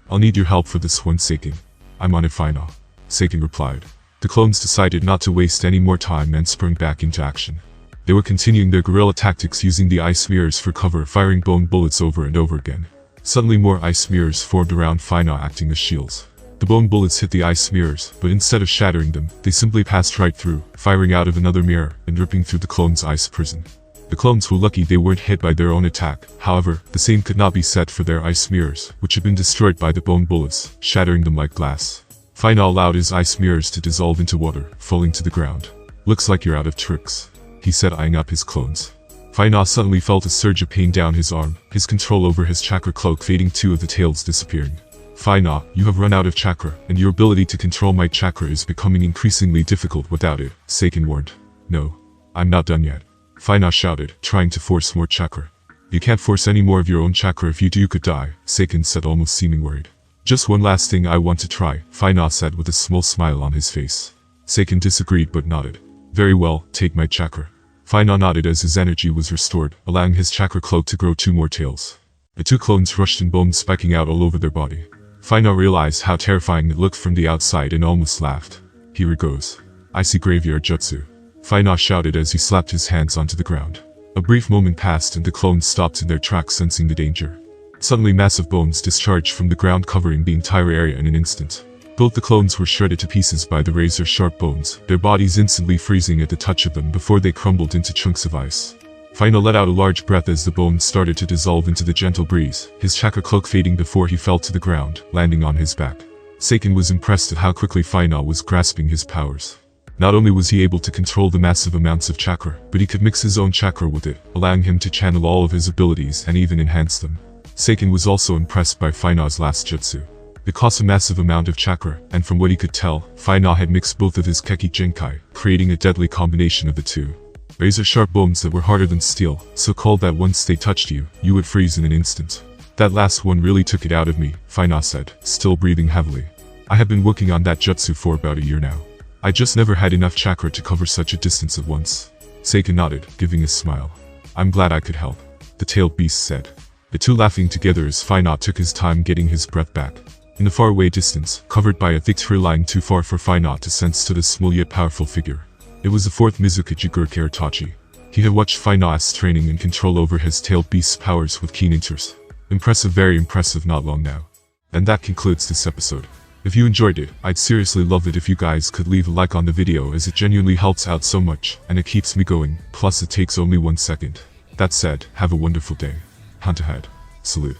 I'll need your help for this one, Seiken. I'm on it, Finau, Seiken replied. The clones decided not to waste any more time and sprung back into action. They were continuing their guerrilla tactics, using the ice mirrors for cover, firing bone bullets over and over again. Suddenly more ice mirrors formed around Finau, acting as shields. The bone bullets hit the ice mirrors, but instead of shattering them, they simply passed right through, firing out of another mirror and ripping through the clone's ice prison. The clones were lucky they weren't hit by their own attack. However, the same could not be said for their ice mirrors, which had been destroyed by the bone bullets, shattering them like glass. Finau allowed his ice mirrors to dissolve into water, falling to the ground. Looks like you're out of tricks, he said, eyeing up his clones. Finau suddenly felt a surge of pain down his arm, his control over his chakra cloak fading, 2 of the tails disappearing. Finau, you have run out of chakra, and your ability to control my chakra is becoming increasingly difficult without it, Seiken warned. No, I'm not done yet, Finau shouted, trying to force more chakra. You can't force any more of your own chakra. If you do, you could die, Seiken said, almost seeming worried. Just one last thing I want to try, Finau said with a small smile on his face. Seiken disagreed but nodded. Very well, take my chakra. Finau nodded as his energy was restored, allowing his chakra cloak to grow 2 more tails. The 2 clones rushed in, bones spiking out all over their body. Finau realized how terrifying it looked from the outside and almost laughed. Here it goes. I see graveyard jutsu. Fina shouted as he slapped his hands onto the ground. A brief moment passed and the clones stopped in their tracks, sensing the danger. Suddenly massive bones discharged from the ground, covering the entire area in an instant. Both the clones were shredded to pieces by the razor-sharp bones, their bodies instantly freezing at the touch of them before they crumbled into chunks of ice. Fina let out a large breath as the bones started to dissolve into the gentle breeze, his chakra cloak fading before he fell to the ground, landing on his back. Seiken was impressed at how quickly Fina was grasping his powers. Not only was he able to control the massive amounts of chakra, but he could mix his own chakra with it, allowing him to channel all of his abilities and even enhance them. Seiken was also impressed by Fina's last jutsu. It cost a massive amount of chakra, and from what he could tell, Fina had mixed both of his KekkaiGenkai, creating a deadly combination of the two. Razor-sharp bones that were harder than steel, so cold that once they touched you, you would freeze in an instant. That last one really took it out of me, Fina said, still breathing heavily. I have been working on that jutsu for about a year now. I just never had enough chakra to cover such a distance at once. Seiken nodded, giving a smile. I'm glad I could help, the tailed beast said. The two laughing together as Fina took his time getting his breath back. In the faraway distance, covered by a thick tree lying too far for Fina to sense, stood a small yet powerful figure. It was the fourth Mizuka Jiguriki Itachi. He had watched Fina's training and control over his tailed beast's powers with keen interest. Impressive, very impressive, not long now. And that concludes this episode. If you enjoyed it, I'd seriously love it if you guys could leave a like on the video, as it genuinely helps out so much, and it keeps me going, plus it takes only 1 second. That said, have a wonderful day. Hunt ahead. Salute.